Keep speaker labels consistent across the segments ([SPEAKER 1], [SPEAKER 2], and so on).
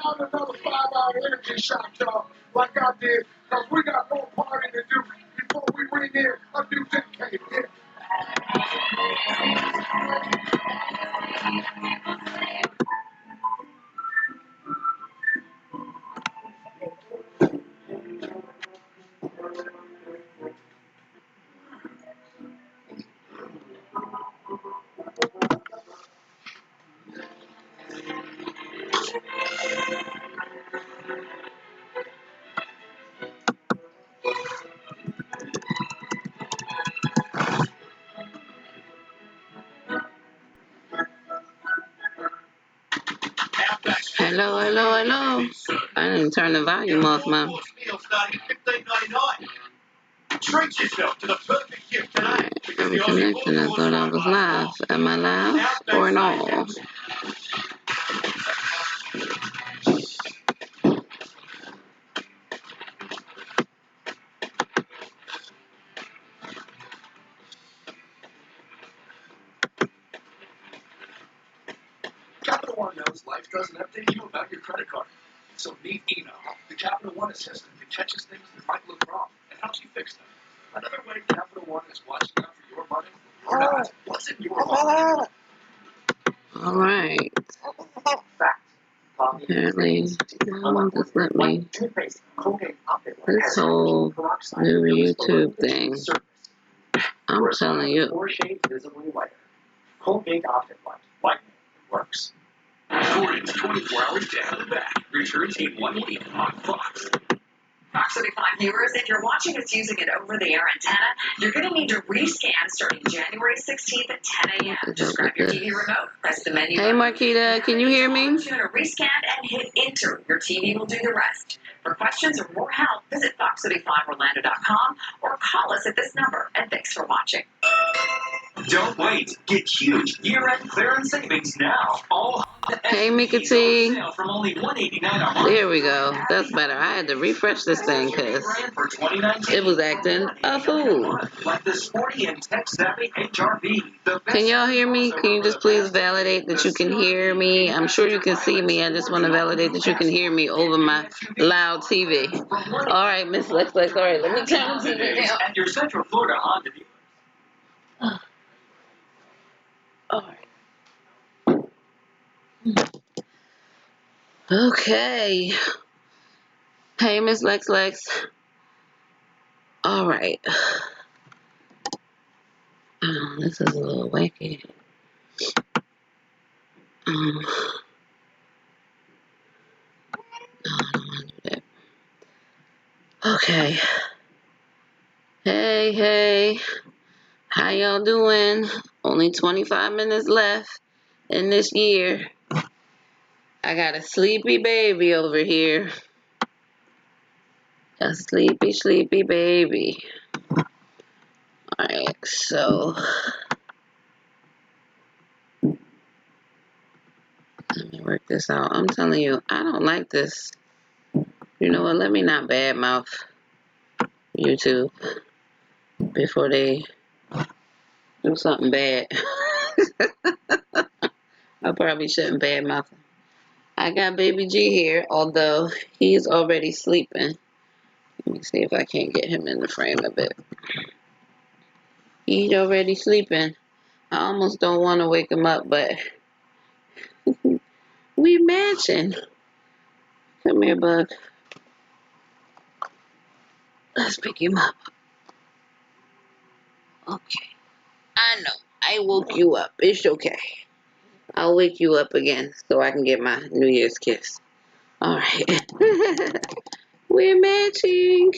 [SPEAKER 1] down another 5-hour energy shot, y'all, like I did, because we got more party to do before we bring in a new decade. Yeah.
[SPEAKER 2] Hello, hello, hello. I didn't turn the volume off, Mom.
[SPEAKER 1] Treat yourself to the perfect gift tonight.
[SPEAKER 2] I'm connecting. I thought I was live. Am I live or no?
[SPEAKER 1] Capital One knows life doesn't update you about your credit card. So meet Eno, the Capital One assistant that catches things that might look wrong and helps you fix them. Another way Capital One is watching out for your money. Or not, what's in your wallet?
[SPEAKER 2] All right. Apparently, won't just let me. This whole new YouTube thing. I'm telling you.
[SPEAKER 1] Colgate Optic Light. Lightning works. Jordan's 24-hour down and back returns in 1 week on Fox.
[SPEAKER 3] Fox 35 viewers, if you're watching us using an over-the-air antenna, you're going to need to rescan starting January 16th at 10 a.m. Just grab your TV remote, press the menu.
[SPEAKER 2] Hey, Marquita, can you hear me?
[SPEAKER 3] You're going to rescan and hit enter. Your TV will do the rest. For questions or more help, visit fox35orlando.com or call us at this number. And thanks for watching.
[SPEAKER 1] Don't wait. Get huge year-end clearance savings now. All
[SPEAKER 2] Hey, Mika T.
[SPEAKER 1] from only $189.
[SPEAKER 2] There we go. That's better. I had to refresh this thing because it was acting a fool.
[SPEAKER 1] Like the sporty and tech-savvy HRV.
[SPEAKER 2] Can y'all hear me? Can you just please validate that you can hear me? I'm sure you can see me. I just want to validate that you can hear me over my loud TV. All right, Miss Lex. All right, let me turn the TV down.
[SPEAKER 1] At your Central Florida Honda dealer.
[SPEAKER 2] All right. Okay. Hey, Miss Lex. All right. This is a little wacky. No, I don't want to do that. Okay. Hey. How y'all doing? Only 25 minutes left in this year. I got a sleepy baby over here. A sleepy baby. Alright, so let me work this out. I'm telling you, I don't like this. You know what? Let me not badmouth YouTube before they do something bad. I probably shouldn't badmouth them. I got Baby G here, although he's already sleeping. Let me see if I can't get him in the frame a bit. He's already sleeping. I almost don't want to wake him up, but we matching. Come here, bug. Let's pick him up. Okay. I know. I woke you up. It's okay. I'll wake you up again so I can get my New Year's kiss. Alright. We're matching.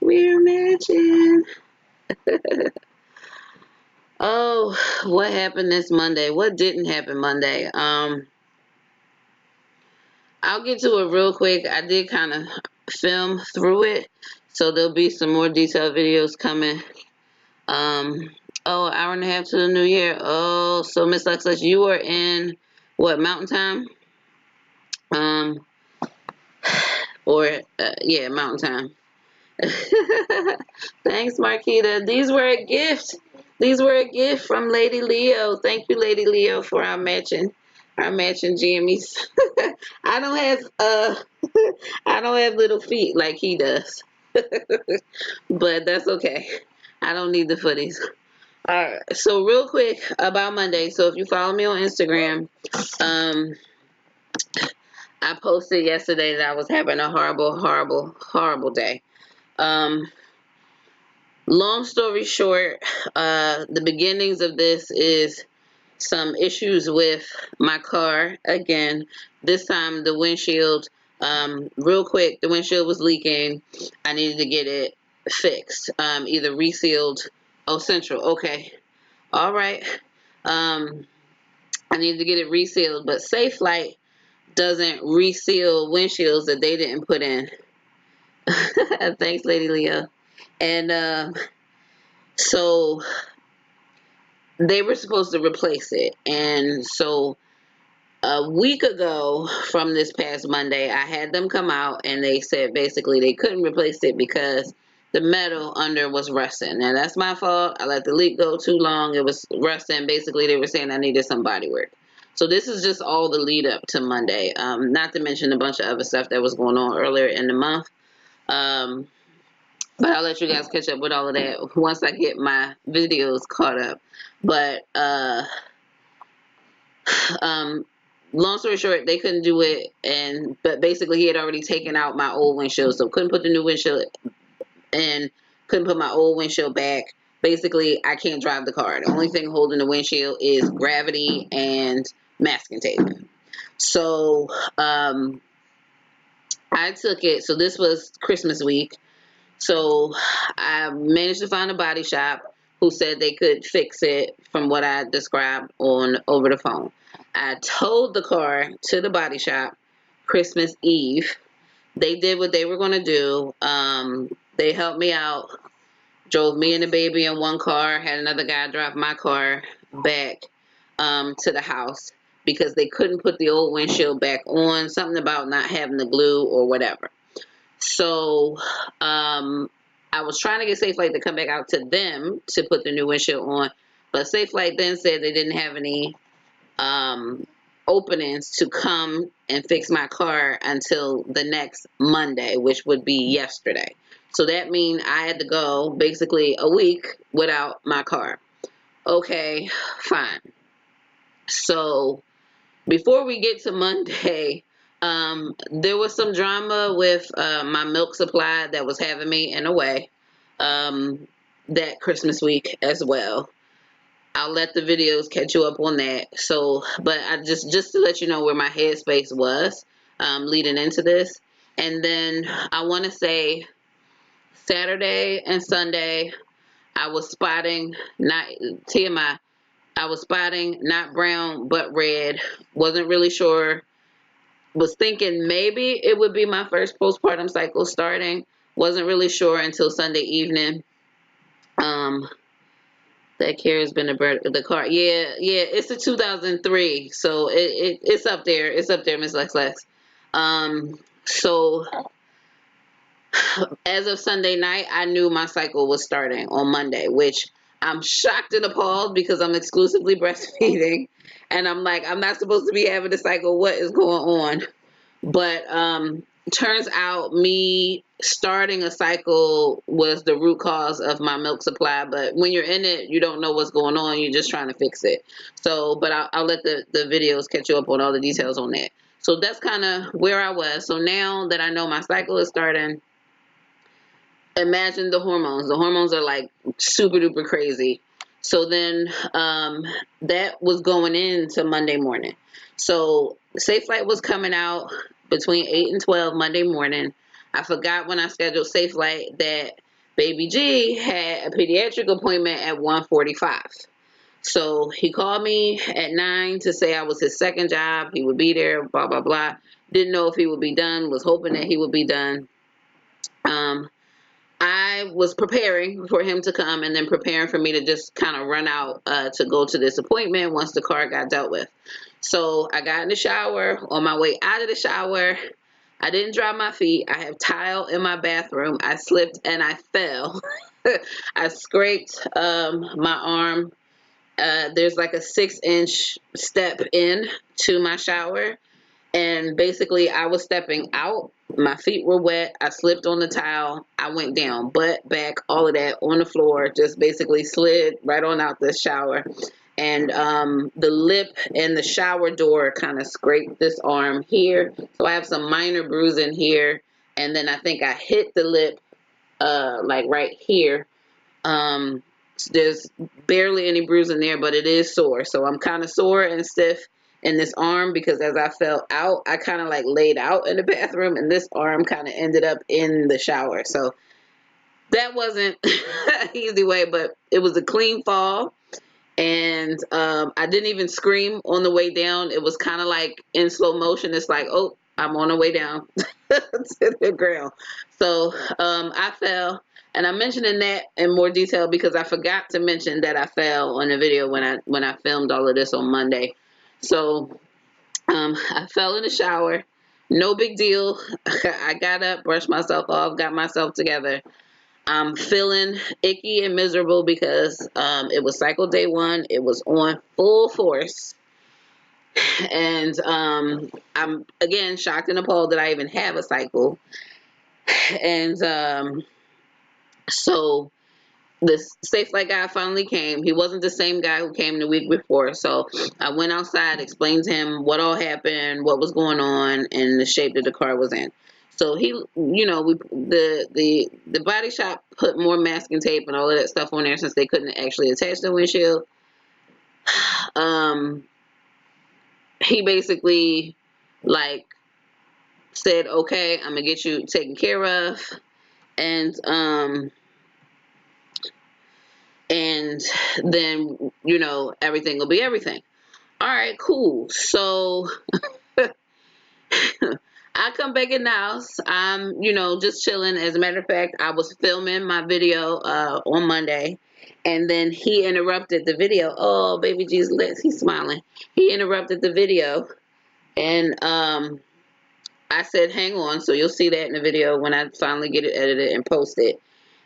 [SPEAKER 2] We're matching. Oh, what happened this Monday? What didn't happen Monday? I'll get to it real quick. I did kind of film through it, so there'll be some more detailed videos coming. Oh, an hour and a half to the new year. Oh, so Miss Lexus, you are in what, Mountain Time? Yeah, Mountain Time. Thanks, Marquita. These were a gift. These were a gift from Lady Leo. Thank you, Lady Leo, for our matching our matching jammies. I don't have I don't have little feet like he does. But that's okay. I don't need the footies. Alright, so real quick about Monday. So if you follow me on Instagram, um, I posted yesterday that I was having a horrible day. Um, long story short, the beginnings of this is some issues with my car again. This time the windshield, real quick, the windshield was leaking. I needed to get it fixed, either resealed. Oh, Central, okay, all right. um I needed to get it resealed, but Safe Flight doesn't reseal windshields that they didn't put in. Thanks, Lady Leo. And so they were supposed to replace it, and so a week ago from this past Monday, I had them come out and they said basically they couldn't replace it because the metal under was rusting. Now that's my fault. I let the leak go too long. It was rusting. Basically, they were saying I needed some body work. So this is just all the lead up to Monday. Not to mention a bunch of other stuff that was going on earlier in the month. Um, but I'll let you guys catch up with all of that once I get my videos caught up. But um, long story short, they couldn't do it, but basically he had already taken out my old windshield, so couldn't put the new windshield and couldn't put my old windshield back. Basically, I can't drive the car. The only thing holding the windshield is gravity and masking tape. So I took it. So this was Christmas week. So I managed to find a body shop who said they could fix it from what I described on over the phone. I towed the car to the body shop Christmas Eve. They did what they were going to do. They helped me out, drove me and the baby in one car, had another guy drive my car back to the house because they couldn't put the old windshield back on, something about not having the glue or whatever. So I was trying to get Safe Flight to come back out to them to put the new windshield on, but Safe Flight then said they didn't have any openings to come and fix my car until the next Monday, which would be yesterday. So that means I had to go basically a week without my car. Okay, fine. So before we get to Monday, there was some drama with my milk supply that was having me in a way that Christmas week as well. I'll let the videos catch you up on that. So, but I just to let you know where my headspace was leading into this, and then I want to say Saturday and Sunday I was spotting not TMI. I was spotting not brown but red. Wasn't really sure. Was thinking maybe it would be my first postpartum cycle starting. Wasn't really sure until Sunday evening. Um, that carrier's been the car. Yeah, yeah, it's a 2003, so it's up there. It's up there, Miss Lex Lex. So as of Sunday night, I knew my cycle was starting on Monday, which I'm shocked and appalled because I'm exclusively breastfeeding, and I'm like, I'm not supposed to be having a cycle. What is going on? But turns out me starting a cycle was the root cause of my milk supply. But when you're in it, you don't know what's going on. You're just trying to fix it. So, but I'll let the videos catch you up on all the details on that. So that's kind of where I was. So now that I know my cycle is starting, imagine the hormones. The hormones are like super duper crazy. So then that was going into Monday morning. So Safe Flight was coming out between 8 and 12 Monday morning. I forgot when I scheduled Safe Flight that Baby G had a pediatric appointment at 1:45. So he called me at 9 to say I was his second job. He would be there, blah, blah, blah. Didn't know if he would be done, was hoping that he would be done. I was preparing for him to come and then preparing for me to just kind of run out to go to this appointment once the car got dealt with. So I got in the shower. On my way out of the shower, I didn't dry my feet. I have tile in my bathroom. I slipped and I fell. I scraped my arm there's like a 6-inch step in to my shower. And basically, I was stepping out. My feet were wet. I slipped on the towel. I went down, butt, back, all of that on the floor. Just basically slid right on out the shower. And the lip and the shower door kind of scraped this arm here. So I have some minor bruising here. And then I think I hit the lip like right here. Um, there's barely any bruising there, but it is sore. So I'm kind of sore and stiff in this arm because as I fell out, I kind of like laid out in the bathroom and this arm kind of ended up in the shower. So that wasn't an easy way, but it was a clean fall. And I didn't even scream on the way down. It was kind of like in slow motion. It's like, oh, I'm on the way down to the ground. So I fell, and I'm mentioning that in more detail because I forgot to mention that I fell on the video when I filmed all of this on Monday. So I fell in the shower. No big deal. I got up, brushed myself off, got myself together. I'm feeling icky and miserable because it was cycle day 1. It was on full force. And I'm, again, shocked and appalled that I even have a cycle. And so the Safe Flight guy finally came. He wasn't the same guy who came the week before. So I went outside, explained to him what all happened, what was going on, and the shape that the car was in. So he, the body shop put more masking tape and all of that stuff on there since they couldn't actually attach the windshield. He basically like said, okay, I'm gonna get you taken care of, and then everything will be everything. All right, cool. So I come back in the house. I'm, just chilling. As a matter of fact, I was filming my video on Monday, and then he interrupted the video. Oh, baby Jesus lips, he's smiling. He interrupted the video, and I said, hang on. So you'll see that in the video when I finally get it edited and post it.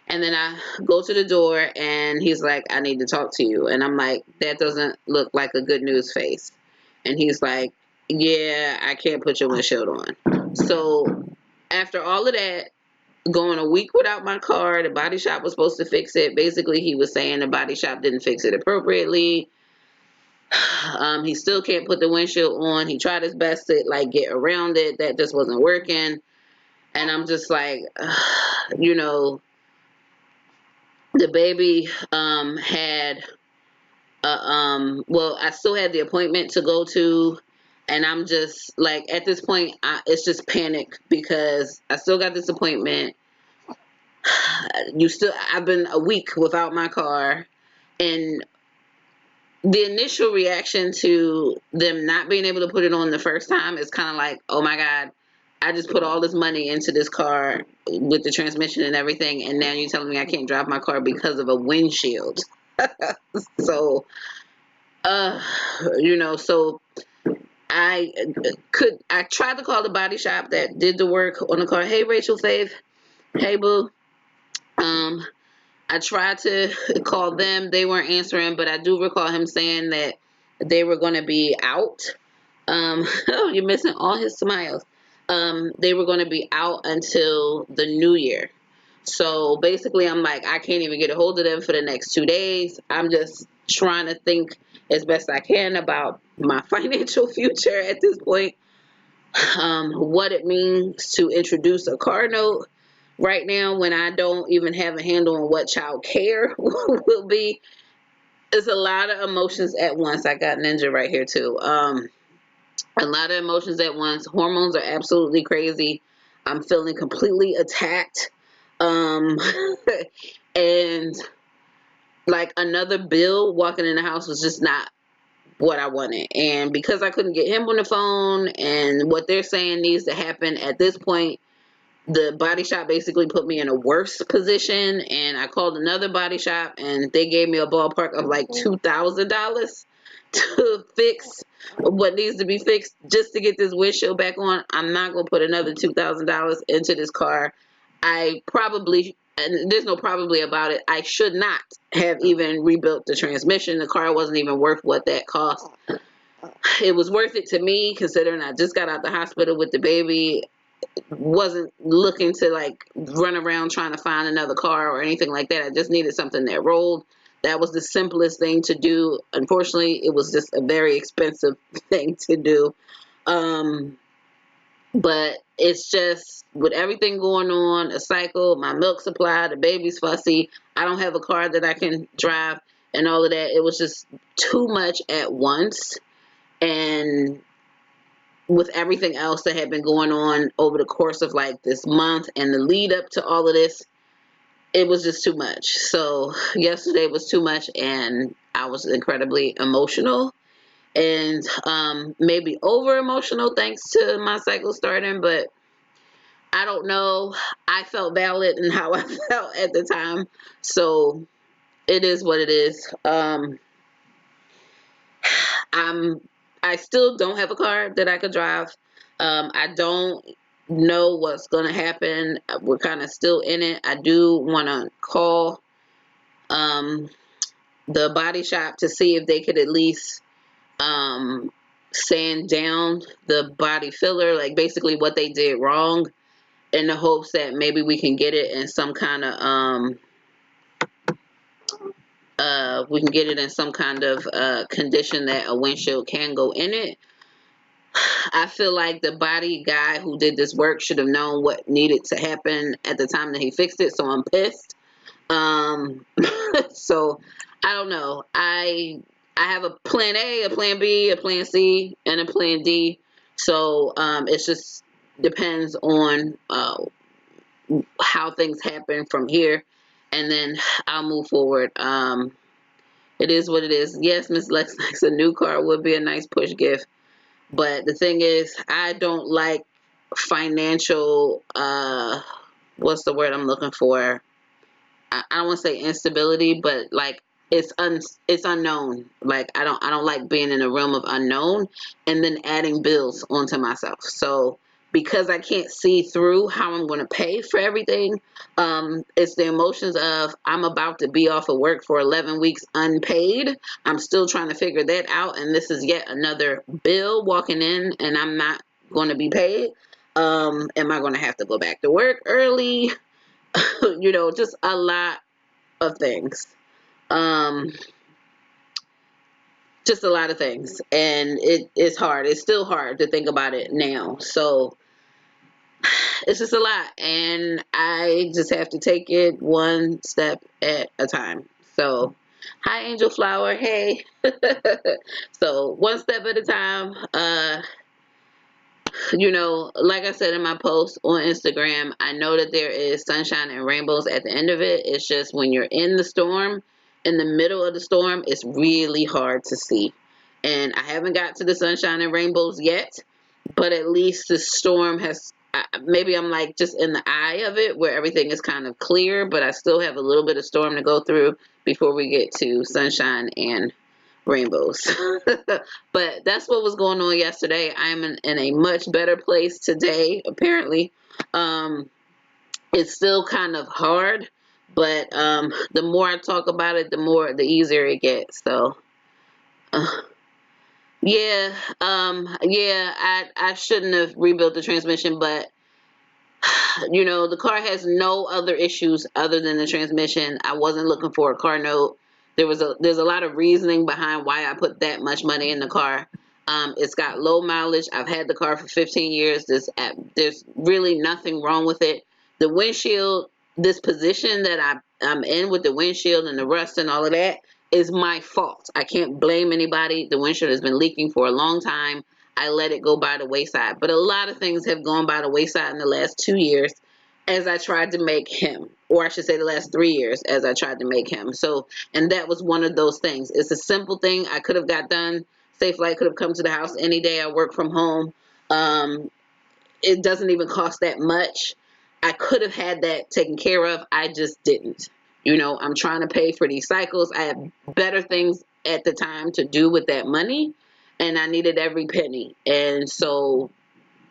[SPEAKER 2] And then I go to the door, and he's like, I need to talk to you. And I'm like, that doesn't look like a good news face. And he's like, yeah, I can't put your windshield on. So after all of that, going a week without my car, the body shop was supposed to fix it. Basically, he was saying the body shop didn't fix it appropriately. He still can't put the windshield on. He tried his best to get around it. That just wasn't working. And I'm just like, the baby had I still had the appointment to go to, and I'm just like, at this point, it's just panic because I still got this appointment. I've been a week without my car, and the initial reaction to them not being able to put it on the first time is kind of like, oh my God, I just put all this money into this car with the transmission and everything, and now you're telling me I can't drive my car because of a windshield. So, so I tried to call the body shop that did the work on the car. Hey, Rachel Faith. Hey, boo. I tried to call them. They weren't answering, but I do recall him saying that they were going to be out. Oh, you're missing all his smiles. They were going to be out until the new year. So basically, I'm like, I can't even get a hold of them for the next 2 days. I'm just trying to think as best I can about my financial future at this point. What it means to introduce a car note right now when I don't even have a handle on what child care will be. It's a lot of emotions at once. I got Ninja right here too. A lot of emotions at once. Hormones are absolutely crazy. I'm feeling completely attacked. Um, and like another bill walking in the house was just not what I wanted. And because I couldn't get him on the phone and what they're saying needs to happen at this point, the body shop basically put me in a worse position. And I called another body shop and they gave me a ballpark of like $2,000 to fix what needs to be fixed just to get this windshield back on. I'm not going to put another $2,000 into this car. I probably and there's no probably about it, I should not have even rebuilt the transmission. The car wasn't even worth what that cost. It was worth it to me considering I just got out the hospital with the baby. Wasn't looking to like run around trying to find another car or anything like that. I just needed something that rolled. That was the simplest thing to do. Unfortunately, it was just a very expensive thing to do. But it's just with everything going on, a cycle, my milk supply, the baby's fussy. I don't have a car that I can drive and all of that. It was just too much at once. And with everything else that had been going on over the course of like this month and the lead up to all of this, it was just too much. So yesterday was too much, and I was incredibly emotional and maybe over emotional thanks to my cycle starting, but I don't know. I felt valid in how I felt at the time, so it is what it is. I still don't have a car that I could drive. I don't know what's going to happen. We're kind of still in it. I do want to call um, the body shop to see if they could at least sand down the body filler, like basically what they did wrong, in the hopes that maybe we can get it in some kind of condition that a windshield can go in it. I feel like the body guy who did this work should have known what needed to happen at the time that he fixed it, so I'm pissed. So I don't know. I have a plan A, a plan B, a plan C, and a plan D. So it just depends on how things happen from here, and then I'll move forward. It is what it is. Yes, Miss Lex likes a new car would be a nice push gift. But the thing is, I don't like financial, what's the word I'm looking for? I don't want to say instability, but like it's unknown. Like I don't like being in a realm of unknown and then adding bills onto myself. So because I can't see through how I'm going to pay for everything, it's the emotions of I'm about to be off of work for 11 weeks unpaid. I'm still trying to figure that out, and this is yet another bill walking in, and I'm not going to be paid. Am I going to have to go back to work early? Just a lot of things. Um, just a lot of things. And it's hard. It's still hard to think about it now. So it's just a lot. And I just have to take it one step at a time. So, hi, Angel Flower. Hey. So, one step at a time. Like I said in my post on Instagram, I know that there is sunshine and rainbows at the end of it. It's just when you're in the storm, in the middle of the storm, it's really hard to see. And I haven't got to the sunshine and rainbows yet, but at least the storm has, maybe I'm like just in the eye of it where everything is kind of clear, but I still have a little bit of storm to go through before we get to sunshine and rainbows. But that's what was going on yesterday. I'm in a much better place today, apparently. It's still kind of hard, but the more I talk about it, the easier it gets. So uh, I shouldn't have rebuilt the transmission, but the car has no other issues other than the transmission. I wasn't looking for a car note. There's a lot of reasoning behind why I put that much money in the car. It's got low mileage. I've had the car for 15 years. There's really nothing wrong with it. The windshield, this position that I'm in with the windshield and the rust and all of that is my fault. I can't blame anybody. The windshield has been leaking for a long time. I let it go by the wayside. But a lot of things have gone by the wayside in the last 2 years as I tried to make him, or I should say the last 3 years as I tried to make him. So, and that was one of those things. It's a simple thing I could have got done. Safe Flight could have come to the house any day. I work from home. It doesn't even cost that much. I could have had that taken care of. I just didn't. I'm trying to pay for these cycles. I have better things at the time to do with that money, and I needed every penny. And so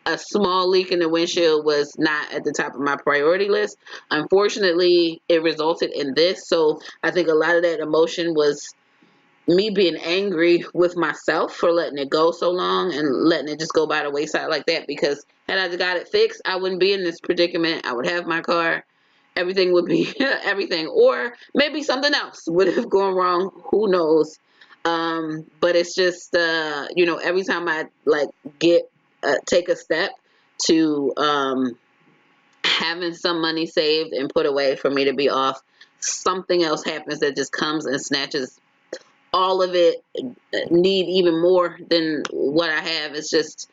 [SPEAKER 2] a small leak in the windshield was not at the top of my priority list. Unfortunately, it resulted in this. So I think a lot of that emotion was me being angry with myself for letting it go so long and letting it just go by the wayside like that. Because had I got it fixed, I wouldn't be in this predicament. I would have my car. Everything would be everything, or maybe something else would have gone wrong. Who knows? But it's just every time I like get take a step to having some money saved and put away for me to be off, something else happens that just comes and snatches all of it. Need even more than what I have. It's just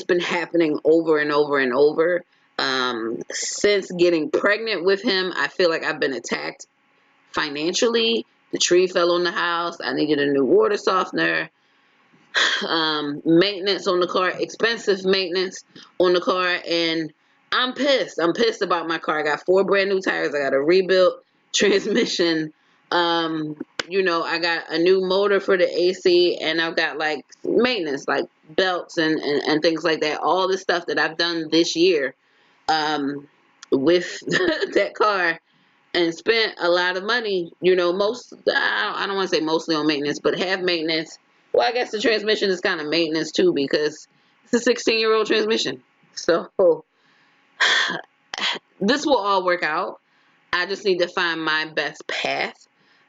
[SPEAKER 2] been happening over and over and over. Since getting pregnant with him, I feel like I've been attacked financially. The tree fell on the house. I needed a new water softener. Maintenance on the car, expensive maintenance on the car, and I'm pissed. I'm pissed about my car. I got 4 brand new tires. I got a rebuilt transmission. I got a new motor for the AC, and I've got like maintenance, like belts and things like that. All the stuff that I've done this year with that car, and spent a lot of money. I don't want to say mostly on maintenance, but half maintenance. Well, I guess the transmission is kind of maintenance too, because it's a 16-year-old transmission. So this will all work out. I just need to find my best path.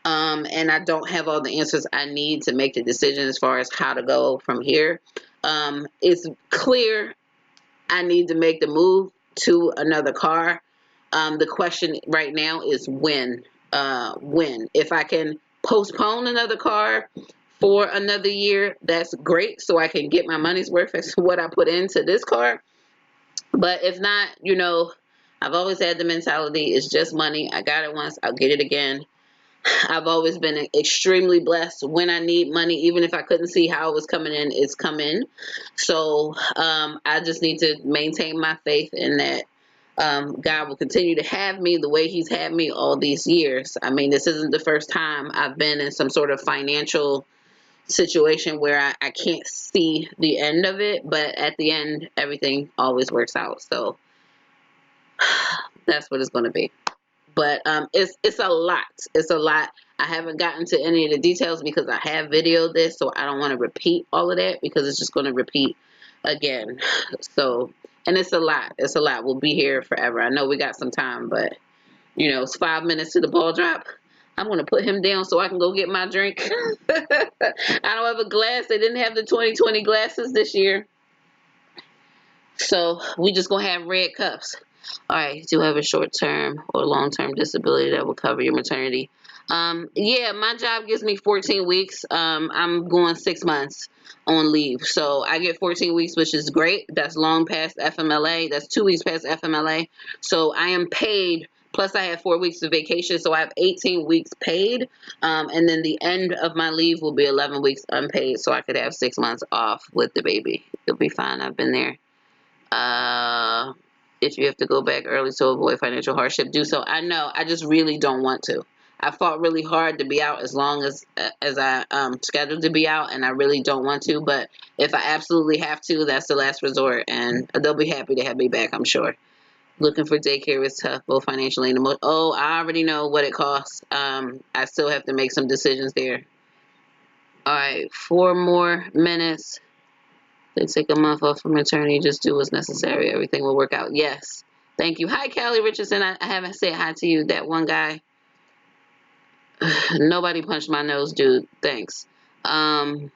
[SPEAKER 2] And I don't have all the answers I need to make the decision as far as how to go from here. It's clear I need to make the move to another car. The question right now is when. When. If I can postpone another car for another year, that's great. So I can get my money's worth as what I put into this car. But if not, I've always had the mentality, it's just money. I got it once, I'll get it again. I've always been extremely blessed. When I need money, even if I couldn't see how it was coming in, it's come in. So I just need to maintain my faith in that God will continue to have me the way He's had me all these years. I mean, this isn't the first time I've been in some sort of financial situation where I can't see the end of it, but at the end, everything always works out. So that's what it's going to be. But it's a lot. It's a lot. I haven't gotten to any of the details because I have videoed this, so I don't want to repeat all of that because it's just going to repeat again. So, and it's a lot. It's a lot. We'll be here forever. I know we got some time, but it's 5 minutes to the ball drop. I'm going to put him down so I can go get my drink. I don't have a glass. They didn't have the 2020 glasses this year. So we just going to have red cups. All right, do you have a short-term or long-term disability that will cover your maternity? Yeah, my job gives me 14 weeks. I'm going 6 months on leave. So I get 14 weeks, which is great. That's long past FMLA. That's 2 weeks past FMLA. So I am paid. Plus, I have 4 weeks of vacation, so I have 18 weeks paid. And then the end of my leave will be 11 weeks unpaid, so I could have 6 months off with the baby. It'll be fine. I've been there. If you have to go back early to avoid financial hardship, do so. I know. I just really don't want to. I fought really hard to be out as long as I scheduled to be out, and I really don't want to. But if I absolutely have to, that's the last resort, and they'll be happy to have me back, I'm sure. Looking for daycare is tough, both financially and emotionally. Oh, I already know what it costs. I still have to make some decisions there. All right, 4 more minutes. They take a month off from maternity. Just do what's necessary. Everything will work out. Yes. Thank you. Hi, Callie Richardson. I haven't said hi to you. That one guy. Nobody punched my nose, dude. Thanks. Oh,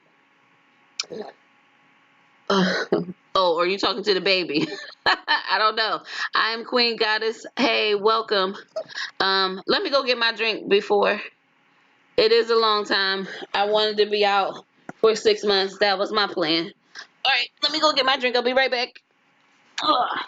[SPEAKER 2] are you talking to the baby? I don't know. I am Queen Goddess. Hey, welcome. Let me go get my drink before. It is a long time. I wanted to be out for 6 months. That was my plan. All right, let me go get my drink. I'll be right back. Ugh.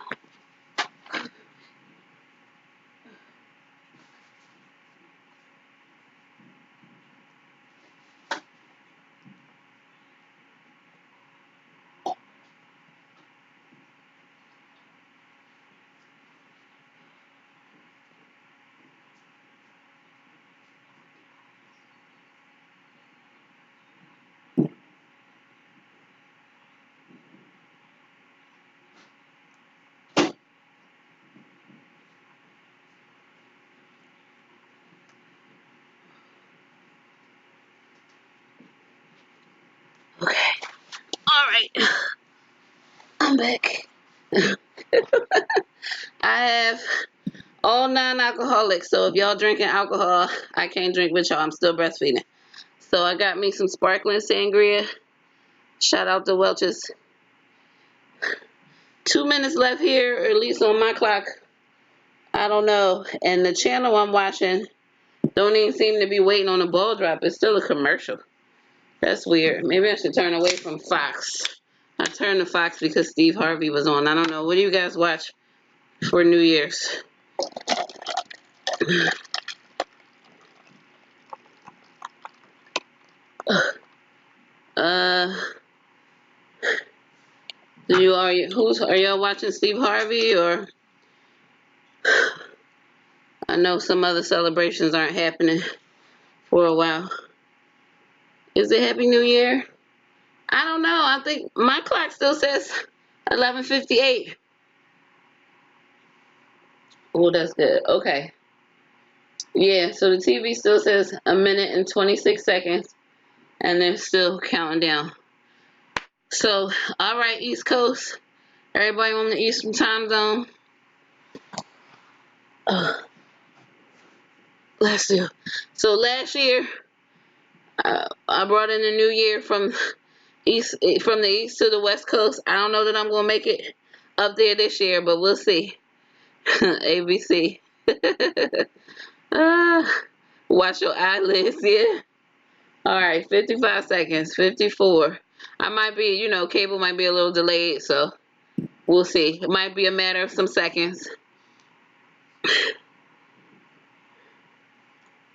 [SPEAKER 2] right. I'm back. I have all non-alcoholic, so if y'all drinking alcohol, I can't drink with y'all. I'm still breastfeeding. So I got me some sparkling sangria. Shout out to Welch's. 2 minutes left here, or at least on my clock. I don't know. And the channel I'm watching don't even seem to be waiting on a ball drop. It's still a commercial. That's weird. Maybe I should turn away from Fox. I turned to Fox because Steve Harvey was on. I don't know. What do you guys watch for New Year's? Uh, are y'all watching Steve Harvey, or I know some other celebrations aren't happening for a while. Is it Happy New Year? I don't know. I think my clock still says 11:58. Oh, that's good. Okay. Yeah, so the TV still says 1 minute and 26 seconds, and they're still counting down. So, all right, East Coast. Everybody on the Eastern time zone. Let's see. So last year, I brought in the new year from the east to the west coast. I don't know that I'm gonna make it up there this year, but we'll see. ABC. Watch your eyelids, yeah. All right, 55 seconds, 54. I might be, cable might be a little delayed, so we'll see. It might be a matter of some seconds.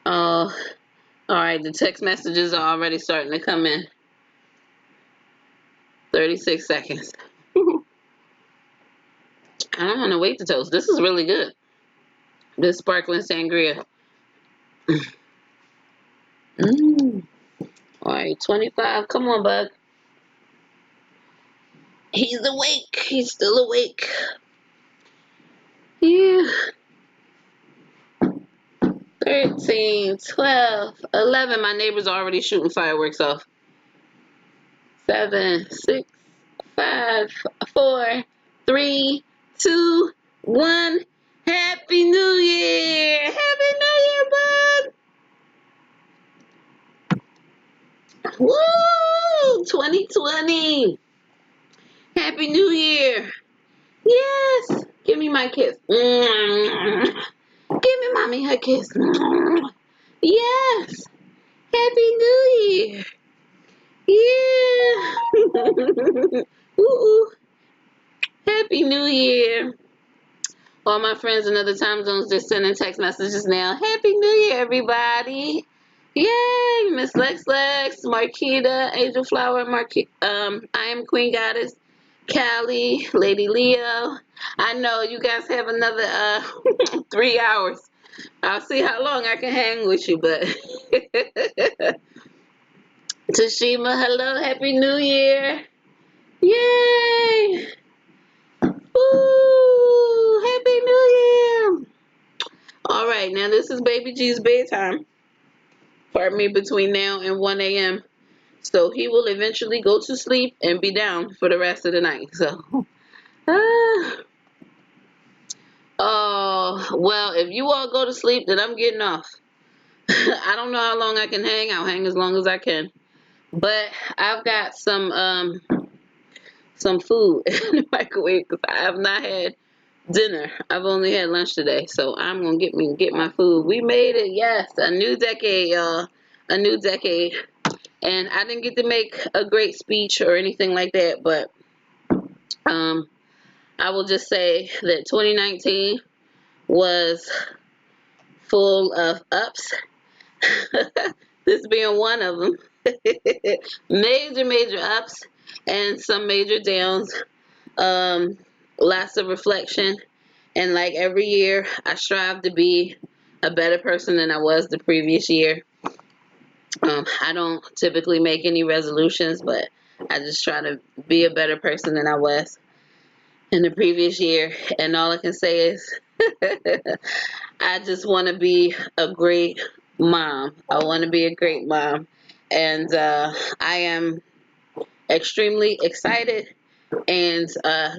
[SPEAKER 2] All right, the text messages are already starting to come in. 36 seconds. I don't want to wait to toast. This is really good. This sparkling sangria. All right, 25. Come on, bud. He's awake. He's still awake. Yeah. 13, 12, 11. My neighbor's already shooting fireworks off. 7, 6, 5, 4, 3, 2, 1. Happy New Year! Happy New Year, bud! Woo! 2020. Happy New Year. Yes. Give me my kiss. Give me mommy her kiss. Yes. Happy New Year. Yeah. Ooh. Happy New Year. All my friends in other time zones just sending text messages now. Happy New Year, everybody. Yay. Miss Lex Lex, Marquita, Angel Flower, I am Queen Goddess, Callie, Lady Leo. I know you guys have another 3 hours. I'll see how long I can hang with you, but Tashima, hello, Happy New Year. Yay! Woo! Happy New Year! All right, now this is Baby G's bedtime. Pardon me, between now and 1 a.m. So he will eventually go to sleep and be down for the rest of the night. So, oh, well, if you all go to sleep, then I'm getting off. I don't know how long I can hang. I'll hang as long as I can. But I've got some food in the microwave because I have not had dinner. I've only had lunch today, so I'm gonna get my food. We made it, yes, a new decade, y'all, a new decade. And I didn't get to make a great speech or anything like that, but I will just say that 2019 was full of ups. This being one of them. Major ups and some major downs. Lots of reflection, and like every year I strive to be a better person than I was the previous year. I don't typically make any resolutions, but I just try to be a better person than I was in the previous year. And all I can say is I just want to be a great mom. I want to be a great mom, and I am extremely excited and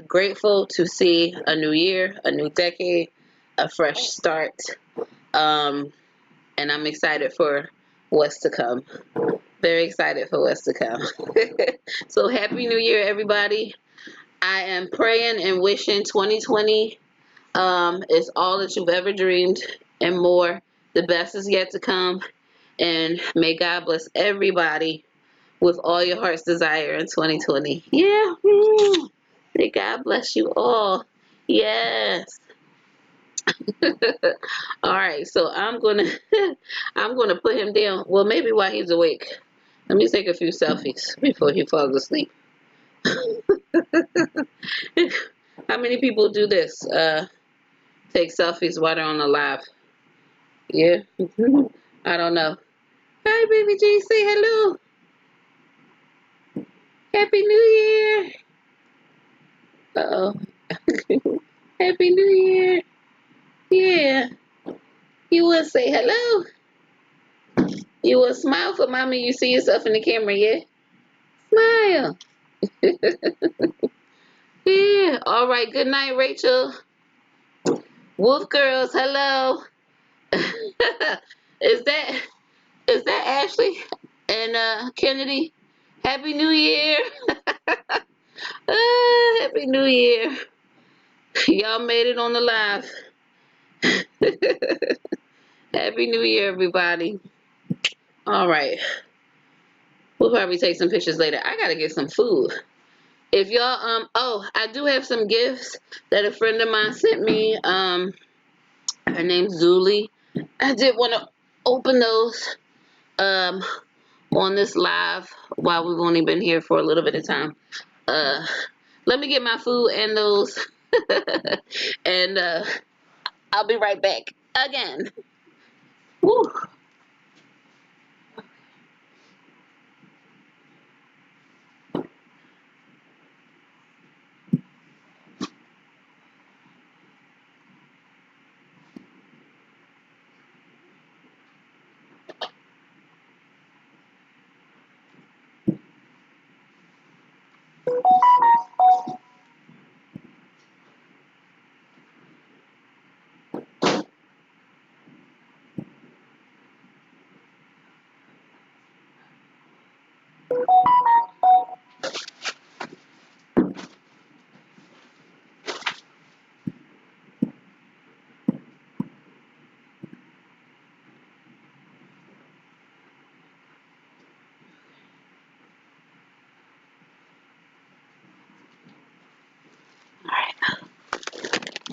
[SPEAKER 2] grateful to see a new year, a new decade, a fresh start. Um, and I'm excited for what's to come. Very excited for what's to come. So happy new year, everybody. I am praying and wishing 2020 is all that you've ever dreamed and more. The best is yet to come. And may God bless everybody with all your heart's desire in 2020. Yeah. May God bless you all. Yes. All right. So I'm gonna I'm gonna put him down. Well, maybe while he's awake. Let me take a few selfies before he falls asleep. How many people do this? Take selfies while they're on the live. Yeah. I don't know. Hi, baby G. Say hello. Happy New Year. Uh-oh. Happy New Year. Yeah. You want to say hello? You want to smile for mommy? You see yourself in the camera, yeah? Smile. Yeah. All right. Good night, Rachel. Wolf girls, hello. is that is that Ashley and Kennedy? Happy New Year. Happy New Year. Y'all made it on the live. Happy New Year, everybody. All right. We'll probably take some pictures later. I gotta get some food. If y'all oh, I do have some gifts that a friend of mine sent me. Her name's Zuli. I did want to open those um on this live while we've only been here for a little bit of time. Uh Let me get my food and those and I'll be right back again. Woo.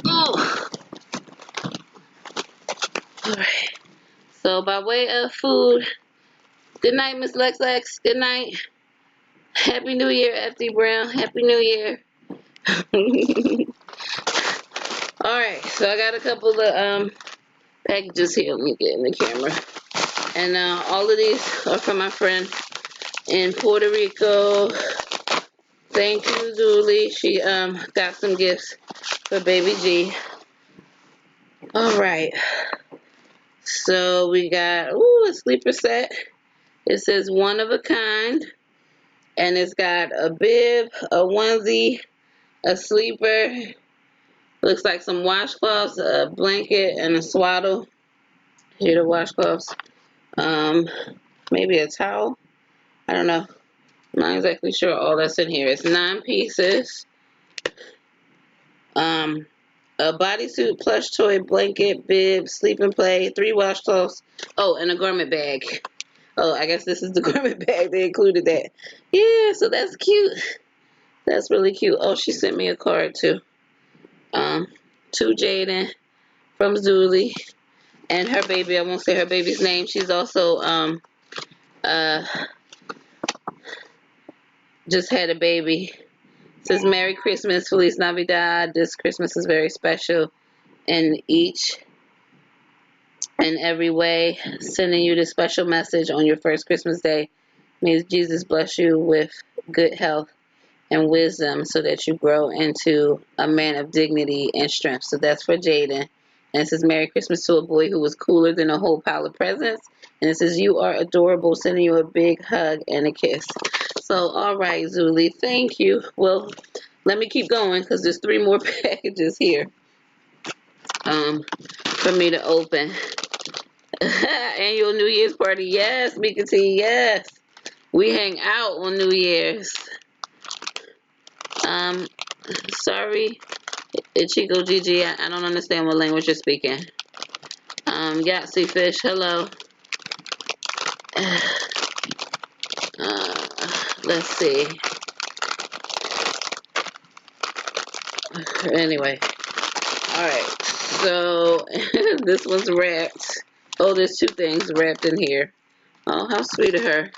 [SPEAKER 2] Oh. All right. So by way of food, good night, Miss Lex Lex. Good night. Happy New Year, FD Brown. Happy New Year. All right. So I got a couple of packages here. Let me get in the camera. And all of these are from my friend in Puerto Rico. Thank you, Julie. She got some gifts for baby G. All right. So we got a sleeper set. It says one of a kind, and it's got a bib, a onesie, a sleeper. Looks like some washcloths, a blanket, and a swaddle. Here are the washcloths. Maybe a towel. I don't know. I'm not exactly sure all that's in here. It's 9 pieces. A bodysuit, plush toy, blanket, bib, sleep and play, 3 washcloths. Oh, and a garment bag. Oh, I guess this is the garment bag. They included that. Yeah, so that's cute. That's really cute. Oh, she sent me a card too. To Jaden from Zuli and her baby. I won't say her baby's name. She's also just had a baby. It says Merry Christmas, Feliz Navidad. This Christmas is very special in each and every way. Sending you this special message on your first Christmas day. May Jesus bless you with good health and wisdom so that you grow into a man of dignity and strength. So that's for Jaden. And it says, Merry Christmas to a boy who was cooler than a whole pile of presents. And it says, you are adorable. Sending you a big hug and a kiss. So, all right, Zuli, thank you. Well, let me keep going because there's 3 more packages here for me to open. Annual New Year's party. Yes, Mika T. Yes. We hang out on New Year's. Sorry, Chico Gigi, I don't understand what language you're speaking. Yahtzee Fish, hello. Let's see. Anyway, alright, so this one's wrapped. Oh, there's 2 things wrapped in here. Oh, how sweet of her.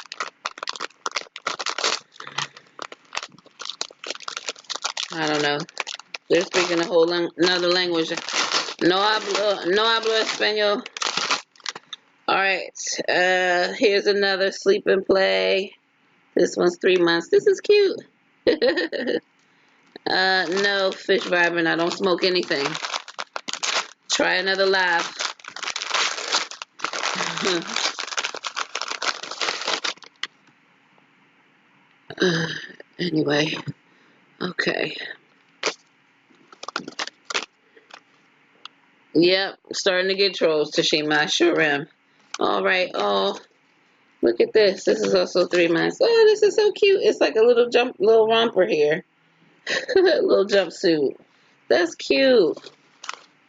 [SPEAKER 2] I don't know. They're speaking a whole another language. No hablo español. Alright, here's another sleep and play. This one's 3 months. This is cute. No, fish vibing. I don't smoke anything. Try another live. Anyway, okay. Yep, starting to get trolls, Tashima. I sure am. Alright, oh, look at this. This is also 3 months. Oh, this is so cute. It's like a little romper here. Little jumpsuit. That's cute.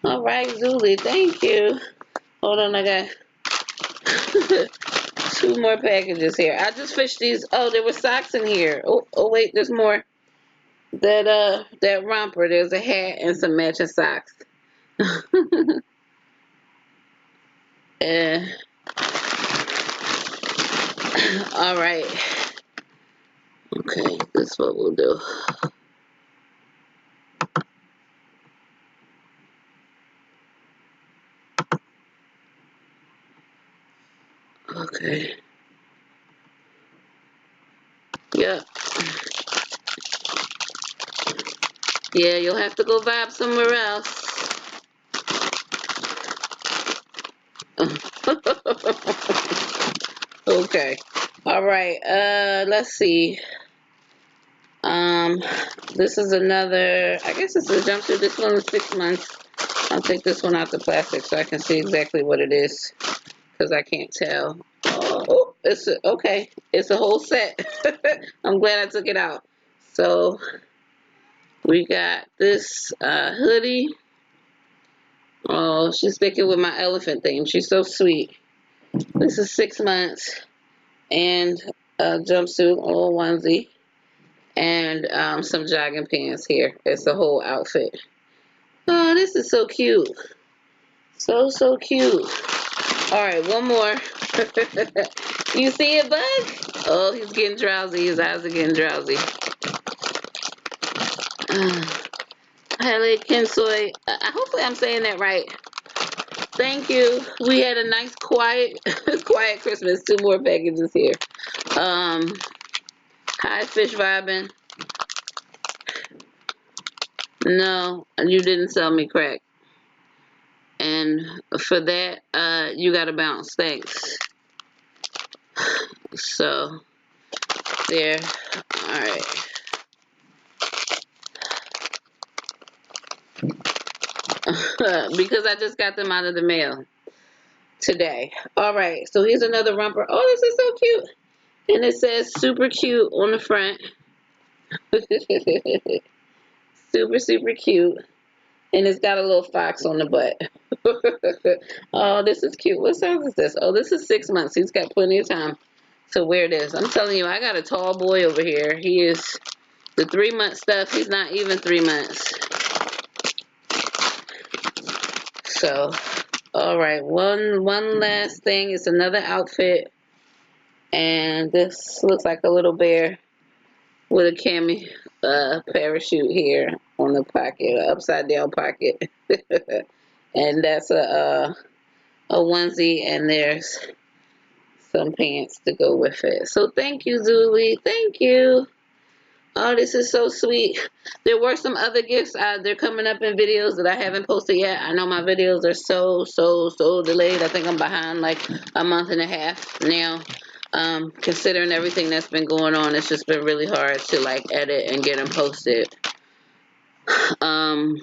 [SPEAKER 2] Alright, Zuli, thank you. Hold on, I got 2 more packages here. I just fished these. Oh, there were socks in here. Oh wait, there's more. That romper, there's a hat and some matching socks. All right. Okay, this is what we'll do. Okay. Yep. Yeah, you'll have to go vibe somewhere else. Okay. All right. Let's see. This is another. I guess it's a jumpsuit. This one is 6 months. I'll take this one out the plastic so I can see exactly what it is, because I can't tell. Oh, okay. It's a whole set. I'm glad I took it out. So we got this hoodie. Oh, she's sticking with my elephant theme. She's so sweet. This is 6 months. And a jumpsuit, a little onesie. And some jogging pants here. It's a whole outfit. Oh, this is so cute. So cute. Alright, one more. You see it, Bug? Oh, he's getting drowsy. His eyes are getting drowsy. Hele Kinsoy. Hopefully I'm saying that right. Thank you. We had a nice quiet Christmas. 2 more packages here. Hi, Fish Vibing. No, you didn't sell me crack. And for that, you gotta bounce. Thanks. So, there. Alright. Because I just got them out of the mail today. Alright, so here's another romper. Oh, this is so cute. And it says super cute on the front. Super cute. And it's got a little fox on the butt. Oh, this is cute. What size is this? Oh, this is 6 months. He's got plenty of time to wear this. I'm telling you, I got a tall boy over here. He is the 3 month stuff. He's not even 3 months. So, all right. One last thing. It's another outfit. And this looks like a little bear with a cami parachute here on the pocket, upside down pocket. And that's a onesie, and there's some pants to go with it. So thank you, Zuli. Thank you. Oh, this is so sweet. There were some other gifts. They're coming up in videos that I haven't posted yet. I know my videos are so delayed. I think I'm behind like a month and a half now. Considering everything that's been going on, it's just been really hard to like edit and get them posted. Um,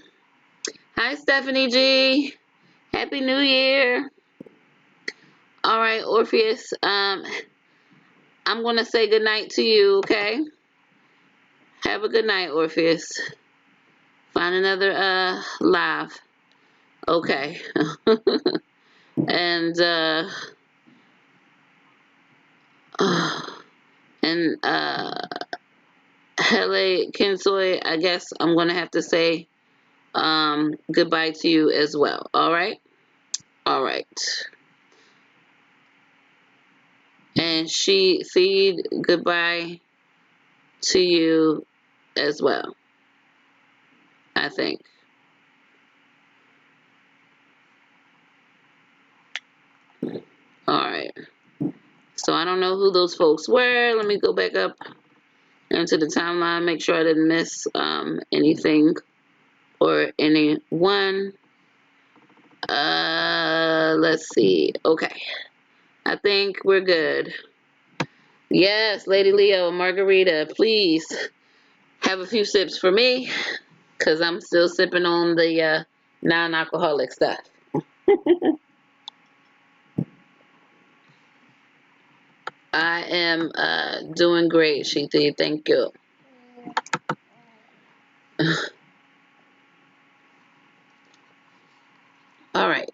[SPEAKER 2] Hi, Stephanie G. Happy New Year. All right, Orpheus. I'm gonna say good night to you. Okay. Have a good night, Orpheus. Find another live. Okay. And and Hele Kinsoy, I guess I'm gonna have to say goodbye to you as well. All right. All right. And she feed goodbye to you as well, I think. All right. So I don't know who those folks were. Let me go back up into the timeline, make sure I didn't miss anything or anyone. Let's see. Okay. I think we're good. Yes, Lady Leo, margarita, please have a few sips for me, because I'm still sipping on the non-alcoholic stuff. I am doing great, Shiti. Thank you. All right.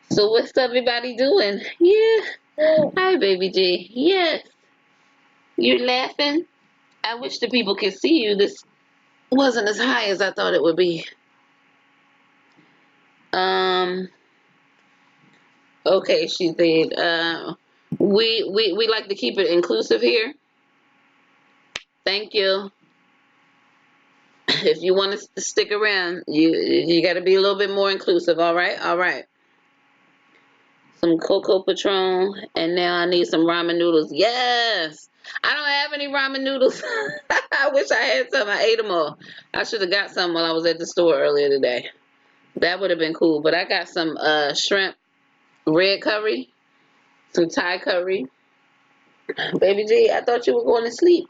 [SPEAKER 2] So what's everybody doing? Yeah. Hi, baby G. Yes. You're laughing? I wish the people could see you. This wasn't as high as I thought it would be. Um. Okay, she said. We like to keep it inclusive here. Thank you. If you want to stick around, you got to be a little bit more inclusive. All right. All right. Some Cocoa Patron, and now I need some ramen noodles. Yes. I don't have any ramen noodles. I wish I had some. I ate them all. I should have got some while I was at the store earlier today. That would have been cool. But I got some shrimp red curry, some Thai curry. Baby G, I thought you were going to sleep.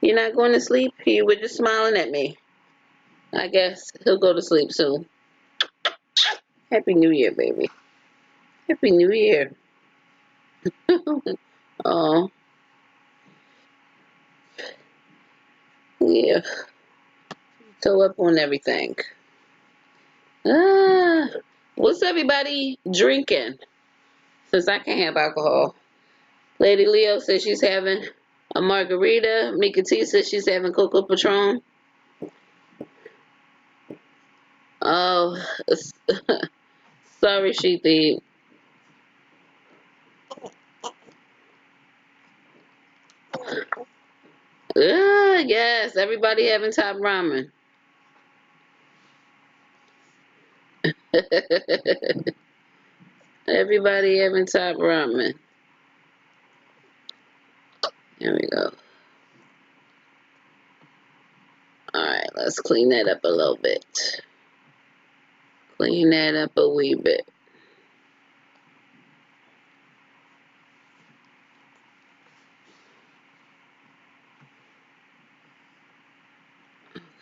[SPEAKER 2] You're not going to sleep? You were just smiling at me. I guess he'll go to sleep soon. Happy New Year, baby. Happy New Year. Oh, yeah. So up on everything. Ah, what's everybody drinking? Since I can't have alcohol. Lady Leo says she's having a margarita. Mika T says she's having Cocoa Patron. Oh, sorry, Sheepy. Yes, everybody having top ramen. Everybody having top ramen. Here we go. Alright, let's clean that up a little bit. Clean that up a wee bit.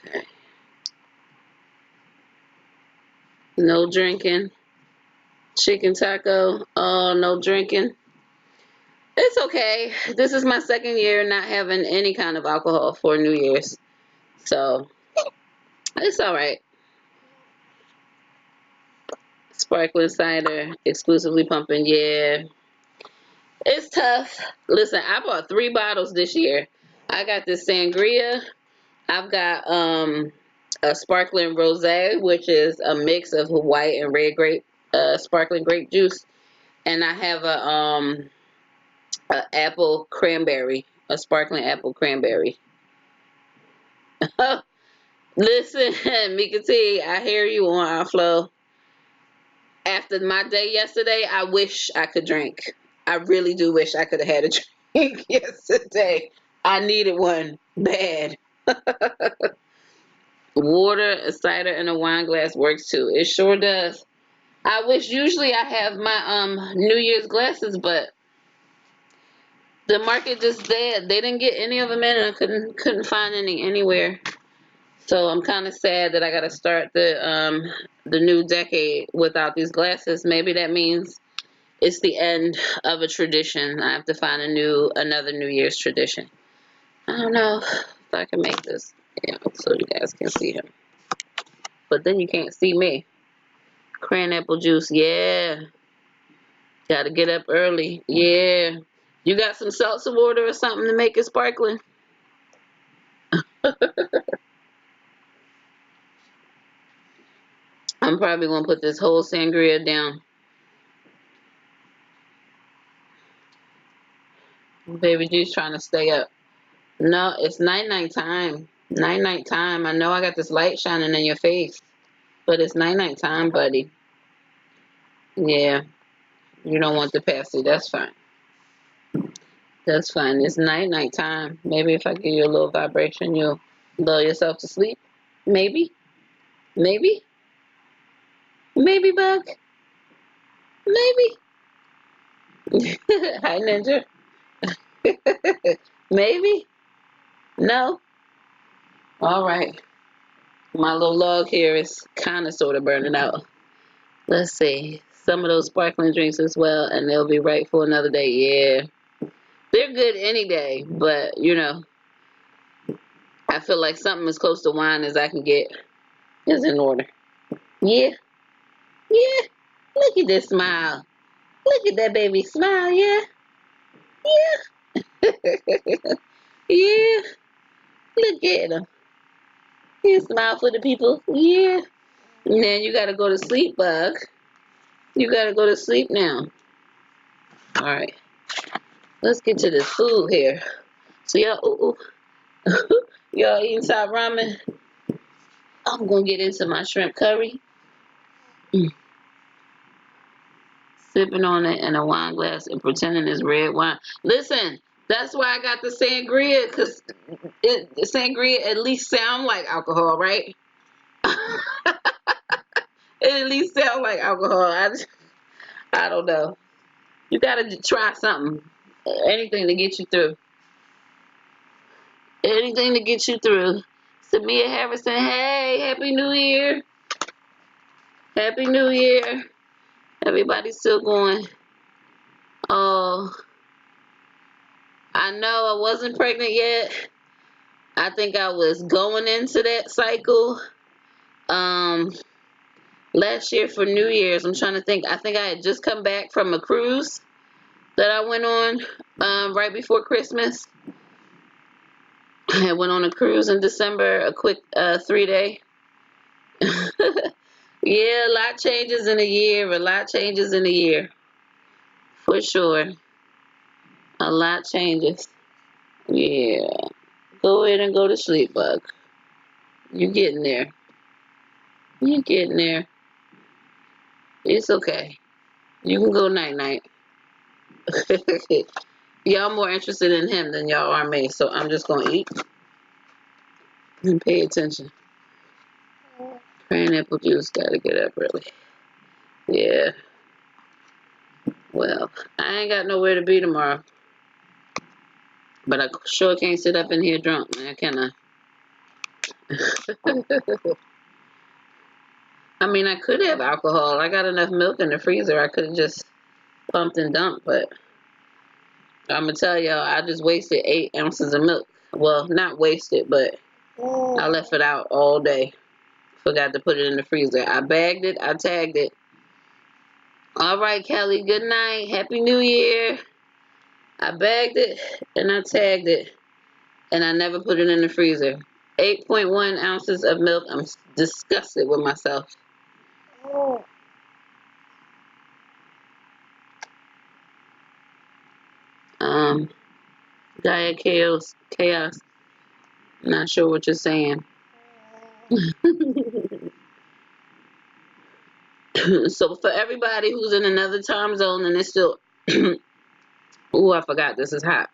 [SPEAKER 2] Okay. No drinking. Chicken taco. Oh, no drinking. It's okay. This is my second year not having any kind of alcohol for New Year's. So, it's alright. Sparkling cider, exclusively pumping. Yeah. It's tough. Listen, I bought 3 bottles this year. I got this sangria. I've got a sparkling rosé, which is a mix of white and red grape, sparkling grape juice, and I have a apple cranberry, a sparkling apple cranberry. Listen, Mika T, I hear you on our flow. After my day yesterday, I wish I could drink. I really do wish I could have had a drink. yesterday. I needed one bad. Water, a cider, and a wine glass works too. It sure does. I wish usually I have my New Year's glasses, but the market just dead. They didn't get any of them in, and I couldn't find any anywhere. So I'm kind of sad that I got to start the new decade without these glasses. Maybe that means it's the end of a tradition. I have to find another New Year's tradition. I don't know if I can make this, so you guys can see him. But then you can't see me. Cran apple juice, yeah. Gotta get up early, yeah. You got some seltzer water or something to make it sparkling? I'm probably gonna put this whole sangria down. Baby G's trying to stay up. No, it's night time. Night time. I know I got this light shining in your face, but it's night time, buddy. Yeah, you don't want the pasty. That's fine. That's fine. It's night time. Maybe if I give you a little vibration, you'll lull yourself to sleep. Maybe. Maybe. Maybe, bug. Maybe. Hi, Ninja. Maybe. No. All right. My little log here is kind of sort of burning out. Let's see. Some of those sparkling drinks as well, and they'll be right for another day. Yeah. They're good any day, but, I feel like something as close to wine as I can get is in order. Yeah. Yeah. Look at this smile. Look at that baby smile. Yeah. Yeah. Yeah. Look at him. He smile for the people. Yeah. And then you gotta go to sleep, bug. You gotta go to sleep now. All right. Let's get to this food here. So y'all eating top ramen? I'm gonna get into my shrimp curry. Sipping on it in a wine glass and pretending it's red wine. Listen, that's why I got the sangria, because the sangria at least sound like alcohol, right? It at least sound like alcohol. I don't know. You gotta try something. Anything to get you through. Anything to get you through. Samia Harrison, hey, Happy New Year. Happy New Year. Everybody's still going. Oh, I know I wasn't pregnant yet. I think I was going into that cycle. Um, Last year for New Year's, I'm trying to think. I think I had just come back from a cruise that I went on right before Christmas. I went on a cruise in December, a quick 3-day. Yeah, a lot changes in a year. A lot changes in a year. For sure. A lot changes. Yeah. Go ahead and go to sleep, bug. You getting there. You getting there. It's okay. You can go night-night. Y'all more interested in him than y'all are me, so I'm just gonna eat and pay attention. Pineapple juice, gotta get up early. Yeah. Well, I ain't got nowhere to be tomorrow. But I sure can't sit up in here drunk, man, can I? I mean, I could have alcohol. I got enough milk in the freezer. I could have just pumped and dumped, but I'm gonna tell y'all, I just wasted 8 ounces of milk. Well, not wasted, but I left it out all day. Forgot to put it in the freezer. I bagged it. I tagged it. All right, Kelly. Good night. Happy New Year. I bagged it and I tagged it, and I never put it in the freezer. 8.1 ounces of milk. I'm disgusted with myself. Um, Diet Chaos. Not sure what you're saying. So for everybody who's in another time zone and it's still, oh, I forgot this is hot.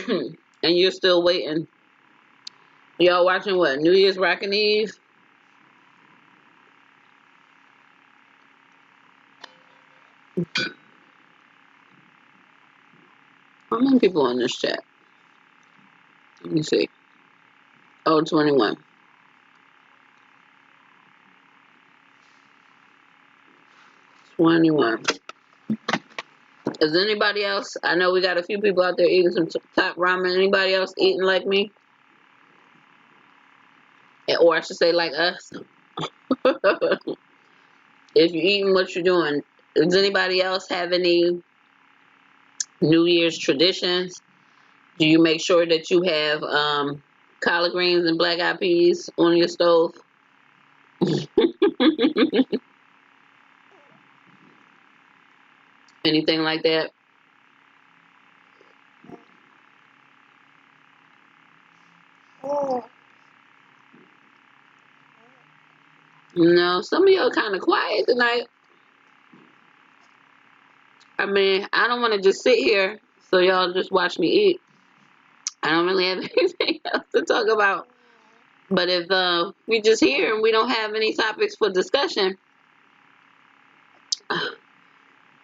[SPEAKER 2] and you're still waiting. Y'all watching what? New Year's Rockin' Eve? How many people on this chat? Let me see. Oh, 21. 21. Is anybody else? I know we got a few people out there eating some top ramen. Anybody else eating like me? Or I should say like us. If you're eating what you're doing, does anybody else have any New Year's traditions? Do you make sure that you have collard greens and black eyed peas on your stove? Anything like that? No, some of y'all kind of quiet tonight. I mean, I don't want to just sit here so y'all just watch me eat. I don't really have anything else to talk about. But if we just here and we don't have any topics for discussion,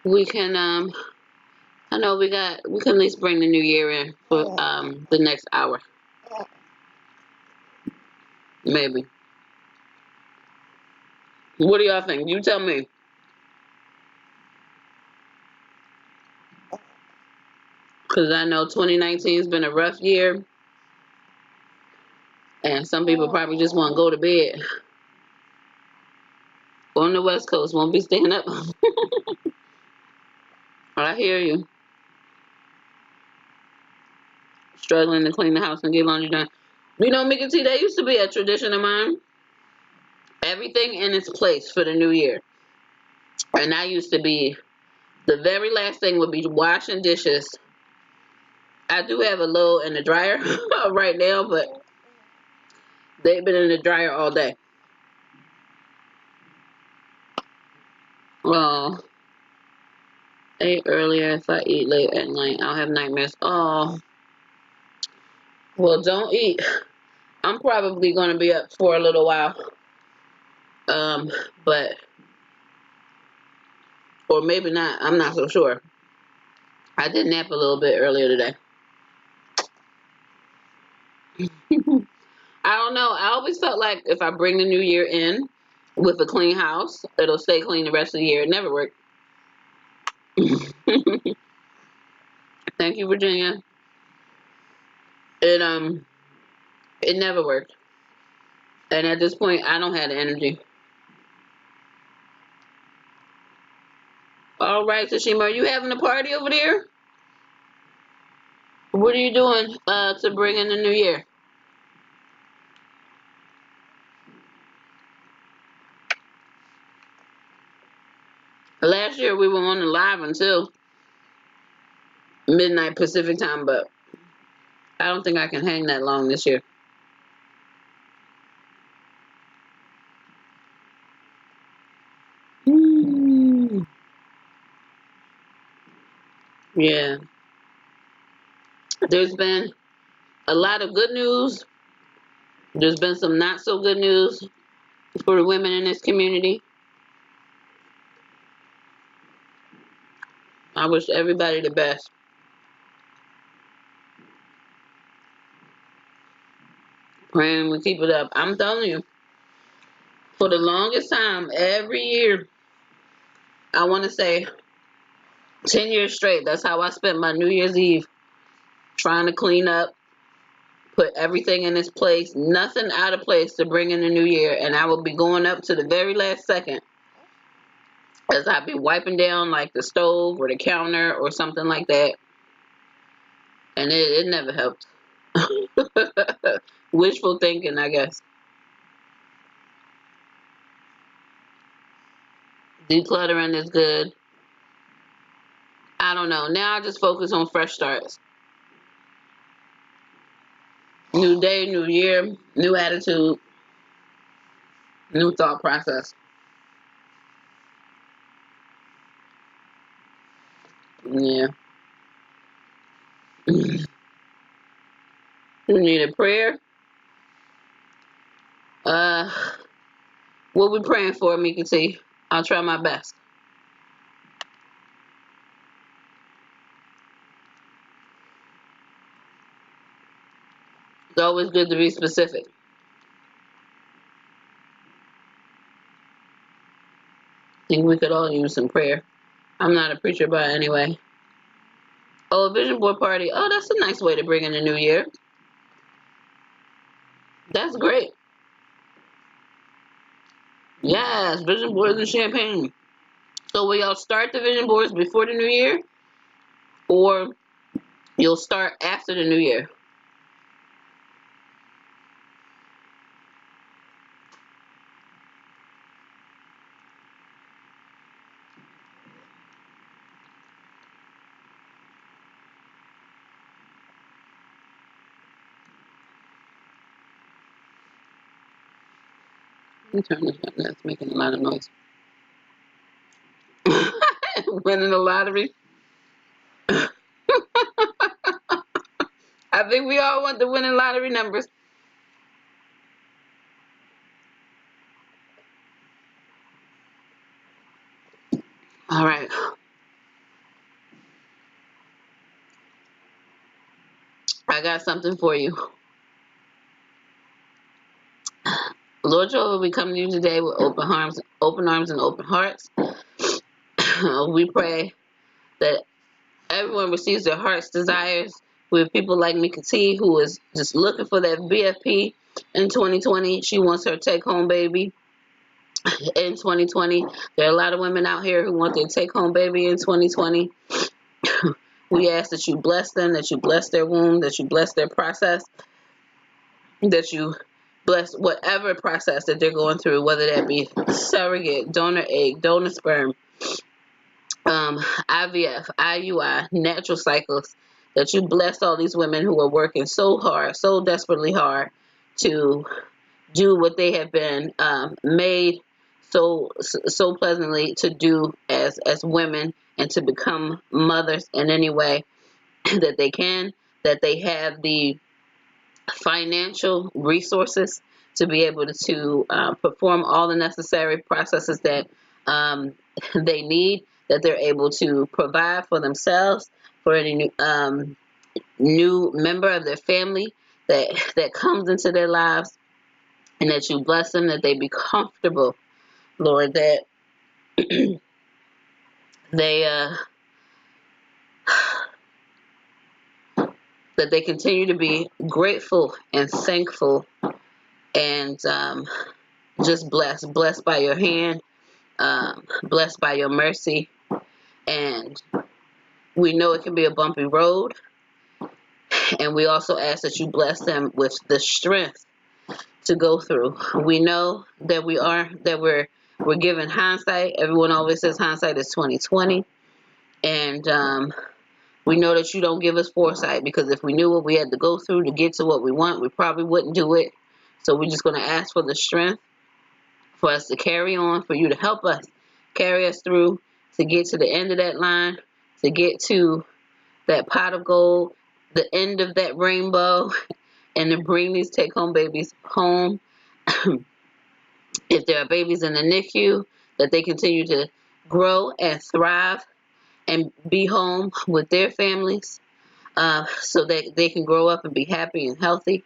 [SPEAKER 2] we can I know we can at least bring the new year in for the next hour. Maybe. What do y'all think? You tell me. Cause I know 2019 has been a rough year, and some people probably just want to go to bed. On the West Coast, won't be staying up. I hear you. Struggling to clean the house and get laundry done. You know, Mickey T, that used to be a tradition of mine. Everything in its place for the new year. And that used to be the very last thing would be washing dishes. I do have a load in the dryer right now, but they've been in the dryer all day. Oh, ate earlier. If I eat late at night, I'll have nightmares. Oh, well, don't eat. I'm probably going to be up for a little while. Um, but, or maybe not. I'm not so sure. I did nap a little bit earlier today. I don't know. I always felt like if I bring the new year in with a clean house, it'll stay clean the rest of the year. It never worked. Thank you, Virginia. It it never worked. And at this point, I don't have the energy. All right, Tashima, are you having a party over there? What are you doing to bring in the new year? Last year we were on the live until midnight Pacific time, but I don't think I can hang that long this year. Mm. Yeah, there's been a lot of good news. There's been some not so good news for the women in this community. I wish everybody the best. Praying we keep it up. I'm telling you, for the longest time, every year, I want to say 10 years straight, that's how I spent my New Year's Eve, trying to clean up, put everything in its place, nothing out of place to bring in the new year. And I will be going up to the very last second as I'd be wiping down like the stove or the counter or something like that. And it never helped. Wishful thinking, I guess. Decluttering is good. I don't know. Now I just focus on fresh starts. New day, new year, new attitude, new thought process. Yeah. You need a prayer. What we praying for, Mika T? I'll try my best. It's always good to be specific. I think we could all use some prayer. I'm not a preacher, but anyway. Oh, a vision board party. Oh, that's a nice way to bring in the new year. That's great. Yes, vision boards and champagne. So will y'all start the vision boards before the new year? Or you'll start after the new year? Let me turn this up. That's making a lot of noise. Winning the lottery. I think we all want the winning lottery numbers. All right. I got something for you. Lord Jehovah, we come to you today with open arms and open hearts. We pray that everyone receives their heart's desires. We have people like Mika T, who is just looking for that BFP in 2020. She wants her take-home baby in 2020. There are a lot of women out here who want their take-home baby in 2020. We ask that you bless them, that you bless their womb, that you bless their process, that you bless whatever process that they're going through, whether that be surrogate, donor egg, donor sperm, IVF, IUI, natural cycles, that you bless all these women who are working so hard, so desperately hard to do what they have been made so pleasantly to do as women, and to become mothers in any way that they can, that they have the financial resources to be able to perform all the necessary processes that they need, that they're able to provide for themselves, for any new member of their family that comes into their lives, and that you bless them, that they be comfortable, Lord, that they that they continue to be grateful and thankful, and just blessed by your hand, blessed by your mercy. And we know it can be a bumpy road, and we also ask that you bless them with the strength to go through. We know that we're given hindsight. Everyone always says hindsight is 2020, and we know that you don't give us foresight, because if we knew what we had to go through to get to what we want, we probably wouldn't do it. So we're just going to ask for the strength for us to carry on, for you to help us carry us through, to get to the end of that line, to get to that pot of gold, the end of that rainbow, and to bring these take-home babies home. If there are babies in the NICU, that they continue to grow and thrive and be home with their families, so that they can grow up and be happy and healthy.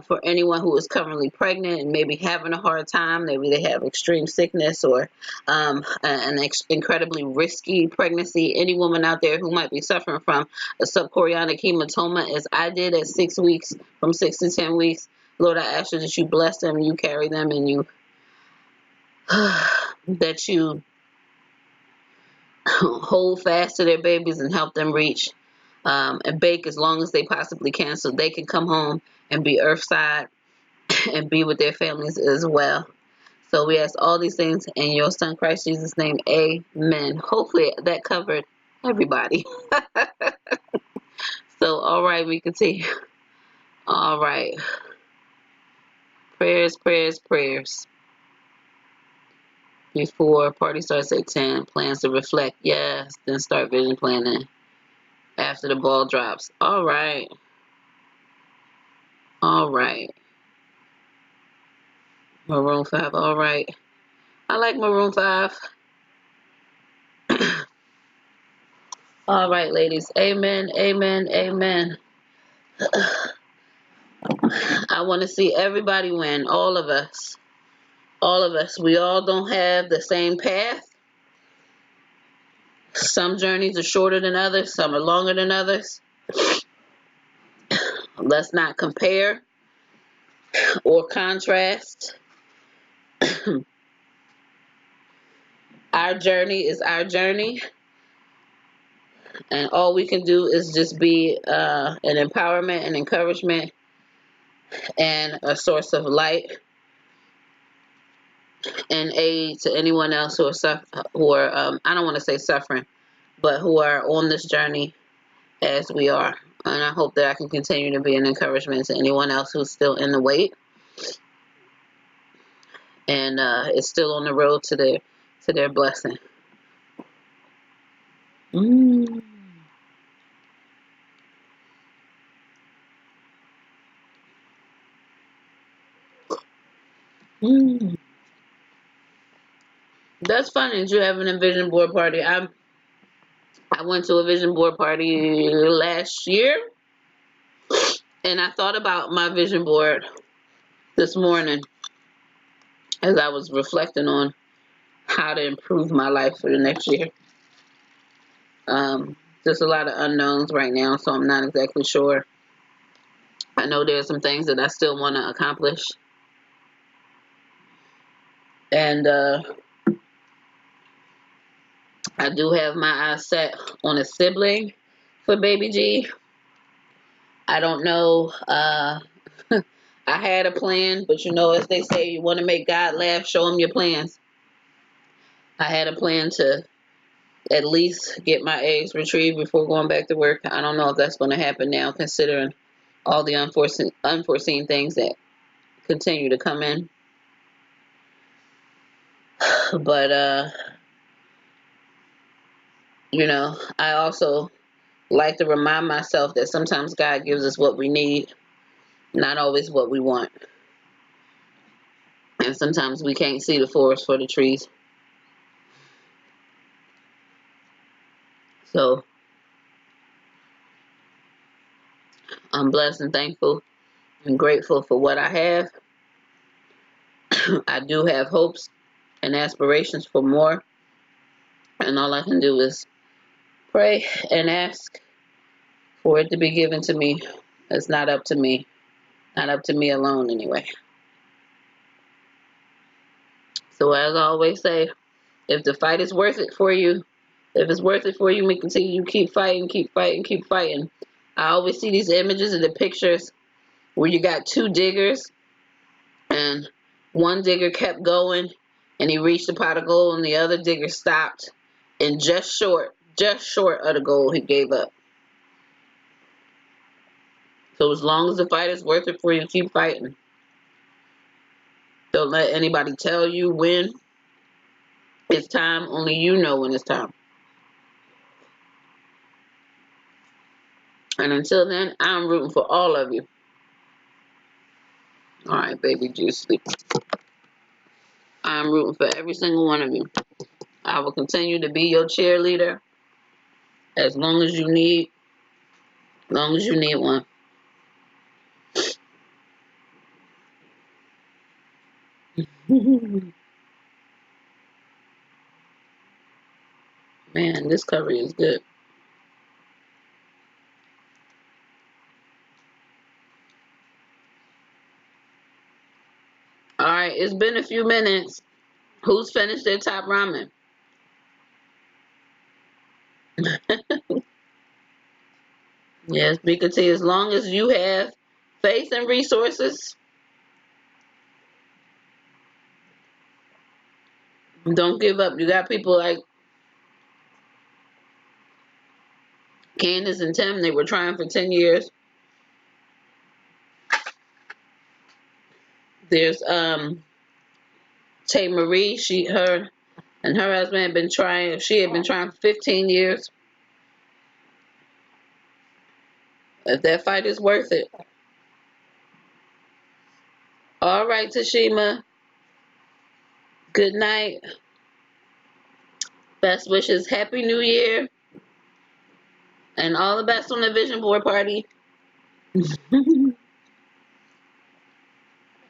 [SPEAKER 2] For anyone who is currently pregnant and maybe having a hard time, maybe they have extreme sickness or an incredibly risky pregnancy. Any woman out there who might be suffering from a subchorionic hematoma, as I did at 6 weeks, from 6 to 10 weeks, Lord, I ask you that you bless them, you carry them, and you that you hold fast to their babies and help them reach and bake as long as they possibly can, so they can come home and be earthside and be with their families as well. So we ask all these things in your son Christ Jesus' name. Amen. Hopefully that covered everybody. So all right, we continue. All right. Prayers. Before party starts at 10. Plans to reflect. Yes. Then start vision planning after the ball drops. All right. All right. Maroon 5. All right. I like Maroon 5. All right, ladies. Amen. Amen. Amen. I want to see everybody win. All of us. All of us. We all don't have the same path. Some journeys are shorter than others. Some are longer than others. Let's not compare or contrast. Our journey is our journey, and all we can do is just be an empowerment and encouragement and a source of light and aid to anyone else who are I don't want to say suffering, but who are on this journey as we are. And I hope that I can continue to be an encouragement to anyone else who's still in the wait and is still on the road to their blessing. Mm. Mm. That's funny that you having a vision board party. I went to a vision board party last year, and I thought about my vision board this morning as I was reflecting on how to improve my life for the next year. There's a lot of unknowns right now, so I'm not exactly sure. I know there's some things that I still want to accomplish, and I do have my eyes set on a sibling for baby G. I don't know. I had a plan, but you know, as they say, you want to make God laugh, show him your plans. I had a plan to at least get my eggs retrieved before going back to work. I don't know if that's going to happen now, considering all the unforeseen things that continue to come in. But you know, I also like to remind myself that sometimes God gives us what we need, not always what we want. And sometimes we can't see the forest for the trees. So I'm blessed and thankful and grateful for what I have. I do have hopes and aspirations for more. And all I can do is pray and ask for it to be given to me. It's not up to me. Not up to me alone, anyway. So, as I always say, if the fight is worth it for you, if it's worth it for you, we continue. You keep fighting, keep fighting, keep fighting. I always see these images and the pictures where you got two diggers, and one digger kept going, and he reached the pot of gold, and the other digger stopped, and just short of the goal, he gave up. So as long as the fight is worth it for you, keep fighting. Don't let anybody tell you when it's time. Only you know when it's time. And until then, I'm rooting for all of you. All right, baby juicy. I'm rooting for every single one of you. I will continue to be your cheerleader as long as you need one. Man, this curry is good. All right, it's been a few minutes. Who's finished their top ramen? Yes, because see, as long as you have faith and resources, don't give up. You got people like Candace and Tim, they were trying for 10 years. There's Tay Marie, her and her husband had been trying, she had been trying for 15 years. If that fight is worth it, All right, Tashima. Good night. Best wishes. Happy New Year. And all the best on the vision board party.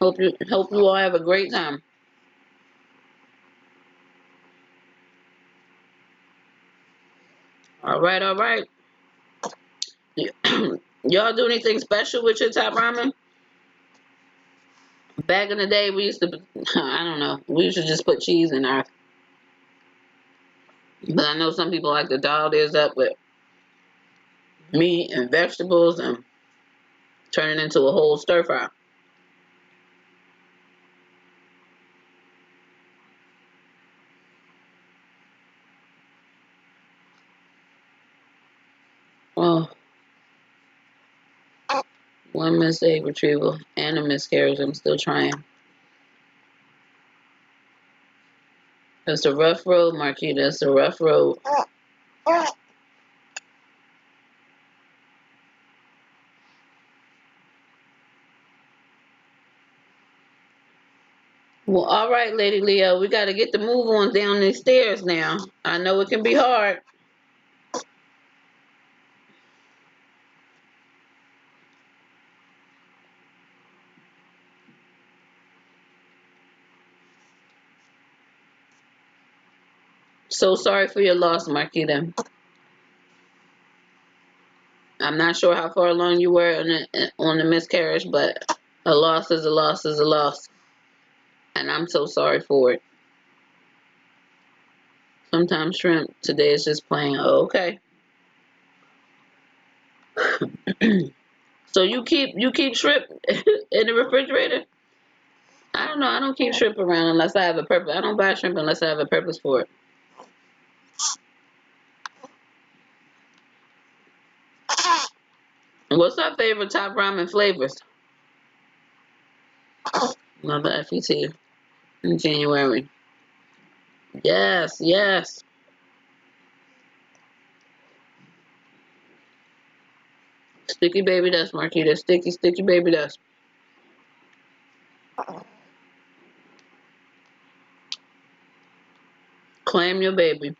[SPEAKER 2] Hope you all have a great time. All right, all right. Y'all do anything special with your top ramen? Back in the day, we used to, I don't know, we used to just put cheese in ours. But I know some people like to doll theirs up with meat and vegetables and turn it into a whole stir fry. Oh, one missed egg retrieval and a miscarriage. I'm still trying. It's a rough road, Marquita. It's a rough road. Well, all right, Lady Leo. We got to get the move on down these stairs now. I know it can be hard. So sorry for your loss, Marquita. I'm not sure how far along you were on the miscarriage, but a loss is a loss is a loss. And I'm so sorry for it. Sometimes shrimp today is just plain okay. So you keep shrimp in the refrigerator? I don't know. I don't keep shrimp around unless I have a purpose. I don't buy shrimp unless I have a purpose for it. And what's our favorite top ramen flavors? Another FET in January. Yes, yes. Sticky baby dust, Marquita. Sticky, sticky baby dust. Claim your baby.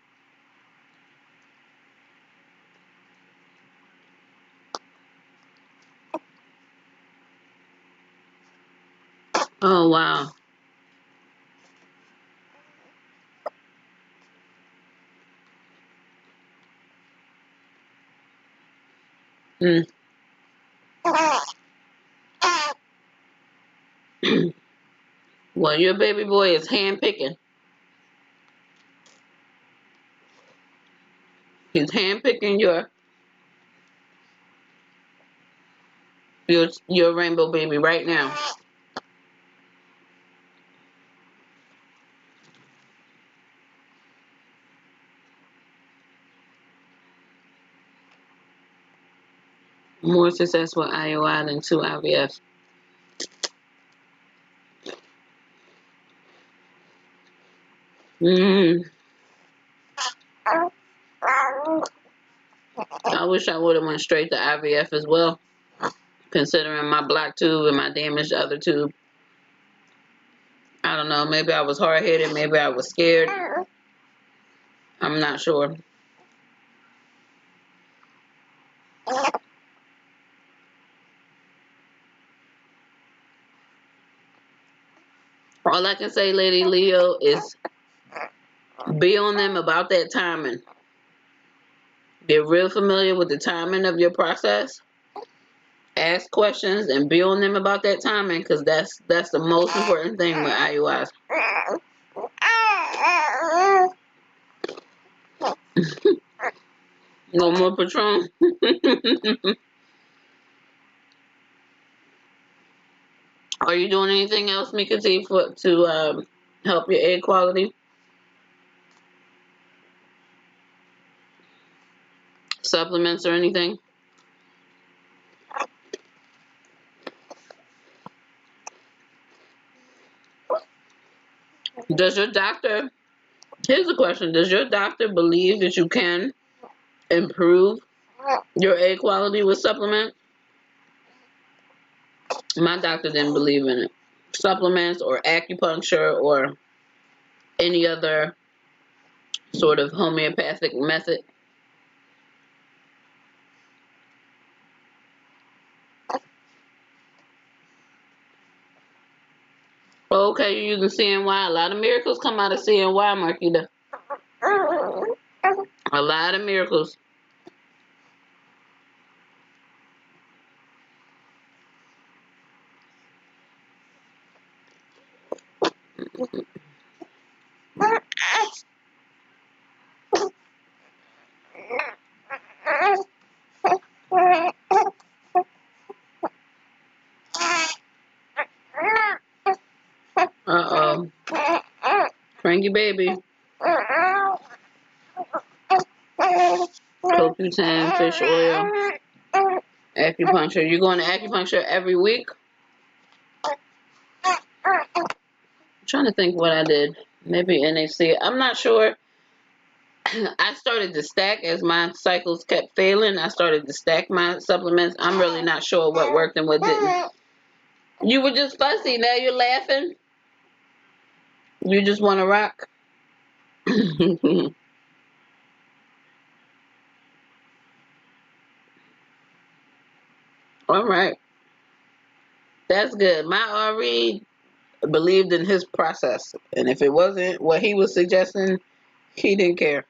[SPEAKER 2] Oh, wow. Mm. Well, your baby boy is hand picking. He's hand picking your rainbow baby right now. More successful IOI than 2 IVFs. Mm. I wish I would have went straight to IVF as well, considering my black tube and my damaged other tube. I don't know. Maybe I was hard headed. Maybe I was scared. I'm not sure. All I can say, Lady Leo, is be on them about that timing. Get real familiar with the timing of your process. Ask questions and be on them about that timing, because that's the most important thing with IUIs. No more Patron. Are you doing anything else, Mika T, to help your egg quality? Supplements or anything? Does your doctor, here's the question, does your doctor believe that you can improve your egg quality with supplement? My doctor didn't believe in it. supplements or acupuncture or any other sort of homeopathic method. Okay, you're using CNY. A lot of miracles come out of CNY, Marquita. A lot of miracles. Uh-oh. Cranky baby. CoQ10, fish oil, acupuncture. You going to acupuncture every week? I'm trying to think what I did. Maybe NAC. I'm not sure. I started to stack as my cycles kept failing. I started to stack my supplements. I'm really not sure what worked and what didn't. You were just fussy. Now you're laughing. You just want to rock. All right. That's good. My RE believed in his process. And if it wasn't what he was suggesting, he didn't care.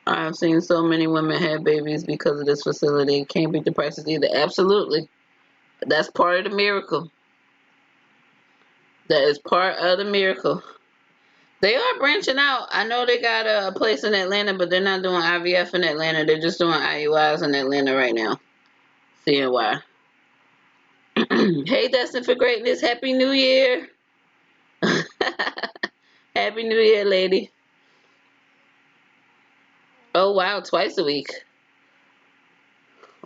[SPEAKER 2] I've seen so many women have babies because of this facility. Can't beat the prices either. Absolutely. That's part of the miracle. That is part of the miracle. They are branching out. I know they got a place in Atlanta, but they're not doing IVF in Atlanta. They're just doing IUIs in Atlanta right now. Seeing why. Hey, Destin for Greatness. Happy New Year. Happy New Year, lady. Oh, wow. Twice a week.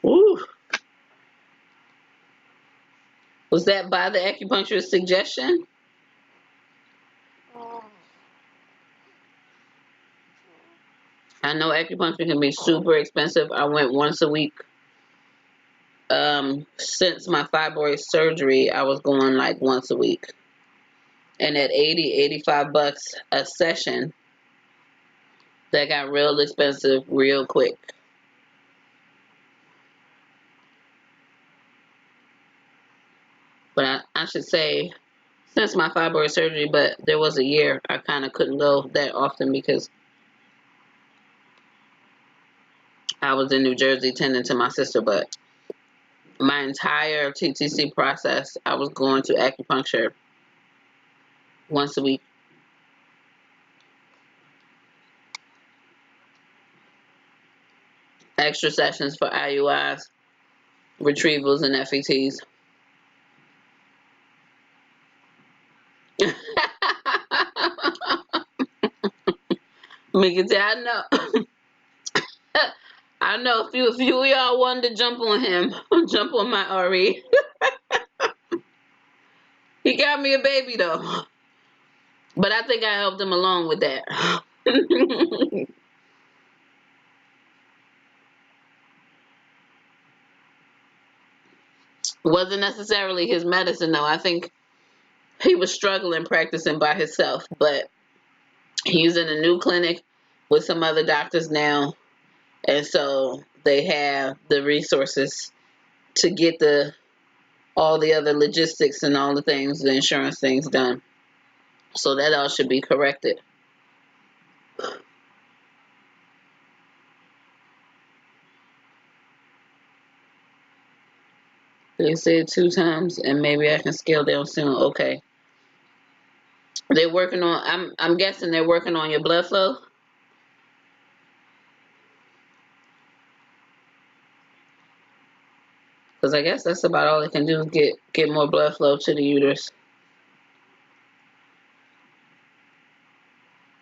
[SPEAKER 2] Ooh. Was that by the acupuncturist suggestion? I know acupuncture can be super expensive. I went once a week. Since my fibroid surgery, I was going like once a week. And at 80, 85 bucks a session, that got real expensive real quick. But I should say, since my fibroid surgery, but there was a year I kind of couldn't go that often because I was in New Jersey tending to my sister. But my entire TTC process, I was going to acupuncture once a week. Extra sessions for IUIs, retrievals, and FETs. Mika, I know. I know a few of y'all wanted to jump on him, jump on my RE. He got me a baby though, but I think I helped him along with that. Wasn't necessarily his medicine though. I think he was struggling practicing by himself, but he's in a new clinic with some other doctors now, and so they have the resources to get all the other logistics and all the things, the insurance things done. So that all should be corrected. They said 2 times, and maybe I can scale down soon. Okay. They're working on. I'm guessing they're working on your blood flow. Because I guess that's about all they can do is get more blood flow to the uterus.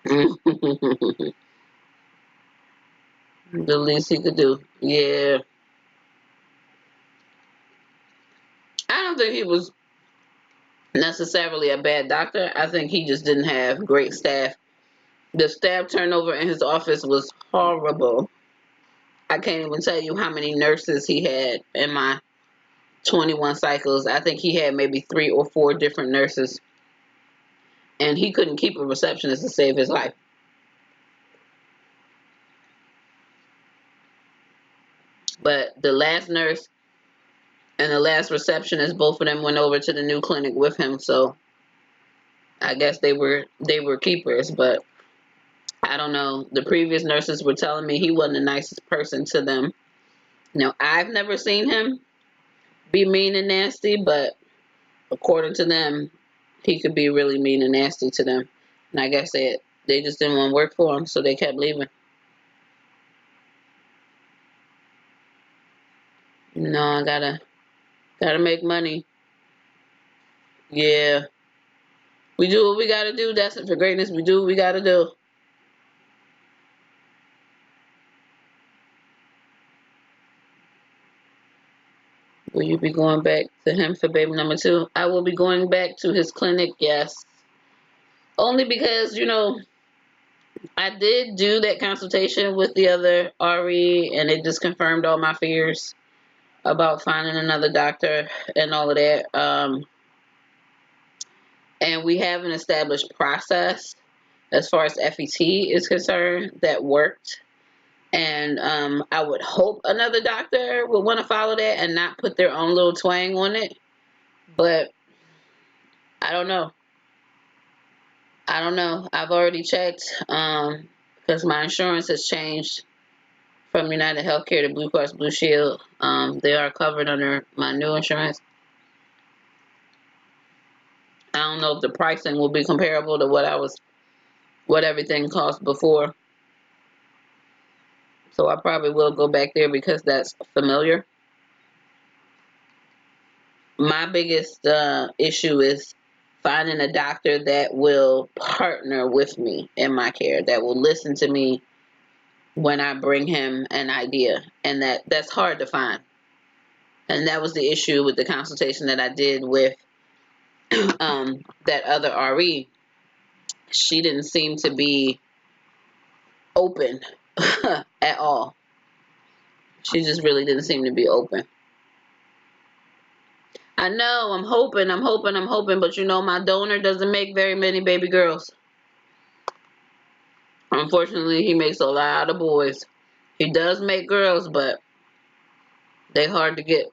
[SPEAKER 2] The least he could do. Yeah. I don't think he was necessarily a bad doctor. I think he just didn't have great staff. The staff turnover in his office was horrible. I can't even tell you how many nurses he had in my 21 cycles. I think he had maybe 3 or 4 different nurses, and he couldn't keep a receptionist to save his life. But the last nurse and the last receptionist, both of them went over to the new clinic with him, so I guess they were keepers. But I don't know. The previous nurses were telling me he wasn't the nicest person to them. Now, I've never seen him be mean and nasty, but according to them, he could be really mean and nasty to them. And I guess they just didn't want to work for him, so they kept leaving. No, I gotta make money. Yeah, we do what we gotta do. That's it for greatness. We do what we gotta do. Will you be going back to him for baby number 2? I will be going back to his clinic, yes. Only because, I did do that consultation with the other RE, and it just confirmed all my fears about finding another doctor and all of that. And we have an established process as far as FET is concerned that worked. And I would hope another doctor would want to follow that and not put their own little twang on it. But I don't know. I've already checked because my insurance has changed from United Healthcare to Blue Cross Blue Shield. They are covered under my new insurance. I don't know if the pricing will be comparable to what everything cost before. So I probably will go back there because that's familiar. My biggest issue is finding a doctor that will partner with me in my care, that will listen to me when I bring him an idea, and that's hard to find. And that was the issue with the consultation that I did with that other RE. She didn't seem to be open at all. She just really didn't seem to be open. I know, I'm hoping, but my donor doesn't make very many baby girls. Unfortunately, he makes a lot of boys. He does make girls, but they hard to get.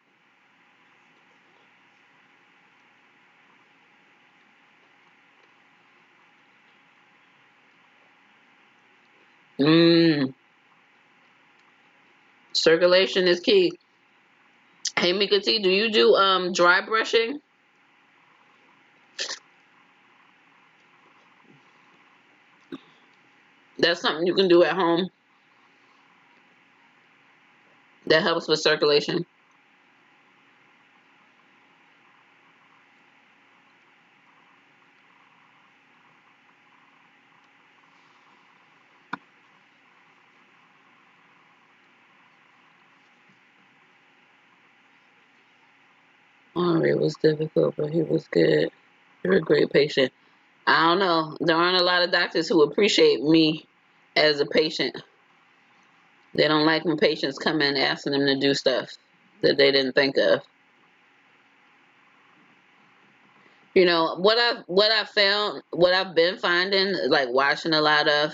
[SPEAKER 2] Circulation is key. Hey, Mika T, do you do dry brushing? That's something you can do at home that helps with circulation. Oh, it was difficult, but he was good. You're a great patient. I don't know. There aren't a lot of doctors who appreciate me as a patient. They don't like when patients come in asking them to do stuff that they didn't think of. What I've been finding, like watching a lot of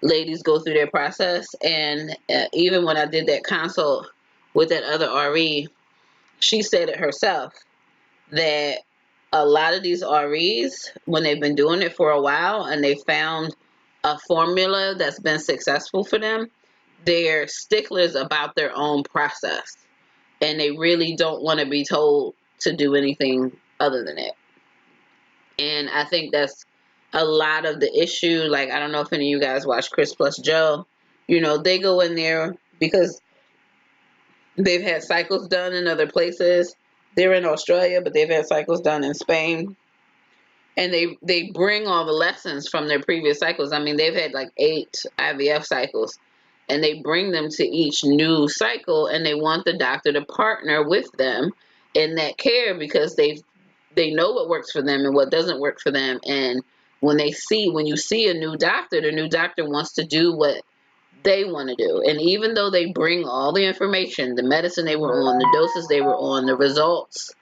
[SPEAKER 2] ladies go through their process, and even when I did that consult with that other RE, she said it herself that a lot of these REs, when they've been doing it for a while and they found a formula that's been successful for them, they're sticklers about their own process, and they really don't want to be told to do anything other than it. And I think that's a lot of the issue. Like, I don't know if any of you guys watch Chris Plus Joe. They go in there because they've had cycles done in other places. They're in Australia, but they've had cycles done in Spain. And they bring all the lessons from their previous cycles. I mean, they've had like 8 IVF cycles. And they bring them to each new cycle, and they want the doctor to partner with them in that care because they know what works for them and what doesn't work for them. And when you see a new doctor, the new doctor wants to do what they want to do. And even though they bring all the information, the medicine they were on, the doses they were on, the results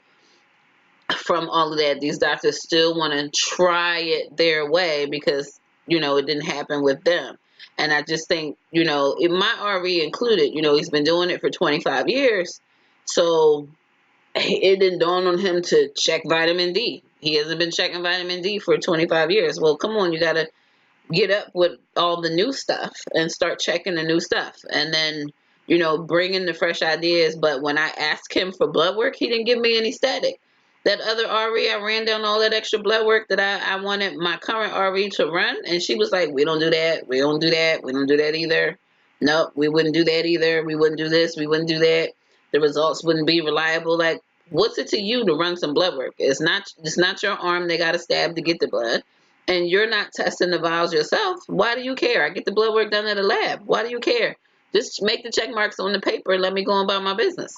[SPEAKER 2] from all of that, these doctors still want to try it their way because, it didn't happen with them. And I just think, my RE included, he's been doing it for 25 years. So it didn't dawn on him to check vitamin D. He hasn't been checking vitamin D for 25 years. Well, come on, you got to get up with all the new stuff and start checking the new stuff. And then, bring in the fresh ideas. But when I asked him for blood work, he didn't give me any static. That other RE, I ran down all that extra blood work that I wanted my current RE to run. And she was like, we don't do that. We don't do that. We don't do that either. Nope, we wouldn't do that either. We wouldn't do this. We wouldn't do that. The results wouldn't be reliable. Like, what's it to you to run some blood work? It's not your arm they got to stab to get the blood. And you're not testing the vials yourself. Why do you care? I get the blood work done at a lab. Why do you care? Just make the check marks on the paper and let me go on about my business.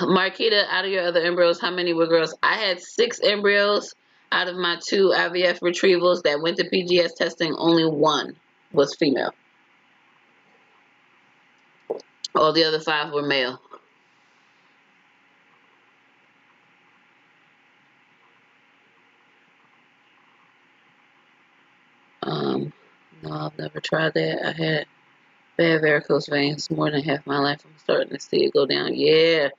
[SPEAKER 2] Marquita, out of your other embryos, how many were girls? I had 6 embryos out of my 2 IVF retrievals that went to PGS testing. Only 1 was female. All the other 5 were male. No, I've never tried that. I had bad varicose veins more than half my life. I'm starting to see it go down. Yeah.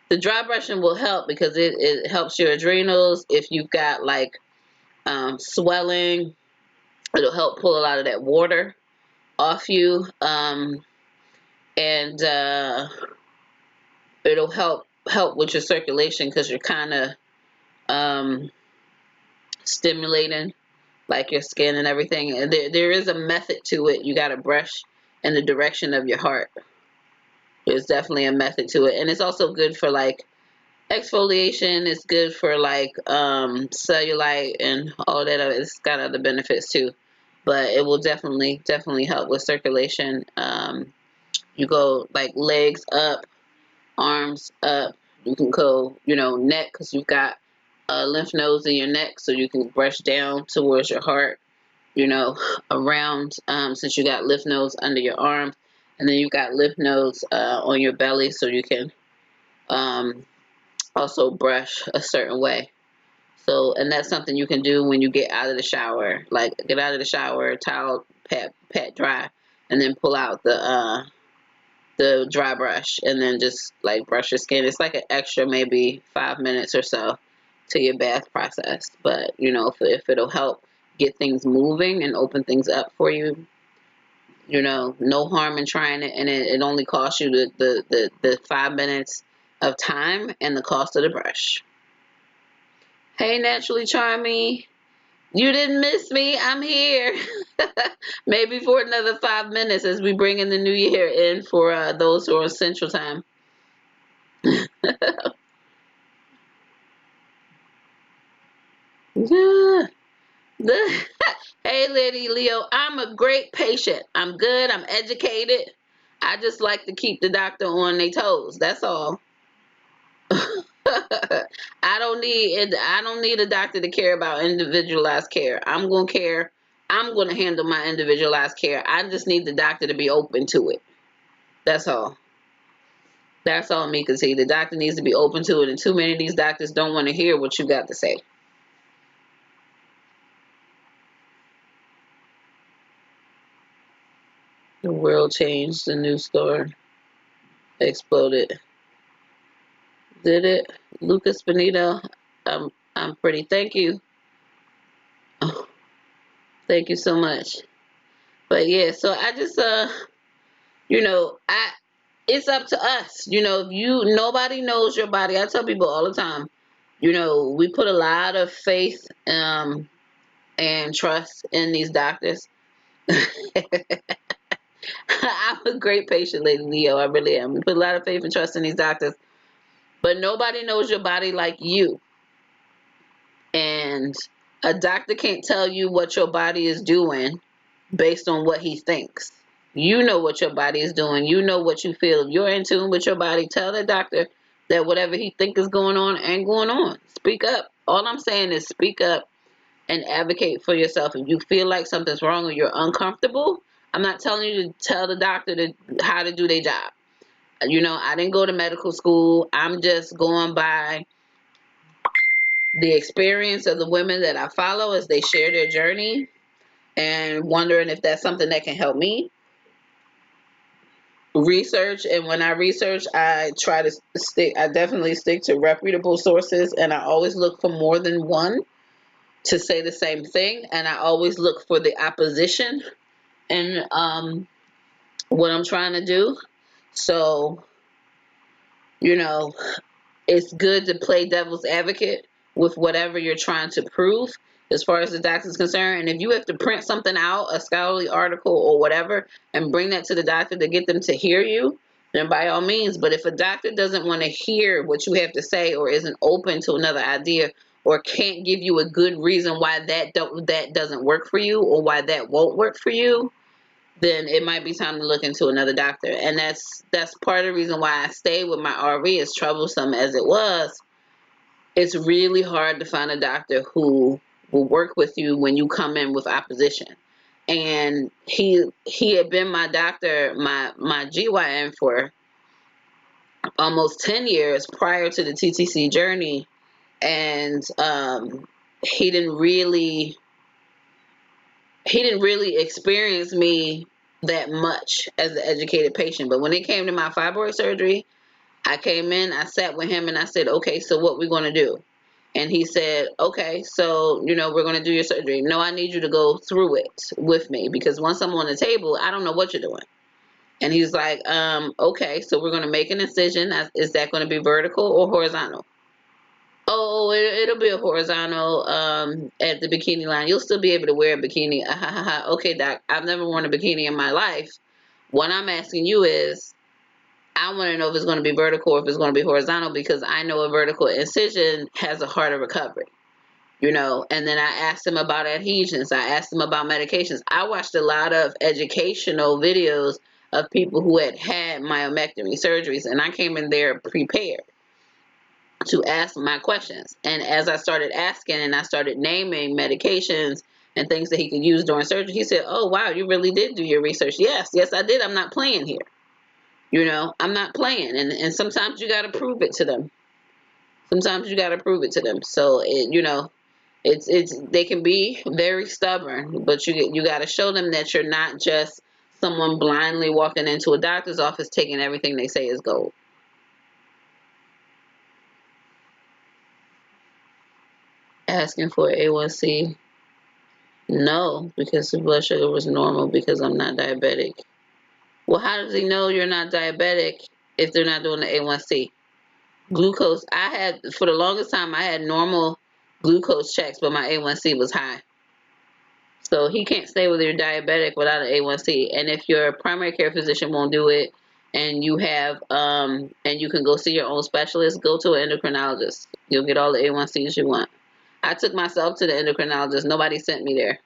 [SPEAKER 2] The dry brushing will help because it helps your adrenals. If you've got like swelling, it'll help pull a lot of that water off you. And it'll help with your circulation because you're kind of stimulating like your skin and everything. And there is a method to it. You got to brush in the direction of your heart. There's definitely a method to it. And it's also good for like exfoliation. Is good for like cellulite and all that. It's got other benefits too, but it will definitely help with circulation. You go like legs up, arms up. You can go, neck, because you've got lymph nodes in your neck, so you can brush down towards your heart, around, since you got lymph nodes under your arms, and then you've got lymph nodes on your belly, so you can also brush a certain way. So, and that's something you can do when you get out of the shower. Like, get out of the shower, towel, pat dry, and then pull out the dry brush, and then just like brush your skin. It's like an extra maybe 5 minutes or so to your bath process. But if it'll help get things moving and open things up for you, no harm in trying it. And it only costs you the 5 minutes of time and the cost of the brush. Hey, Naturally Charming, you didn't miss me. I'm here. Maybe for another 5 minutes as we bring in the new year in for those who are on Central Time. Yeah. Hey, Lady Leo, I'm a great patient. I'm good. I'm educated. I just like to keep the doctor on their toes. That's all. I don't need a doctor to care about individualized care. I'm gonna care. I'm gonna handle my individualized care. I just need the doctor to be open to it. That's all. That's all me can see. The doctor needs to be open to it, and too many of these doctors don't want to hear what you got to say. The world changed. The news store exploded. Did it? Lucas Benito. I'm pretty. Thank you. Oh, thank you so much. But yeah, so I just I it's up to us. If nobody knows your body. I tell people all the time, we put a lot of faith and trust in these doctors. I'm a great patient, Lady Leo. I really am. We put a lot of faith and trust in these doctors. But nobody knows your body like you. And a doctor can't tell you what your body is doing based on what he thinks. You know what your body is doing. You know what you feel. If you're in tune with your body, tell the doctor that whatever he think is going on ain't going on. Speak up. All I'm saying is speak up and advocate for yourself. If you feel like something's wrong or you're uncomfortable, I'm not telling you to tell the doctor how to do their job. You know, I didn't go to medical school. I'm just going by the experience of the women that I follow as they share their journey and wondering if that's something that can help me. Research, and when I research, I try to I definitely stick to reputable sources, and I always look for more than one to say the same thing, and I always look for the opposition and what I'm trying to do. So, you know, it's good to play devil's advocate with whatever you're trying to prove as far as the doctor is concerned. And if you have to print something out, a scholarly article or whatever, and bring that to the doctor to get them to hear you, then by all means. But if a doctor doesn't want to hear what you have to say or isn't open to another idea or can't give you a good reason why that doesn't work for you or why that won't work for you, then it might be time to look into another doctor. And that's part of the reason why I stayed with my RV, as troublesome as it was. It's really hard to find a doctor who will work with you when you come in with opposition. And he had been my doctor, my GYN for almost 10 years prior to the TTC journey. And he didn't really experience me that much as an educated patient. But when it came to my fibroid surgery, I came in, I sat with him, and I said, okay, so what we going to do? And he said, okay, so, you know, we're going to do your surgery. No, I need you to go through it with me, because once I'm on the table, I don't know what you're doing. And he's like, okay, so we're going to make an incision. Is that going to be vertical or horizontal? Oh, it'll be a horizontal at the bikini line. You'll still be able to wear a bikini. Ah, ha, ha, ha. Okay, doc, I've never worn a bikini in my life. What I'm asking you is, I want to know if it's going to be vertical or if it's going to be horizontal, because I know a vertical incision has a harder recovery, you know. And then I asked him about adhesions. I asked him about medications. I watched a lot of educational videos of people who had myomectomy surgeries, and I came in there prepared to ask my questions. And as I started asking and I started naming medications and things that he could use during surgery, he said, oh, wow, you really did do your research. Yes, I did. I'm not playing here. You know, I'm not playing. And sometimes you got to prove it to them. Sometimes you got to prove it to them. So, you know, they can be very stubborn, but you got to show them that you're not just someone blindly walking into a doctor's office taking everything they say is gold. Asking for A1C. No, because the blood sugar was normal because I'm not diabetic. Well, how does he know you're not diabetic if they're not doing the A1C? Glucose, I had, for the longest time, I had normal glucose checks, but my A1C was high. So he can't say whether you're diabetic without an A1C. And if your primary care physician won't do it, and you have, and you can go see your own specialist, go to an endocrinologist. You'll get all the A1Cs you want. I took myself to the endocrinologist. Nobody sent me there.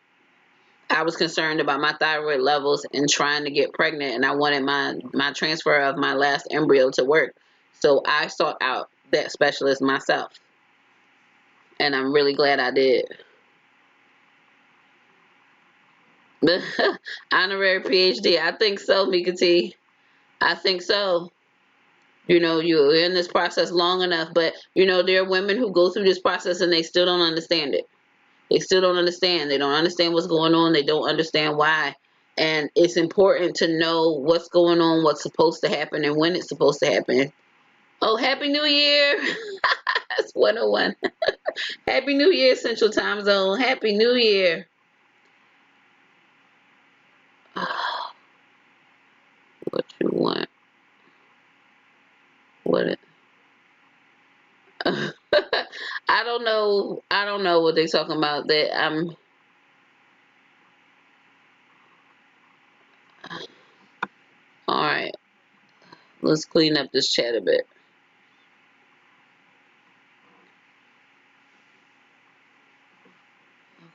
[SPEAKER 2] I was concerned about my thyroid levels and trying to get pregnant, and I wanted my transfer of my last embryo to work. So I sought out that specialist myself, and I'm really glad I did. Honorary PhD, I think so, Mika T. I think so. You know, you're in this process long enough, but you know, there are women who go through this process and they still don't understand it. They still don't understand. They don't understand what's going on. They don't understand why. And it's important to know what's going on, what's supposed to happen, and when it's supposed to happen. Oh, Happy New Year! That's 101. Happy New Year, Central Time Zone. Happy New Year. What you want? What it? I don't know. I don't know what they're talking about. That I'm. All right. Let's clean up this chat a bit.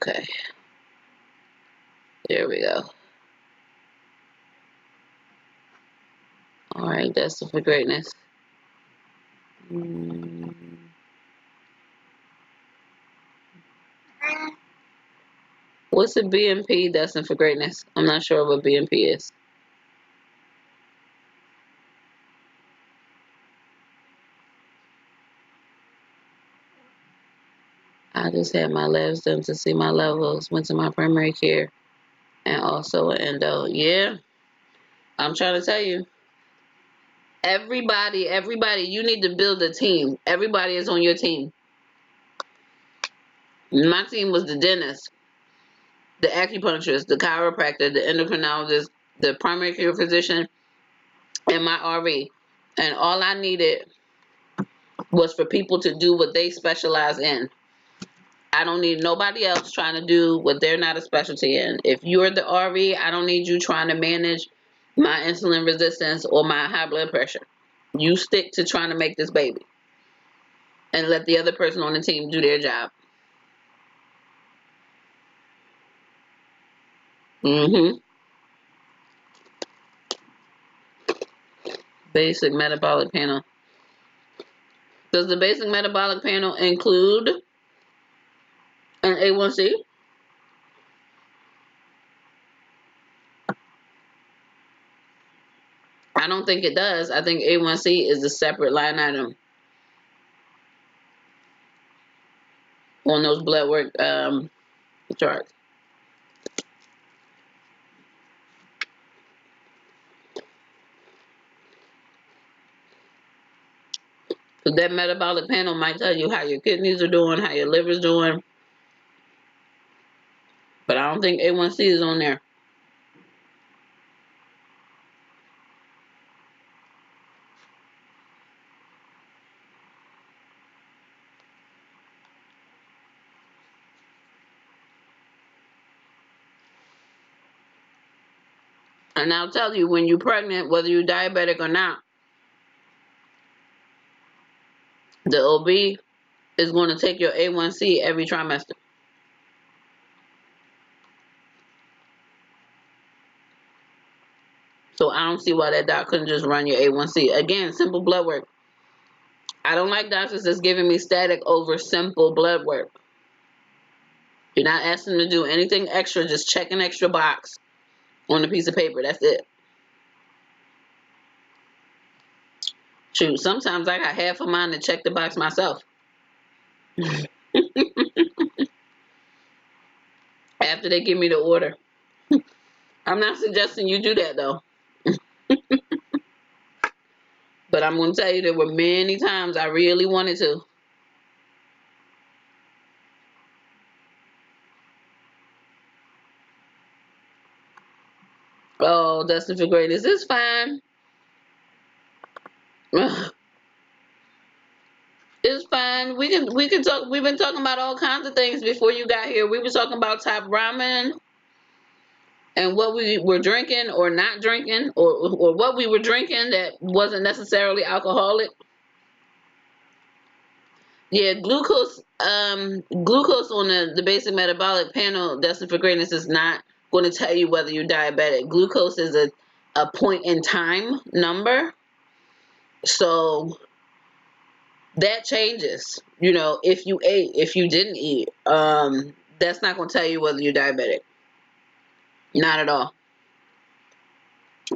[SPEAKER 2] Okay. There we go. All right. Destined for greatness. What's a BMP destined for greatness? I'm not sure what BMP is. I just had my labs done to see my levels. Went to my primary care and also an endo. Yeah, I'm trying to tell you. Everybody, you need to build a team. Everybody is on your team. My team was the dentist, the acupuncturist, the chiropractor, the endocrinologist, the primary care physician, and my RV. And all I needed was for people to do what they specialize in. I don't need nobody else trying to do what they're not a specialty in. If you're the RV, I don't need you trying to manage my insulin resistance or my high blood pressure. You stick to trying to make this baby and let the other person on the team do their job. Mm-hmm. Basic metabolic panel. Does the basic metabolic panel include an A1C? I don't think it does. I think A1C is a separate line item on those blood work charts. So that metabolic panel might tell you how your kidneys are doing, how your liver's doing, but I don't think A1C is on there. And I'll tell you, when you're pregnant, whether you're diabetic or not, the OB is going to take your A1C every trimester. So I don't see why that doc couldn't just run your A1C. Again, simple blood work. I don't like doctors that's giving me static over simple blood work. You're not asking them to do anything extra, just check an extra box on a piece of paper. That's it. Shoot, sometimes I got half of mine to check the box myself. After they give me the order. I'm not suggesting you do that though. But I'm going to tell you there were many times I really wanted to. Oh, Dustin for greatness. It's fine. It's fine. We can talk. We've been talking about all kinds of things before you got here. We were talking about top ramen and what we were drinking or not drinking, or what we were drinking that wasn't necessarily alcoholic. Yeah, glucose on the basic metabolic panel, Dustin for greatness, is not going to tell you whether you're diabetic. Glucose is a point in time number. So that changes, if you ate, if you didn't eat. That's not going to tell you whether you're diabetic. Not at all.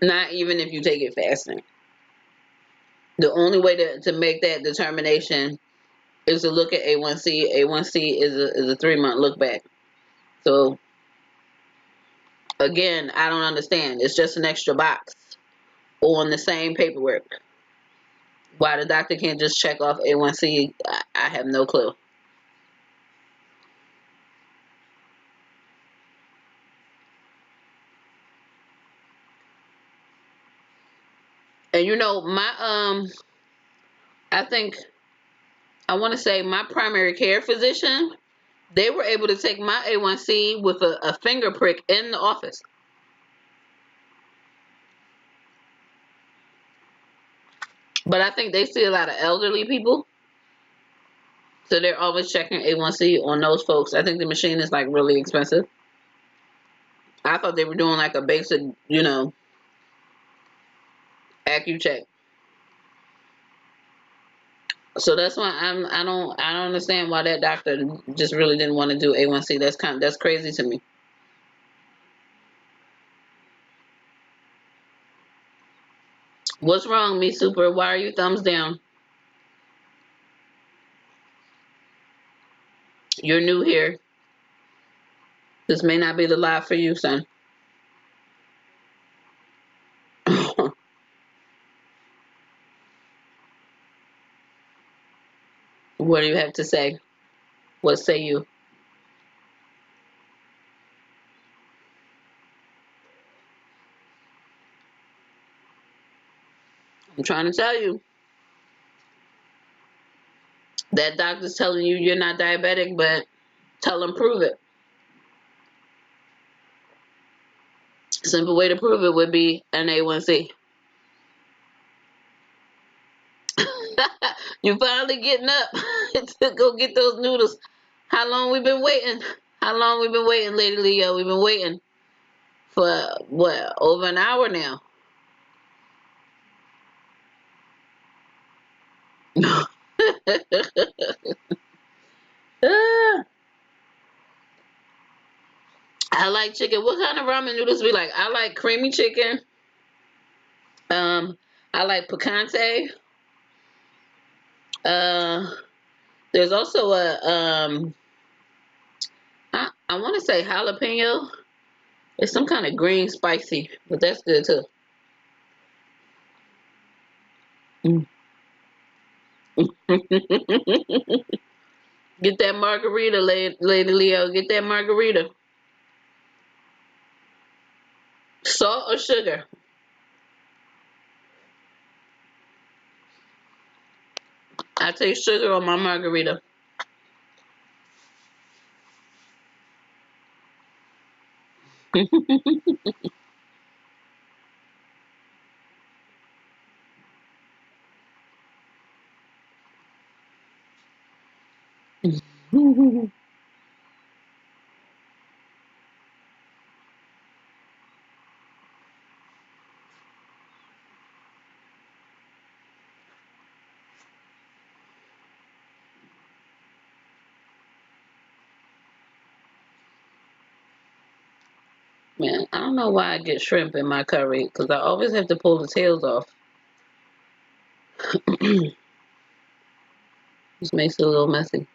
[SPEAKER 2] Not even if you take it fasting. The only way to make that determination is to look at A1C. A1C is a 3-month look back. So again, I don't understand. It's just an extra box on the same paperwork. Why the doctor can't just check off A1C, I have no clue. And I think I want to say my primary care physician, they were able to take my A1C with a finger prick in the office. But I think they see a lot of elderly people, so they're always checking A1C on those folks. I think the machine is like really expensive. I thought they were doing like a basic, AccuCheck. So that's why I don't understand why that doctor just really didn't want to do A1C. That's crazy to me. What's wrong, me super? Why are you thumbs down? You're new here. This may not be the live for you, son. What do you have to say? What say you? I'm trying to tell you. That doctor's telling you you're not diabetic, but tell them prove it. Simple way to prove it would be an A1C. You finally getting up to go get those noodles. How long we been waiting? How long we been waiting, Lady Leo? We've been waiting for what? Over an hour now. Ah, I like chicken. What kind of ramen noodles we like? I like creamy chicken. Um, I like picante. Uh, there's also a I want to say jalapeno. It's some kind of green spicy, but that's good too. Mm. Get that margarita, Lady Leo. Get that margarita. Salt or sugar? I take sugar on my margarita. Man, I don't know why I get shrimp in my curry because I always have to pull the tails off. Just makes it a little messy.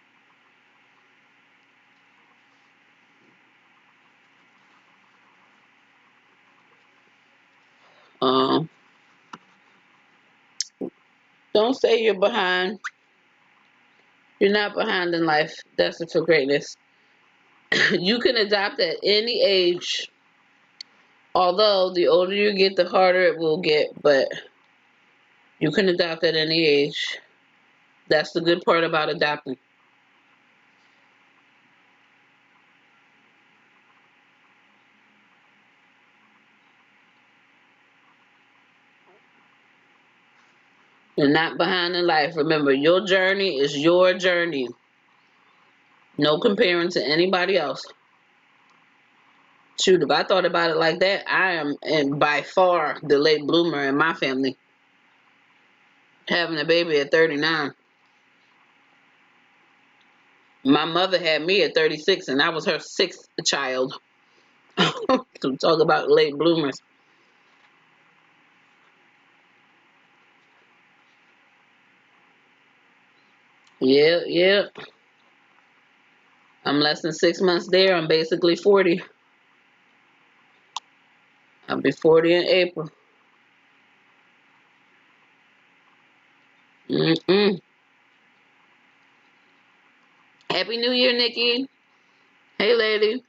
[SPEAKER 2] Um, don't say you're behind. You're not behind in life. Destined for greatness. You can adopt at any age. Although the older you get, the harder it will get. But you can adopt at any age. That's the good part about adopting. You're not behind in life. Remember, your journey is your journey. No comparing to anybody else. Shoot, if I thought about it like that, I am and by far the late bloomer in my family. Having a baby at 39. My mother had me at 36 and I was her sixth child. So talk about late bloomers. Yeah, yeah. I'm less than 6 months there. I'm basically 40. I'll be 40 in April. Mm-mm. Happy New Year, Nikki. Hey, lady.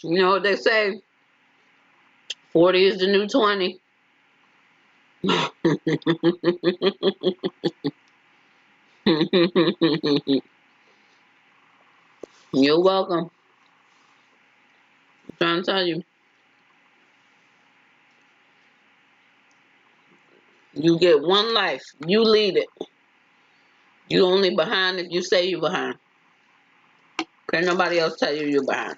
[SPEAKER 2] You know what they say? 40 is the new 20. You're welcome. I'm trying to tell you. You get one life. You lead it. You only behind if you say you're behind. Can't nobody else tell you you're behind.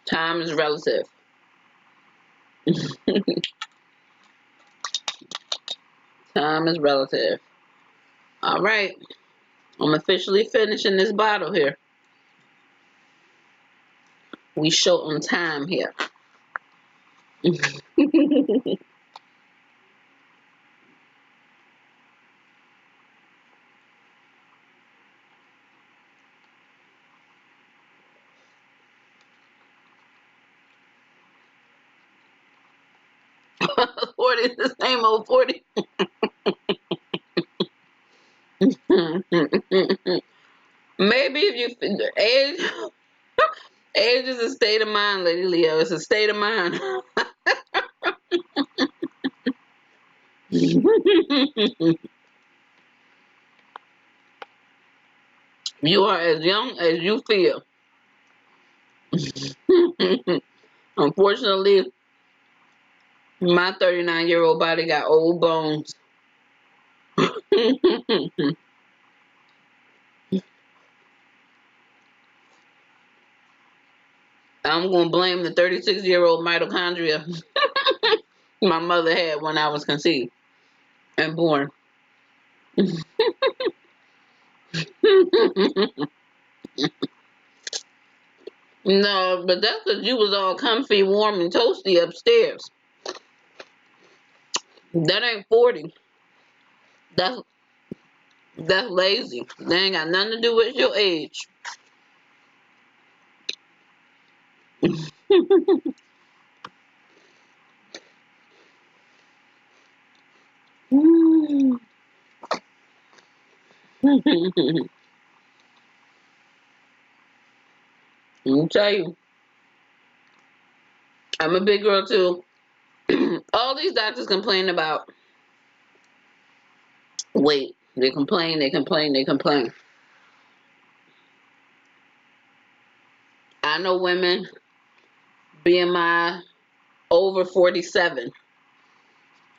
[SPEAKER 2] Time is relative. Time is relative. All right. I'm officially finishing this bottle here. We short on time here. 40 is the same old 40. Maybe if you age is a state of mind, Lady Leo. It's a state of mind. You are as young as you feel. Unfortunately, my 39-year-old body got old bones. I'm going to blame the 36-year-old mitochondria my mother had when I was conceived and born. No, but that's because you was all comfy, warm, and toasty upstairs. That ain't 40. That's that's lazy. They ain't got nothing to do with your age. I'll tell you, I'm a big girl too. All these doctors complain about weight. They complain, they complain, they complain. I know women, BMI over 47,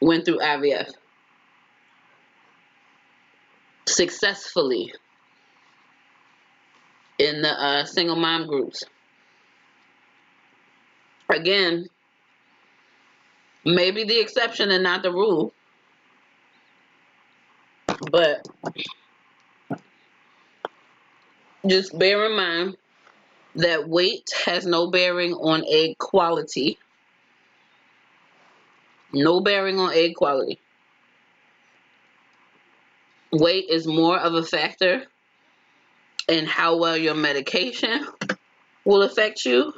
[SPEAKER 2] went through IVF successfully in the single mom groups. Again, maybe the exception and not the rule, but just bear in mind that weight has no bearing on egg quality. No bearing on egg quality. Weight is more of a factor in how well your medication will affect you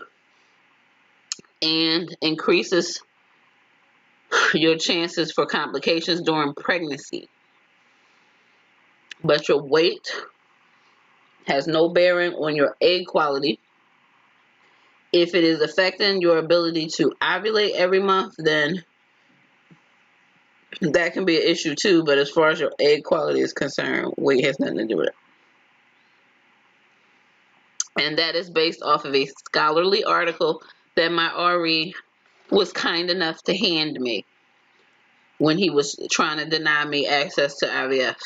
[SPEAKER 2] and increases your chances for complications during pregnancy. But your weight has no bearing on your egg quality. If it is affecting your ability to ovulate every month, then that can be an issue too. But as far as your egg quality is concerned, weight has nothing to do with it. And that is based off of a scholarly article that my RE was kind enough to hand me when he was trying to deny me access to IVF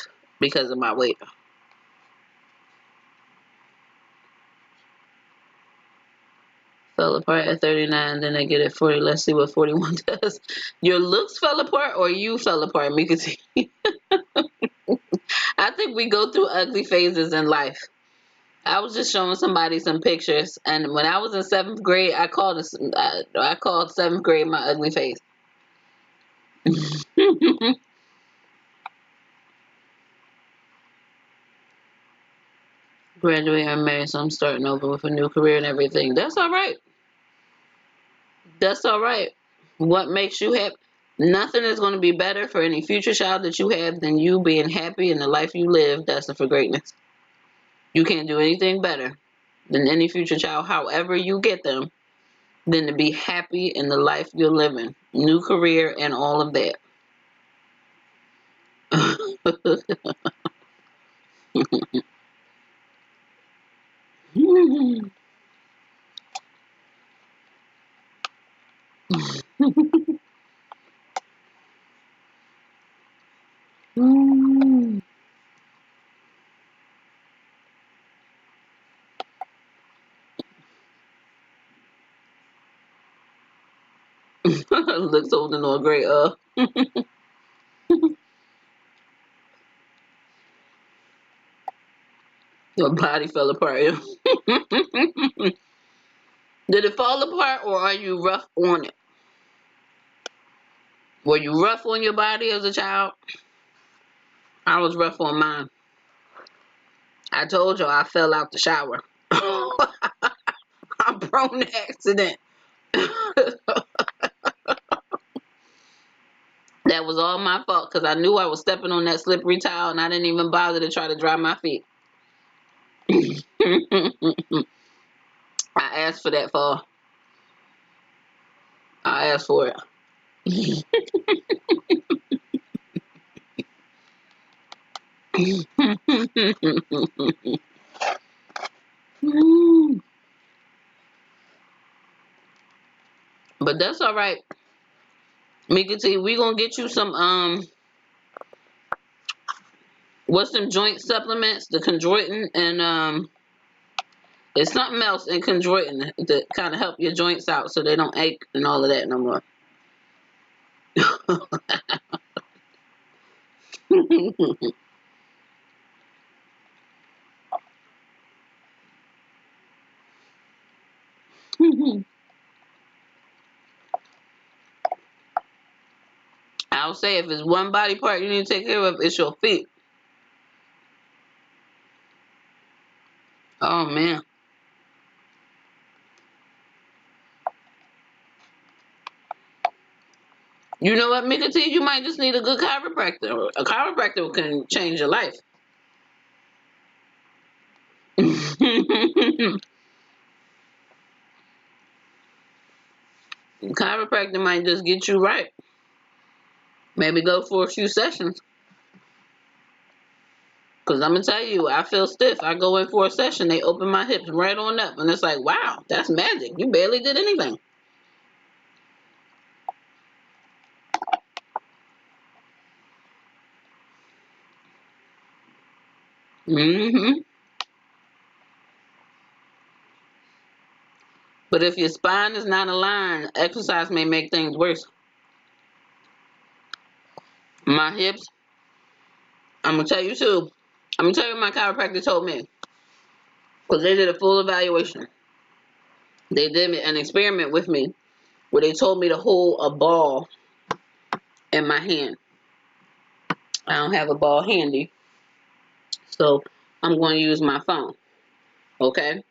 [SPEAKER 2] because of my weight. Fell apart at 39, then I get at 40. Let's see what 41 does. Your looks fell apart or you fell apart, Mika T? I think we go through ugly phases in life. I was just showing somebody some pictures, and when I was in 7th grade, I called 7th grade my ugly face. Graduate, I'm married, so I'm starting over with a new career and everything. That's all right. That's all right. What makes you happy? Nothing is going to be better for any future child that you have than you being happy in the life you live, destined for greatness. You can't do anything better than any future child, however you get them, than to be happy in the life you're living. New career and all of that. Looks old and all great. Your body fell apart. Did it fall apart or are you rough on it? Were you rough on your body as a child? I was rough on mine. I told you I fell out the shower. I'm prone to accident. That was all my fault because I knew I was stepping on that slippery towel and I didn't even bother to try to dry my feet. I asked for that fall. I asked for it. But that's all right. Mika T, we gonna get you some what's them joint supplements, the chondroitin and it's something else in chondroitin to kind of help your joints out so they don't ache and all of that no more. I'll say if it's one body part you need to take care of, it's your feet. Oh man. You know what, Mika T, you might just need a good chiropractor. A chiropractor can change your life. Chiropractor might just get you right. Maybe go for a few sessions. Because I'm going to tell you, I feel stiff. I go in for a session, they open my hips right on up. And it's like, wow, that's magic. You barely did anything. hmm But if your spine is not aligned, exercise may make things worse. My hips, I'm going to tell you too. I'm going to tell you what my chiropractor told me. Because they did a full evaluation. They did an experiment with me where they told me to hold a ball in my hand. I don't have a ball handy, so I'm going to use my phone. Okay?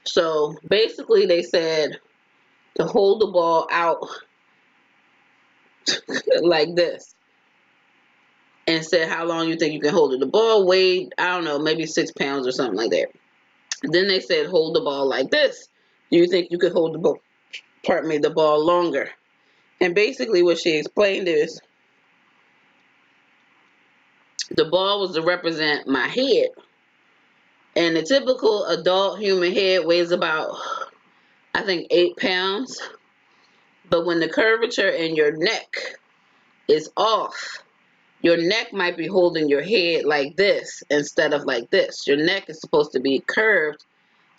[SPEAKER 2] So basically they said to hold the ball out like this and said how long you think you can hold it. The ball weighed, I don't know, maybe 6 pounds or something like that. Then they said hold the ball like this. Do you think you could hold the ball, the ball longer? And basically what she explained is the ball was to represent my head. And the typical adult human head weighs about, I think, 8 pounds. But when the curvature in your neck is off, your neck might be holding your head like this instead of like this. Your neck is supposed to be curved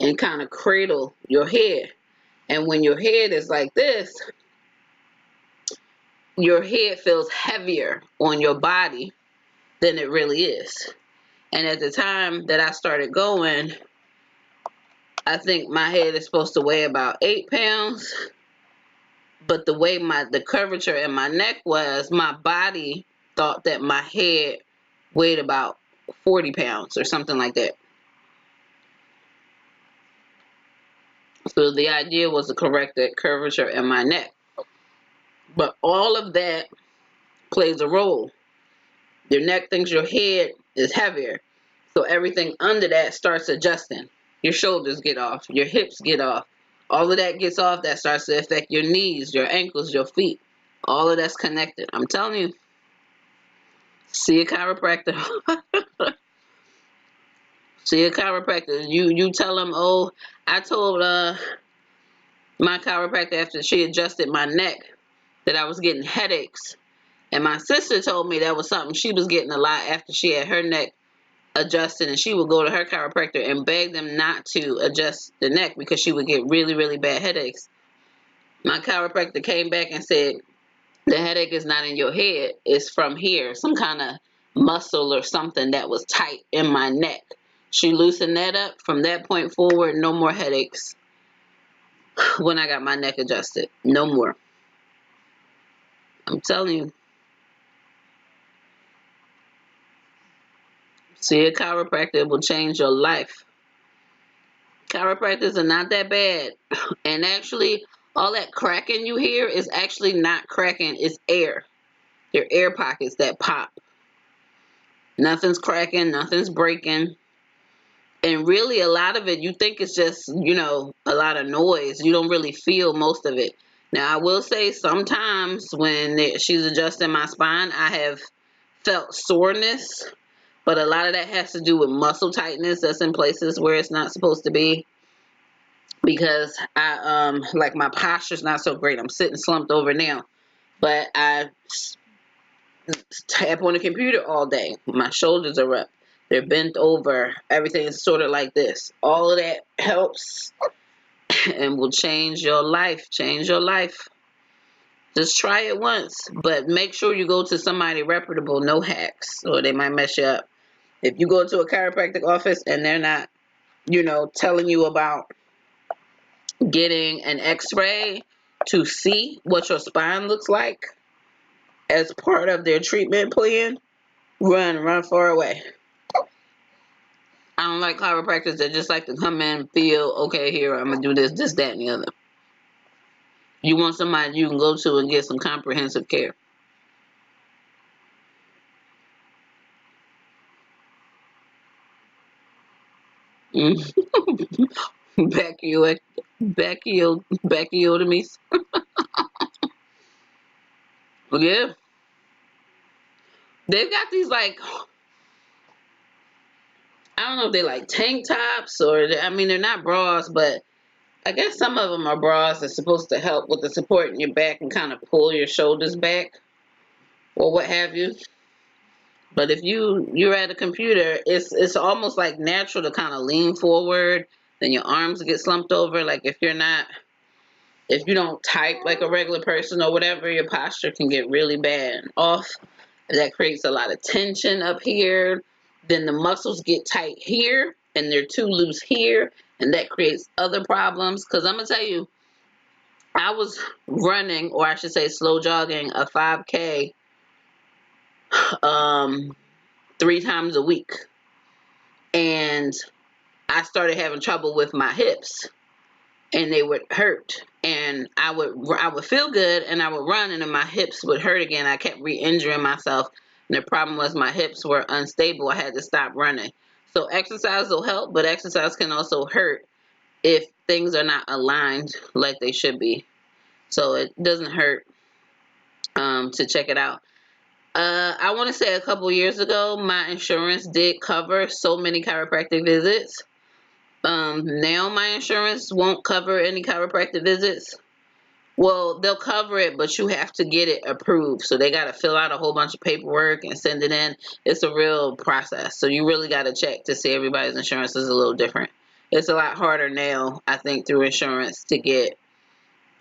[SPEAKER 2] and kind of cradle your head. And when your head is like this, your head feels heavier on your body than it really is. And at the time that I started going, I think my head is supposed to weigh about 8 pounds. But the way the curvature in my neck was, my body thought that my head weighed about 40 pounds or something like that. So the idea was to correct that curvature in my neck. But all of that plays a role. Your neck thinks your head is heavier. So everything under that starts adjusting. Your shoulders get off. Your hips get off. All of that gets off. That starts to affect your knees, your ankles, your feet. All of that's connected. I'm telling you. See a chiropractor. See a chiropractor. You tell them, oh, I told my chiropractor after she adjusted my neck that I was getting headaches. And my sister told me that was something she was getting a lot after she had her neck adjusted, and she would go to her chiropractor and beg them not to adjust the neck because she would get really, really bad headaches. My chiropractor came back and said, the headache is not in your head, it's from here, some kind of muscle or something that was tight in my neck. She loosened that up. From that point forward, no more headaches. when I got my neck adjusted. No more. I'm telling you. See, a chiropractor will change your life. Chiropractors are not that bad. And actually, all that cracking you hear is actually not cracking. It's air. They're air pockets that pop. Nothing's cracking. Nothing's breaking. And really, a lot of it, you think it's just, a lot of noise. You don't really feel most of it. Now, I will say sometimes when she's adjusting my spine, I have felt soreness. But a lot of that has to do with muscle tightness that's in places where it's not supposed to be. Because like my posture's not so great. I'm sitting slumped over now. But I tap on the computer all day. My shoulders are up. They're bent over. Everything is sort of like this. All of that helps and will change your life. Change your life. Just try it once. But make sure you go to somebody reputable. No hacks. Or they might mess you up. If you go to a chiropractic office and they're not, telling you about getting an x-ray to see what your spine looks like as part of their treatment plan, run far away. I don't like chiropractors that just like to come in and feel, okay, here, I'm going to do this, that, and the other. You want somebody you can go to and get some comprehensive care. Bacchiotomies. Yeah. They've got these, like, I don't know if they like tank tops or, they're not bras, but I guess some of them are bras that's supposed to help with the support in your back and kind of pull your shoulders back or what have you. But if you're at a computer, it's almost like natural to kind of lean forward, then your arms get slumped over. Like if you don't type like a regular person or whatever, your posture can get really bad and off. That creates a lot of tension up here. Then the muscles get tight here and they're too loose here, and that creates other problems. Because I'm gonna tell you, I was running, or I should say slow jogging, a 5K 3 times a week. And I started having trouble with my hips and they would hurt. And I would feel good and I would run and then my hips would hurt again. I kept re-injuring myself. And the problem was my hips were unstable. I had to stop running. So exercise will help, but exercise can also hurt if things are not aligned like they should be. So it doesn't hurt to check it out. I want to say a couple years ago, my insurance did cover so many chiropractic visits. Now my insurance won't cover any chiropractic visits. Well, they'll cover it, but you have to get it approved. So they got to fill out a whole bunch of paperwork and send it in. It's a real process. So you really got to check to see everybody's insurance is a little different. It's a lot harder now, I think, through insurance to get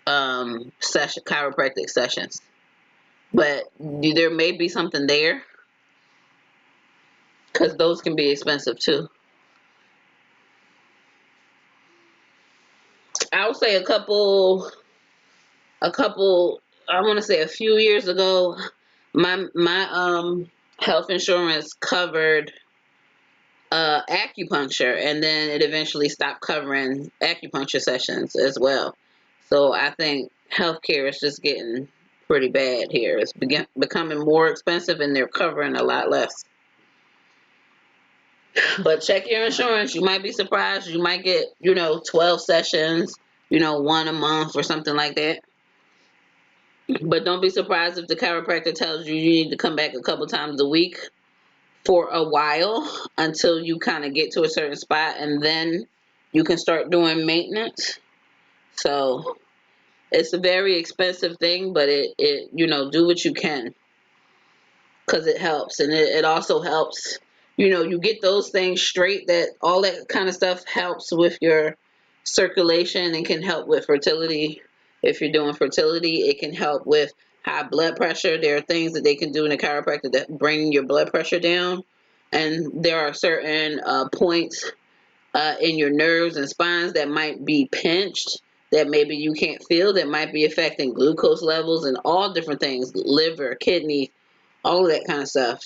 [SPEAKER 2] chiropractic sessions. But there may be something there because those can be expensive too. I would say a couple, I want to say a few years ago, my health insurance covered acupuncture, and then it eventually stopped covering acupuncture sessions as well. So I think healthcare is just getting pretty bad here. It's becoming more expensive and they're covering a lot less. But check your insurance. You might be surprised. You might get, 12 sessions, one a month or something like that. But don't be surprised if the chiropractor tells you you need to come back a couple times a week for a while until you kind of get to a certain spot, and then you can start doing maintenance. So it's a very expensive thing, but it do what you can because it helps. And it also helps, you get those things straight, that all that kind of stuff helps with your circulation and can help with fertility. If you're doing fertility, it can help with high blood pressure. There are things that they can do in a chiropractor that bring your blood pressure down. And there are certain points in your nerves and spines that might be pinched that maybe you can't feel that might be affecting glucose levels and all different things, liver, kidney, all of that kind of stuff.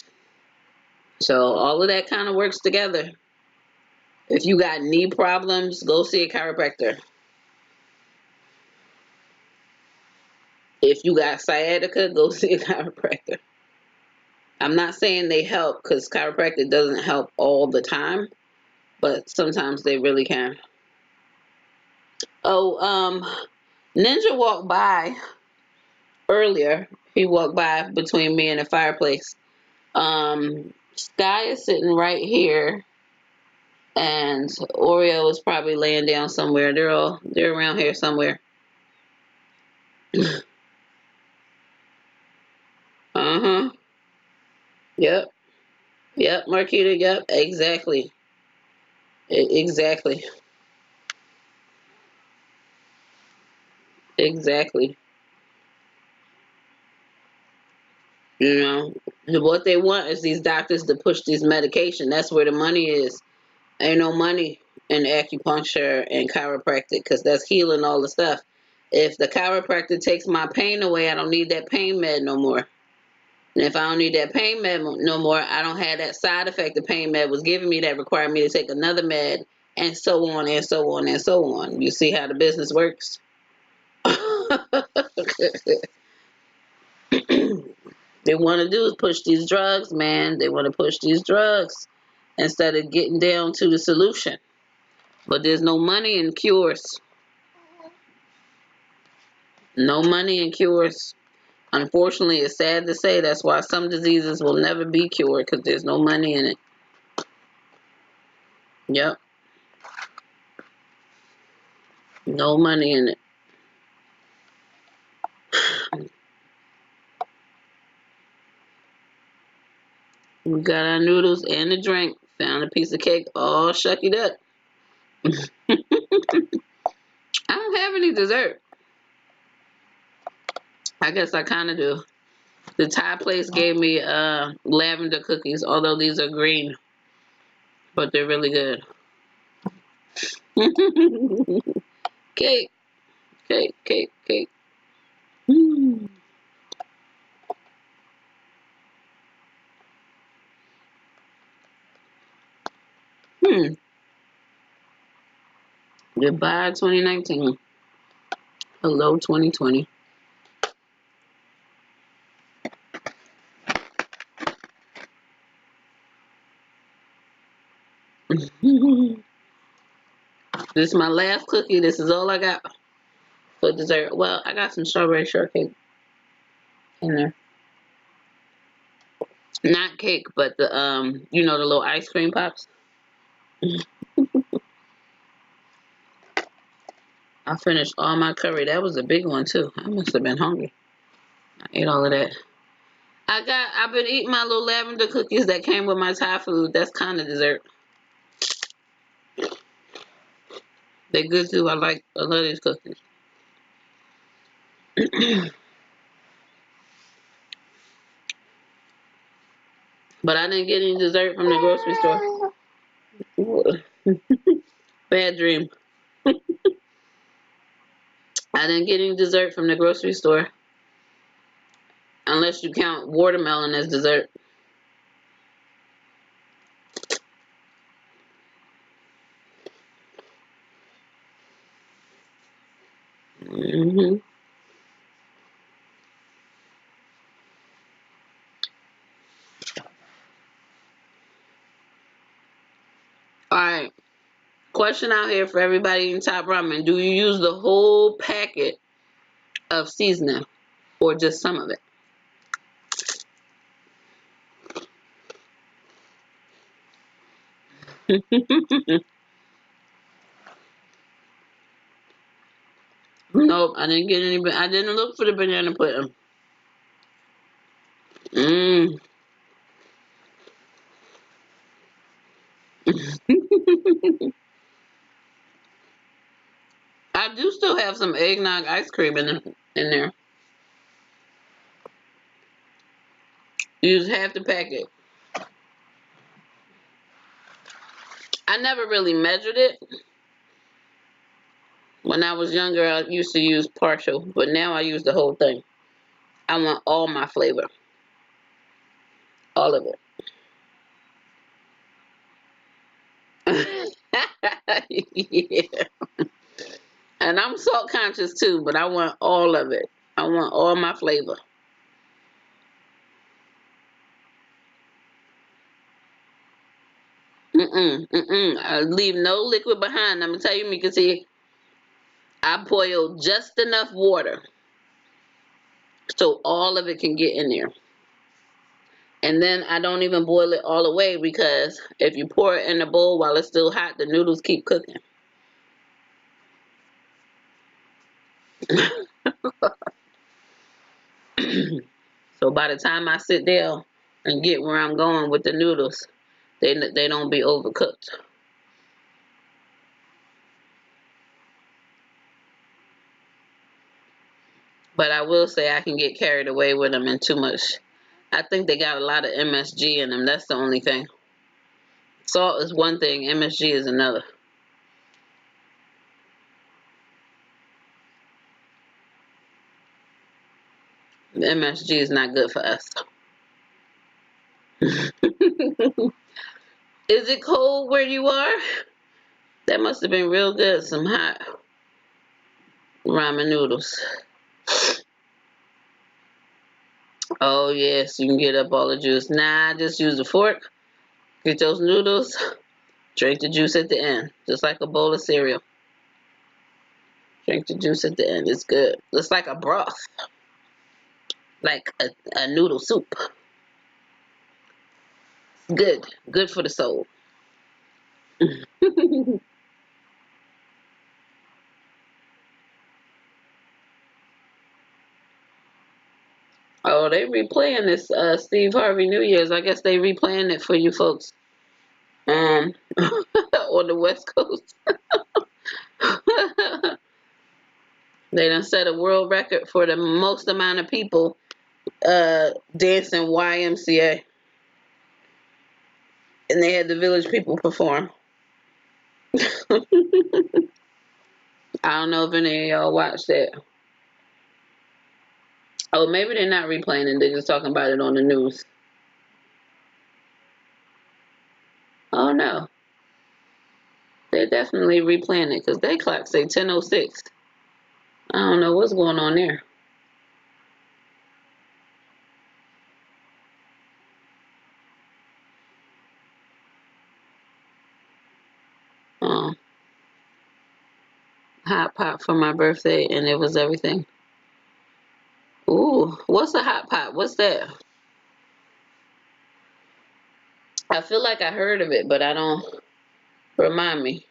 [SPEAKER 2] So all of that kind of works together. If you got knee problems, go see a chiropractor. If you got sciatica, go see a chiropractor. I'm not saying they help, because chiropractic doesn't help all the time, but sometimes they really can. Oh, Ninja walked by earlier. He walked by between me and the fireplace. Sky is sitting right here, and Oreo is probably laying down somewhere. They're around here somewhere. Uh-huh. Yep. Yep, Marquita, yep, exactly. Exactly. Exactly. You know, what they want is these doctors to push these medication. That's where the money is. Ain't no money in acupuncture and chiropractic, because that's healing all the stuff. If the chiropractor takes my pain away, I don't need that pain med no more. And if I don't need that pain med no more, I don't have that side effect the pain med was giving me that required me to take another med, and so on and so on and so on. You see how the business works? They want to do is push these drugs, man. They want to push these drugs instead of getting down to the solution. But there's no money in cures. No money in cures. Unfortunately, it's sad to say that's why some diseases will never be cured, because there's no money in it. Yep. No money in it. We got our noodles and the drink. Found a piece of cake all shucky up. I don't have any dessert. I guess I kind of do. The Thai place gave me lavender cookies, although these are green, but they're really good. Cake, cake, cake, cake. Hmm. Goodbye 2019. Hello 2020. This is my last cookie. This is all I got for dessert. Well, I got some strawberry shortcake in there. Not cake, but the the little ice cream pops. I finished all my curry. That was a big one too. I must have been hungry. I ate all of that. I've been eating my little lavender cookies that came with my Thai food. That's kind of dessert. They're good too. I love these cookies. But I didn't get any dessert from the grocery store. Bad dream. I didn't get any dessert from the grocery store, unless you count watermelon as dessert. Hmm. All right. Question out here for everybody in Top Ramen. Do you use the whole packet of seasoning or just some of it? Nope, I didn't get any. I didn't look for the banana pudding. Mm. I do still have some eggnog ice cream in there. Use half the packet. I never really measured it, When I was younger, I used to use partial, but now I use the whole thing. I want all my flavor, all of it. Yeah. And I'm salt conscious too, but I want all of it. I want all my flavor. I leave no liquid behind. I'm gonna tell you, Mika, see, I boil just enough water so all of it can get in there. And then I don't even boil it all the way because if you pour it in the bowl while it's still hot, the noodles keep cooking. So by the time I sit down and get where I'm going with the noodles, they don't be overcooked. But I will say I can get carried away with them and too much. I think they got a lot of MSG in them. That's the only thing. Salt is one thing, MSG is another. The MSG is not good for us. Is it cold where you are? That must have been real good. Some hot ramen noodles. Oh yes, you can get up all the juice. Nah, just use a fork. Get those noodles. Drink the juice at the end, just like a bowl of cereal. Drink the juice at the end. It's good. It's like a broth, like a noodle soup. Good, good for the soul. Oh, they replaying this Steve Harvey New Year's. I guess they replaying it for you folks. On the West Coast. They done set a world record for the most amount of people dancing YMCA. And they had the village people perform. I don't know if any of y'all watched that. Oh, maybe they're not replaying it. They're just talking about it on the news. Oh, no. They're definitely replaying it because they clock say 10:06. I don't know what's going on there. Um, hot pot for my birthday, and it was everything. Ooh, what's a hot pot? What's that? I feel like I heard of it, but I don't. Remind me.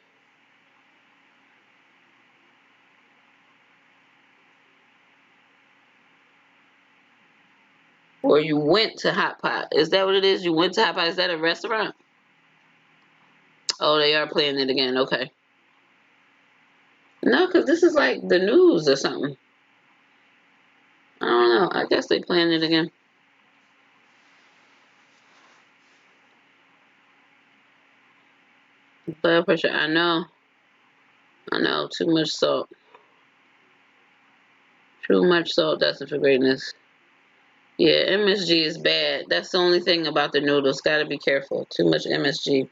[SPEAKER 2] Or you went to Hot Pot. Is that what it is? You went to Hot Pot? Is that a restaurant? Oh, they are playing it again. Okay. No, because this is like the news or something. I don't know. I guess they playing it again. Blood pressure. I know. I know. Too much salt. Too much salt. That's for greatness. Yeah, MSG is bad. That's the only thing about the noodles. Gotta be careful. Too much MSG.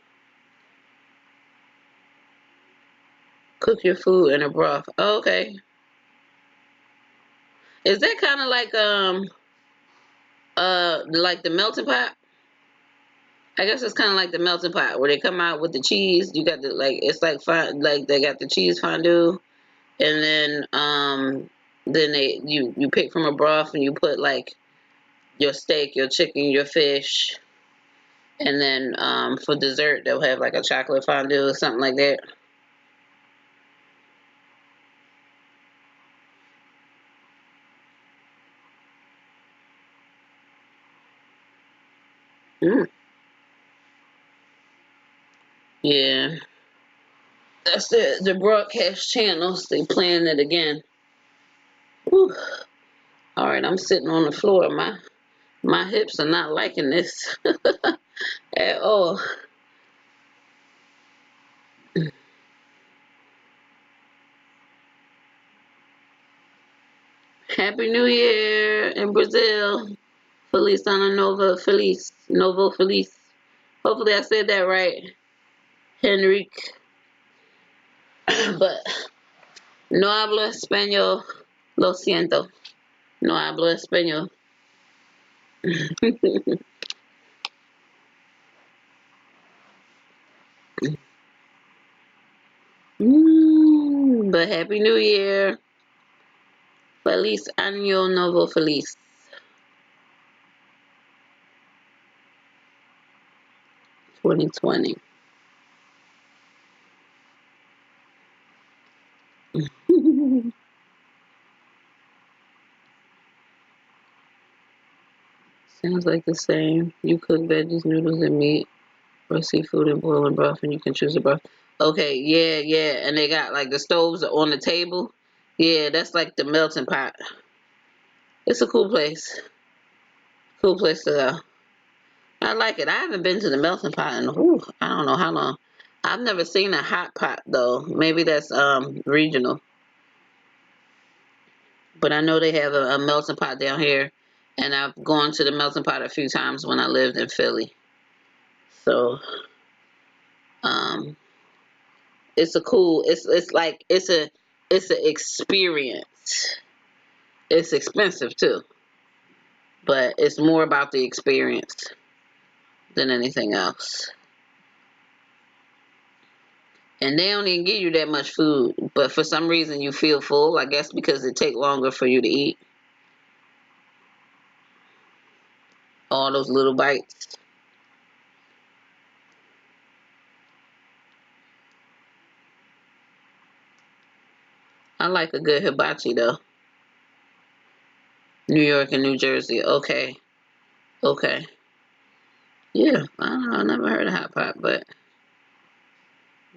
[SPEAKER 2] Cook your food in a broth. Oh, okay. Is that kind of like the melting pot? I guess it's kind of like the melting pot where they come out with the cheese. You got the like it's like like they got the cheese fondue, and then you pick from a broth and you put like your steak, your chicken, your fish, and then for dessert they'll have like a chocolate fondue or something like that. Mm, yeah, that's the broadcast channels. They playing it again. Whew. All right, I'm sitting on the floor. My hips are not liking this at all. Happy New Year in Brazil. Feliz Ano Nova Feliz. Novo Feliz. Hopefully I said that right, Henrique. But no hablo español. Lo siento. No hablo español. But Happy New Year. Feliz Año Novo Feliz. 2020. Sounds like the same. You cook veggies, noodles, and meat, or seafood and boiling broth, and you can choose a broth. Okay, yeah. And they got like the stoves on the table. Yeah, that's like the melting pot. It's a cool place. Cool place to go. I like it. I haven't been to the melting pot in I don't know how long. I've never seen a hot pot though. Maybe that's regional. But I know they have a melting pot down here, and I've gone to the melting pot a few times when I lived in Philly. So um it's a cool it's like it's an experience. It's expensive too, but it's more about the experience than anything else. And they don't even give you that much food, but for some reason you feel full. I guess because it take longer for you to eat all those little bites. I like a good hibachi though. New York and New Jersey. Okay. Okay. Yeah. I don't know. I never heard of hot pot, but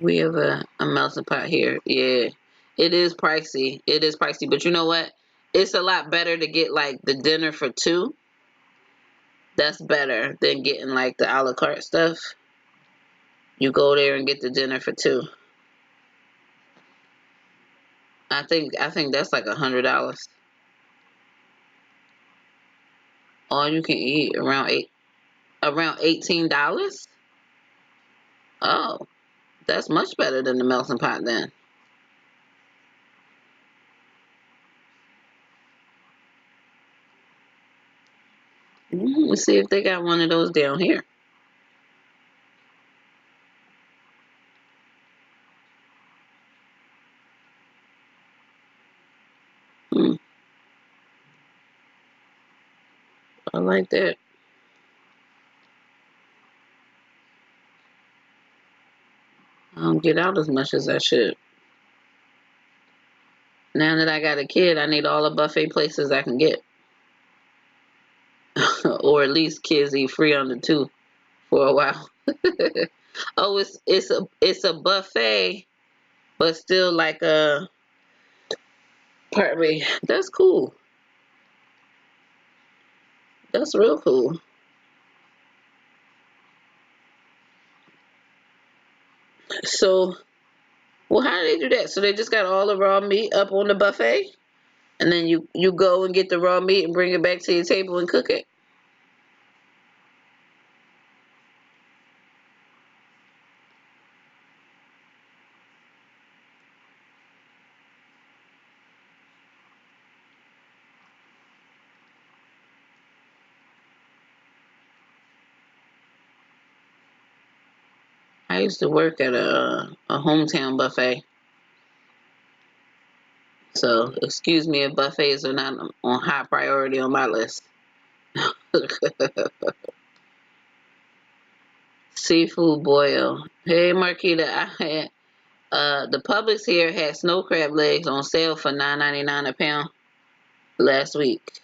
[SPEAKER 2] we have a melting pot here. Yeah. It is pricey. It is pricey. But you know what? It's a lot better to get like the dinner for two. That's better than getting like the a la carte stuff. You go there and get the dinner for two. I think that's like $100. All you can eat around $18. Oh, that's much better than the melting pot then. Let's see if they got one of those down here. Hmm, I like that. I don't get out as much as I should. Now that I got a kid, I need all the buffet places I can get, or at least kids eat free on the two for a while. Oh, it's a buffet, but still like a pardon me. That's cool. That's real cool. So, well, how do they do that? So they just got all the raw meat up on the buffet, and then you go and get the raw meat and bring it back to your table and cook it. I used to work at a hometown buffet, so excuse me if buffets are not on high priority on my list. Seafood boil. Hey Marquita, I had the Publix here had snow crab legs on sale for $9.99 a pound last week,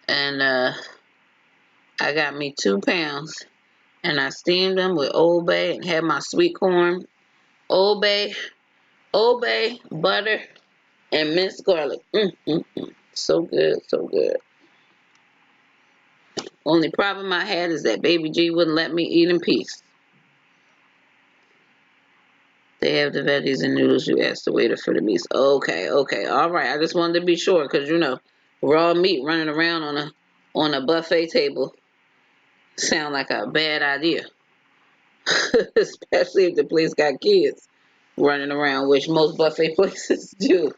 [SPEAKER 2] and I got me 2 pounds, and I steamed them with Old Bay and had my sweet corn, Old Bay, Old Bay butter, and minced garlic. So good, so good. Only problem I had is that Baby G wouldn't let me eat in peace. They have the veggies and noodles. You ask the waiter for the meats. Okay, all right. I just wanted to be sure because raw meat running around on a buffet table sound like a bad idea, especially if the place got kids running around, which most buffet places do.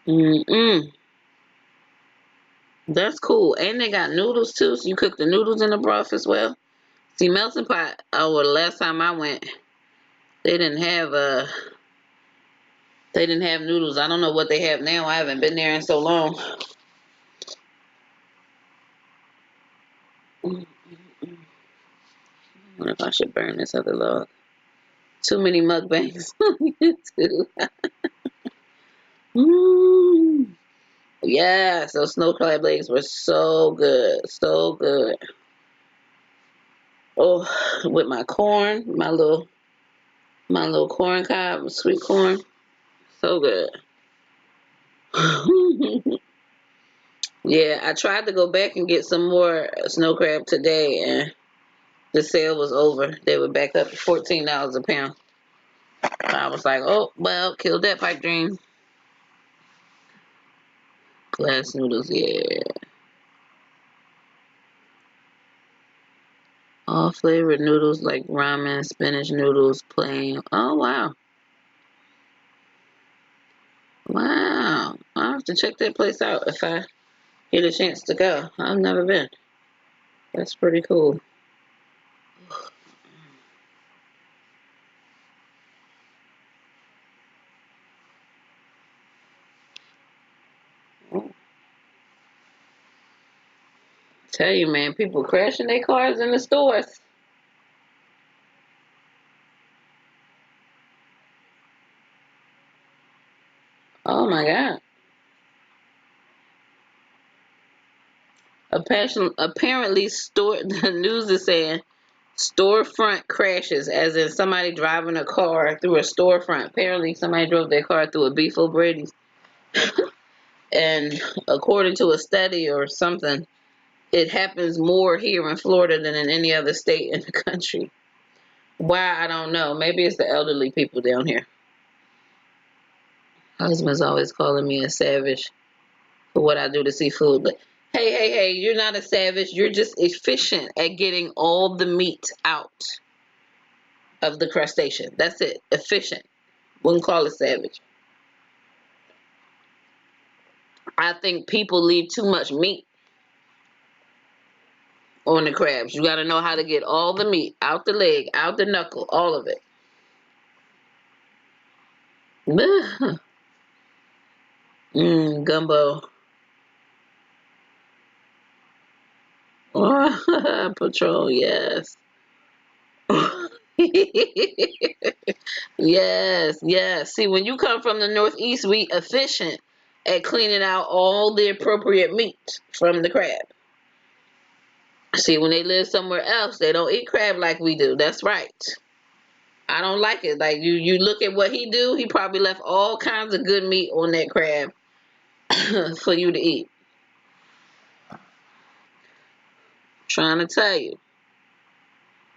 [SPEAKER 2] Mm-mm. That's cool. And they got noodles too, so you cook the noodles in the broth as well. See, melting pot. Oh, well, the last time I went, they didn't have noodles. I don't know what they have now. I haven't been there in so long. I wonder if I should burn this other log. Too many mukbangs on YouTube. Mm. Yes, those snow crab legs were so good, so good. Oh, with my corn, my little corn cob, sweet corn, so good. Yeah, I tried to go back and get some more snow crab today, and the sale was over. They were back up to $14 a pound. I was like, oh well, killed that pipe dream. Glass noodles, yeah. All flavored noodles like ramen, spinach noodles, plain. Oh wow. Wow. I'll have to check that place out if I get a chance to go. I've never been. That's pretty cool. Tell you, man, people crashing their cars in the stores. Oh my God. Apparently, the news is saying storefront crashes, as in somebody driving a car through a storefront. Apparently, somebody drove their car through a Beef O'Brady's. And according to a study or something, it happens more here in Florida than in any other state in the country. Why, I don't know. Maybe it's the elderly people down here. Husband's always calling me a savage for what I do to seafood. But hey, you're not a savage. You're just efficient at getting all the meat out of the crustacean. That's it. Efficient. Wouldn't call it savage. I think people leave too much meat on the crabs. You got to know how to get all the meat out the leg, out the knuckle, all of it. Gumbo. Patrol, yes. Yes. See, when you come from the Northeast, we efficient at cleaning out all the appropriate meat from the crab. See, when they live somewhere else, they don't eat crab like we do. That's right. I don't like it. Like you look at what he do. He probably left all kinds of good meat on that crab for you to eat. Trying to tell you.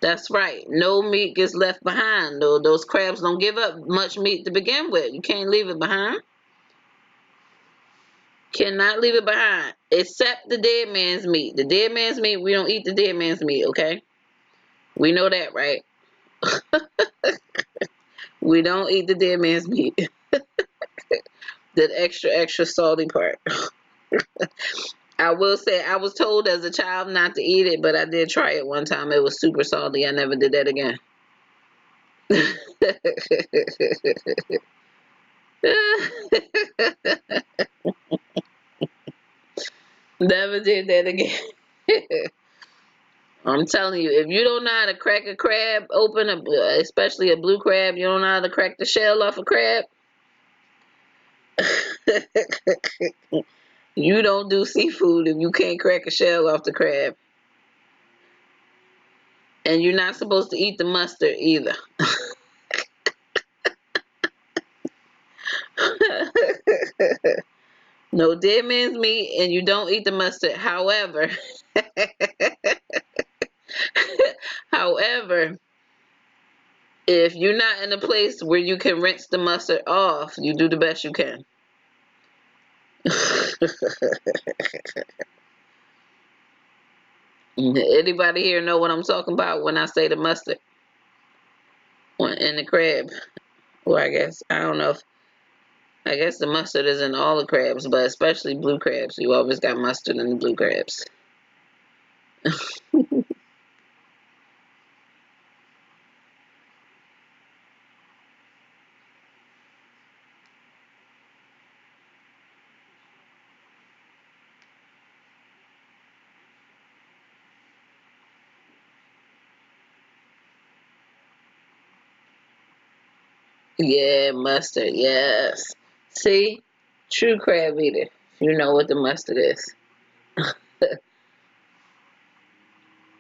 [SPEAKER 2] That's right. No meat gets left behind. Those crabs don't give up much meat to begin with. You can't leave it behind. Cannot leave it behind. Except the dead man's meat. The dead man's meat, we don't eat the dead man's meat, okay? We know that, right? We don't eat the dead man's meat. That extra salty part. I will say I was told as a child not to eat it, but I did try it one time. It was super salty. I never did that again. Never did that again. I'm telling you, if you don't know how to crack a crab open, especially a blue crab, you don't know how to crack the shell off a crab. You don't do seafood if you can't crack a shell off the crab. And you're not supposed to eat the mustard either. No dead man's meat, and you don't eat the mustard. However, However, if you're not in a place where you can rinse the mustard off, you do the best you can. Anybody here know what I'm talking about when I say the mustard in the crab? Well, I don't know if, I guess the mustard is in all the crabs, but especially blue crabs. You always got mustard in the blue crabs. Yeah, mustard, yes. See? True crab eater. You know what the mustard is.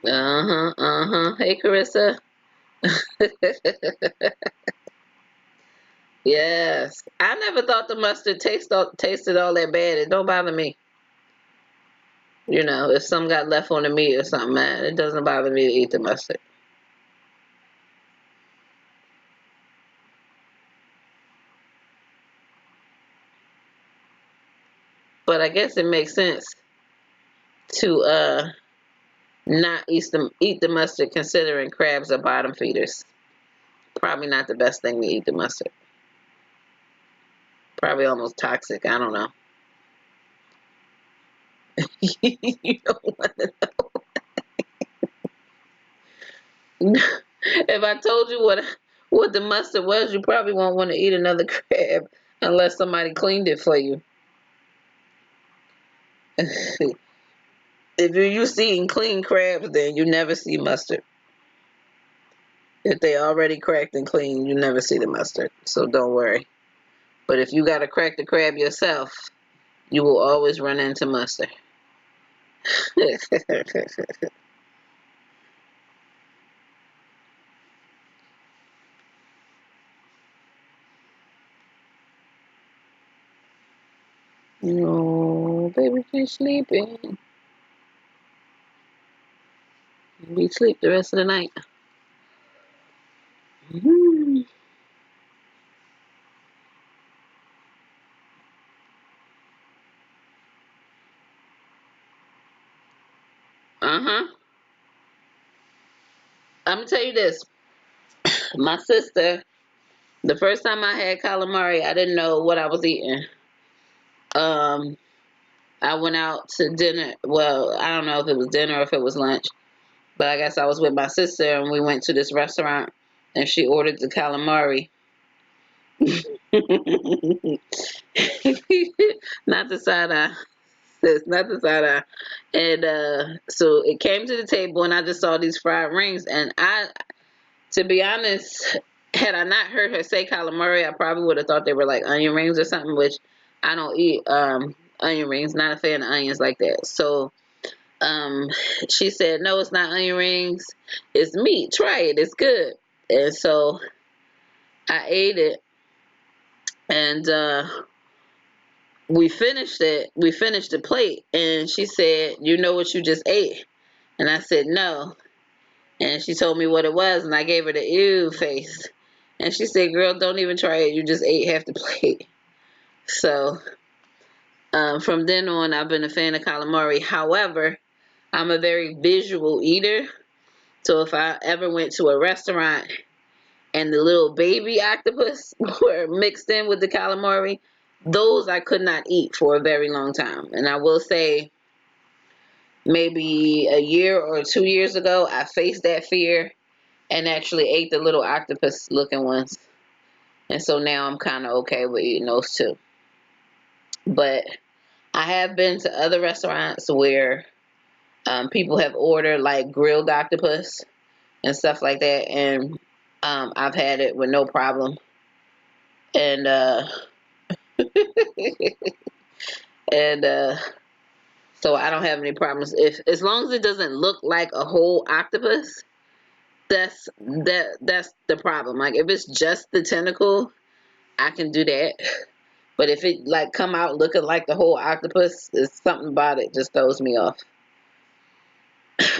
[SPEAKER 2] Uh-huh, uh-huh. Hey, Carissa. Yes. I never thought the mustard tasted all that bad. It don't bother me. You know, if some got left on the meat or something, man, it doesn't bother me to eat the mustard. But I guess it makes sense to not eat the mustard considering crabs are bottom feeders. Probably not the best thing to eat the mustard. Probably almost toxic. I don't know. You don't want to know. If I told you what the mustard was, you probably won't want to eat another crab unless somebody cleaned it for you. If you're used to eating clean crabs, then you never see mustard. If they already cracked and clean, you never see the mustard. So don't worry. But if you gotta crack the crab yourself, you will always run into mustard. No, baby, she's sleeping. We sleep the rest of the night. Mm-hmm. Uh-huh. I'm gonna tell you this. My sister, the first time I had calamari, I didn't know what I was eating. Um, I went out to dinner. Well, I don't know if it was dinner or if it was lunch, but I guess I was with my sister and we went to this restaurant and she ordered the calamari. Not the side eye. Sis, not the side eye. And so it came to the table and I just saw these fried rings and to be honest, had I not heard her say calamari, I probably would have thought they were like onion rings or something, which I don't eat onion rings. Not a fan of onions like that. So um, she said, no, it's not onion rings. It's meat. Try it. It's good. And so I ate it and we finished it. We finished the plate and she said, you know what you just ate? And I said, no. And she told me what it was and I gave her the ew face. And she said, girl, don't even try it. You just ate half the plate. So from then on, I've been a fan of calamari. However, I'm a very visual eater. So if I ever went to a restaurant and the little baby octopus were mixed in with the calamari, those I could not eat for a very long time. And I will say maybe a year or 2 years ago, I faced that fear and actually ate the little octopus looking ones. And so now I'm kind of okay with eating those too. But I have been to other restaurants where people have ordered like grilled octopus and stuff like that. And I've had it with no problem. And and so I don't have any problems. If as long as it doesn't look like a whole octopus, that's the problem. Like if it's just the tentacle, I can do that. But if it like come out looking like the whole octopus, it's something about it just throws me off.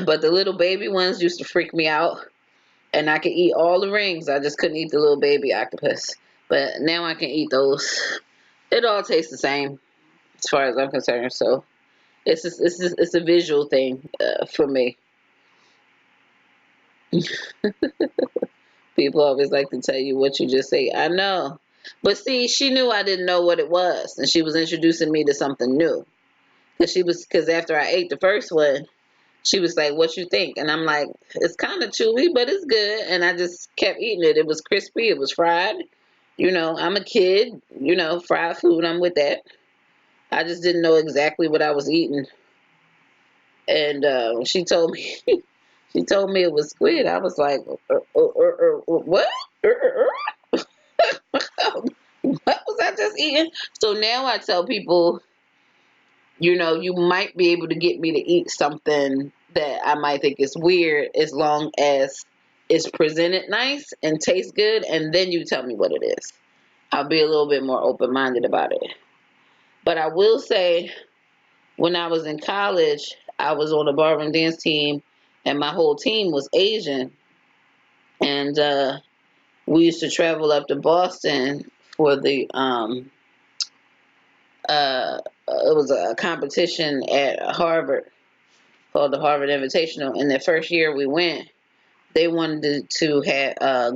[SPEAKER 2] But the little baby ones used to freak me out. and I could eat all the rings. I just couldn't eat the little baby octopus. But now I can eat those. It all tastes the same as far as I'm concerned. So it's a visual thing for me. People always like to tell you what you just say. I know. But see, she knew I didn't know what it was, and she was introducing me to something new. Because after I ate the first one, she was like, "What you think?" And I'm like, "It's kind of chewy, but it's good." And I just kept eating it. It was crispy. It was fried. I'm a kid. Fried food. I'm with that. I just didn't know exactly what I was eating. And she told me, she told me it was squid. I was like, "What? What was I just eating?" So now I tell people, you might be able to get me to eat something that I might think is weird as long as it's presented nice and tastes good, and then you tell me what it is. I'll be a little bit more open-minded about it. But I will say, when I was in college, I was on a ballroom dance team, and my whole team was Asian. And we used to travel up to Boston for the it was a competition at Harvard called the Harvard Invitational. And the first year we went, they wanted to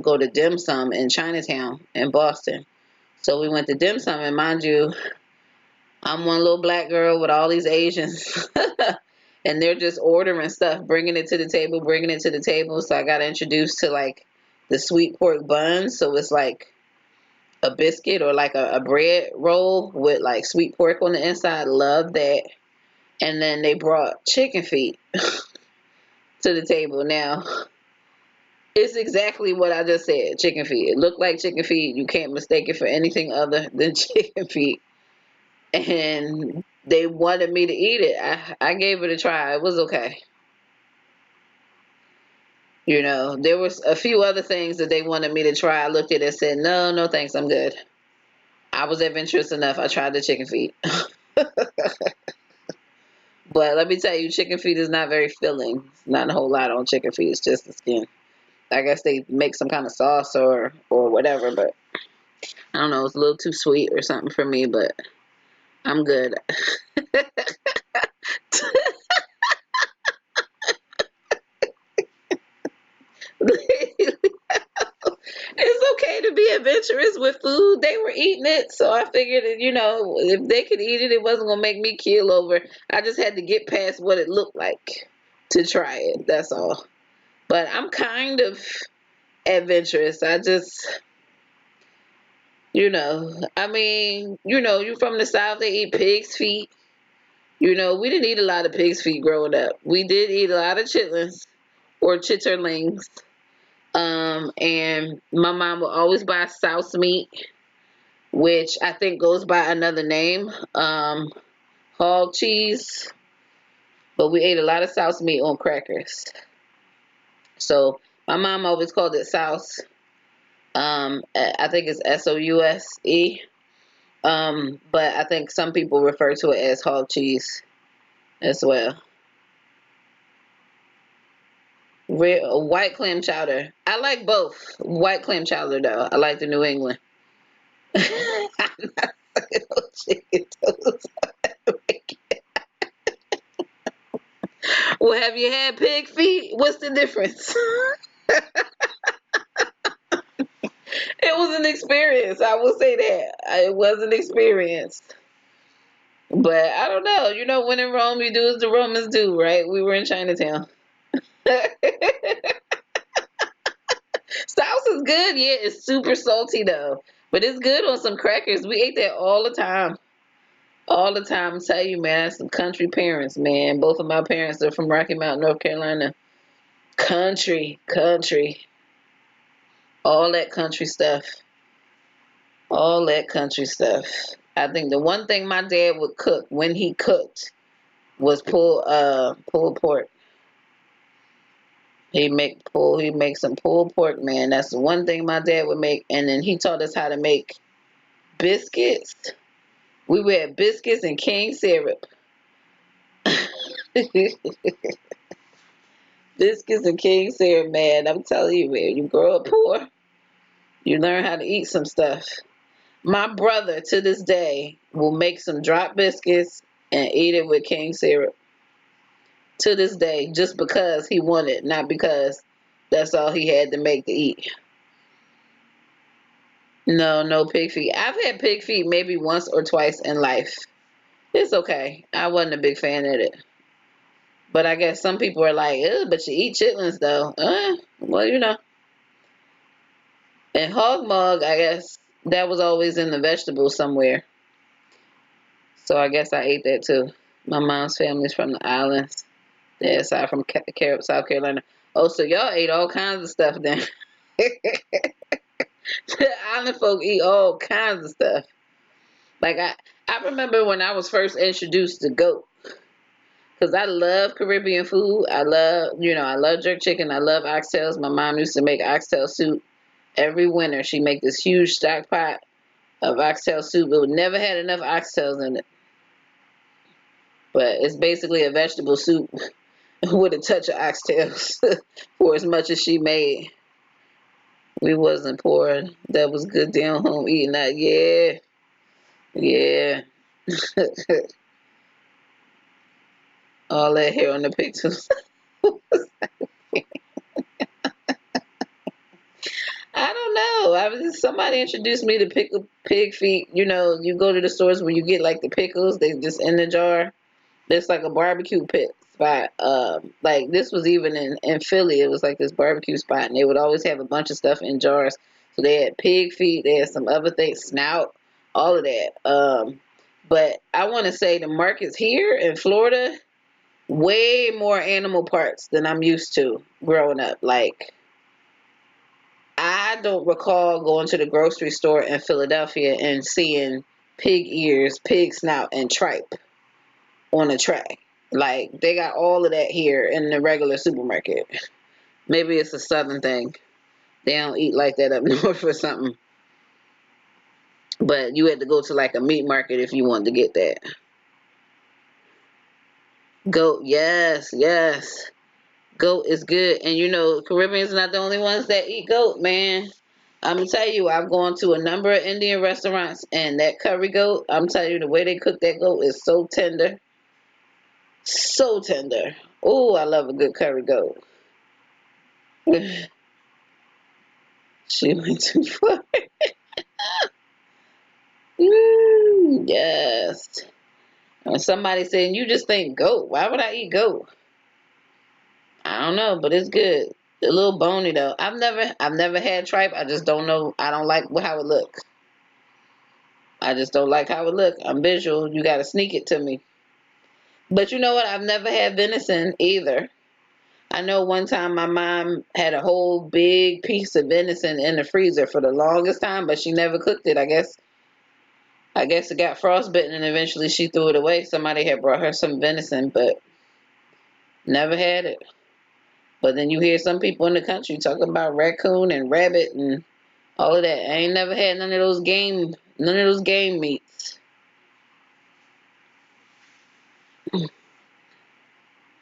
[SPEAKER 2] go to dim sum in Chinatown in Boston. So we went to dim sum, and mind you, I'm one little black girl with all these Asians. And they're just ordering stuff, bringing it to the table, bringing it to the table. So I got introduced to like the sweet pork buns. So it's like a biscuit or like a bread roll with like sweet pork on the inside. Love that. And then they brought chicken feet to the table. Now, it's exactly what I just said, chicken feet. It looked like chicken feet. You can't mistake it for anything other than chicken feet. And they wanted me to eat it. I gave it a try. It was okay. There was a few other things that they wanted me to try. I looked at it and said, no, no thanks, I'm good. I was adventurous enough. I tried the chicken feet. But let me tell you, chicken feet is not very filling. Not a whole lot on chicken feet. It's just the skin. I guess they make some kind of sauce or whatever, but I don't know. It's a little too sweet or something for me, but I'm good. It's okay to be adventurous with food. They were eating it, so I figured that, if they could eat it, it wasn't gonna make me keel over. I just had to get past what it looked like to try it. That's all. But I'm kind of adventurous. I just, I mean, you from the South, they eat pig's feet. We didn't eat a lot of pig's feet growing up. We did eat a lot of chitlins or chitterlings. And my mom would always buy souse meat, which I think goes by another name, hog cheese. But we ate a lot of souse meat on crackers. So my mom always called it souse. I think it's Souse. But I think some people refer to it as hog cheese as well. White clam chowder. I like both. White clam chowder though. I like the New England. I'm not sucking no chicken toes. Well, have you had pig feet? What's the difference? It was an experience. I will say that. It was an experience. But I don't know. When in Rome, you do as the Romans do, right? We were in Chinatown. Sauce is good. Yeah, it's super salty though. But it's good on some crackers. We ate that all the time. All the time. I tell you, man, some country parents, man. Both of my parents are from Rocky Mount, North Carolina. Country, country. All that country stuff. All that country stuff. I think the one thing my dad would cook when he cooked was pulled pork. He'd make some pulled pork, man. That's the one thing my dad would make. And then he taught us how to make biscuits. We would have biscuits and cane syrup. Biscuits and king syrup, man. I'm telling you, man. You grow up poor, you learn how to eat some stuff. My brother, to this day, will make some drop biscuits and eat it with king syrup. To this day, just because he wanted, not because that's all he had to make to eat. No, no pig feet. I've had pig feet maybe once or twice in life. It's okay. I wasn't a big fan of it. But I guess some people are like, ugh, but you eat chitlins though. Well, you know. And hog mug, I guess that was always in the vegetables somewhere. So I guess I ate that too. My mom's family's from the islands. Their side from South Carolina. Oh, so y'all ate all kinds of stuff then. The island folk eat all kinds of stuff. Like I remember when I was first introduced to goat. Cause I love Caribbean food. I love jerk chicken. I love oxtails. My mom used to make oxtail soup every winter. She make this huge stock pot of oxtail soup. It would never had enough oxtails in it, but it's basically a vegetable soup with a touch of oxtails for as much as she made. We wasn't poor. That was good down home eating that. Yeah, yeah. All that hair on the pictures. I don't know. Somebody introduced me to pickle pig feet. You know, you go to the stores where you get like the pickles. They just in the jar. There's like a barbecue pit spot. Like this was even in Philly. It was like this barbecue spot, and they would always have a bunch of stuff in jars. So they had pig feet. They had some other things, snout, all of that. But I want to say the markets here in Florida, way more animal parts than I'm used to growing up. Like I don't recall going to the grocery store in Philadelphia and seeing pig ears, pig snout, and tripe on a tray. Like they got all of that here in the regular supermarket. Maybe it's a southern thing. They don't eat like that up north or something. But you had to go to like a meat market if you wanted to get that. Goat, yes, yes. Goat is good. And you know, Caribbeans not the only ones that eat goat, man. I'm gonna tell you, I've gone to a number of Indian restaurants and that curry goat, I'm telling you, the way they cook that goat is so tender. So tender. Oh, I love a good curry goat. She went too far. Yes. And somebody saying you just think goat. Why would I eat goat? I don't know, but it's good. A little bony though. I've never had tripe. I just don't know. I don't like how it looks. I just don't like how it looks. I'm visual. You gotta sneak it to me. But you know what? I've never had venison either. I know one time my mom had a whole big piece of venison in the freezer for the longest time, but she never cooked it. I guess it got frostbitten and eventually she threw it away. Somebody had brought her some venison, but never had it. But then you hear some people in the country talking about raccoon and rabbit and all of that. I ain't never had none of those game meats.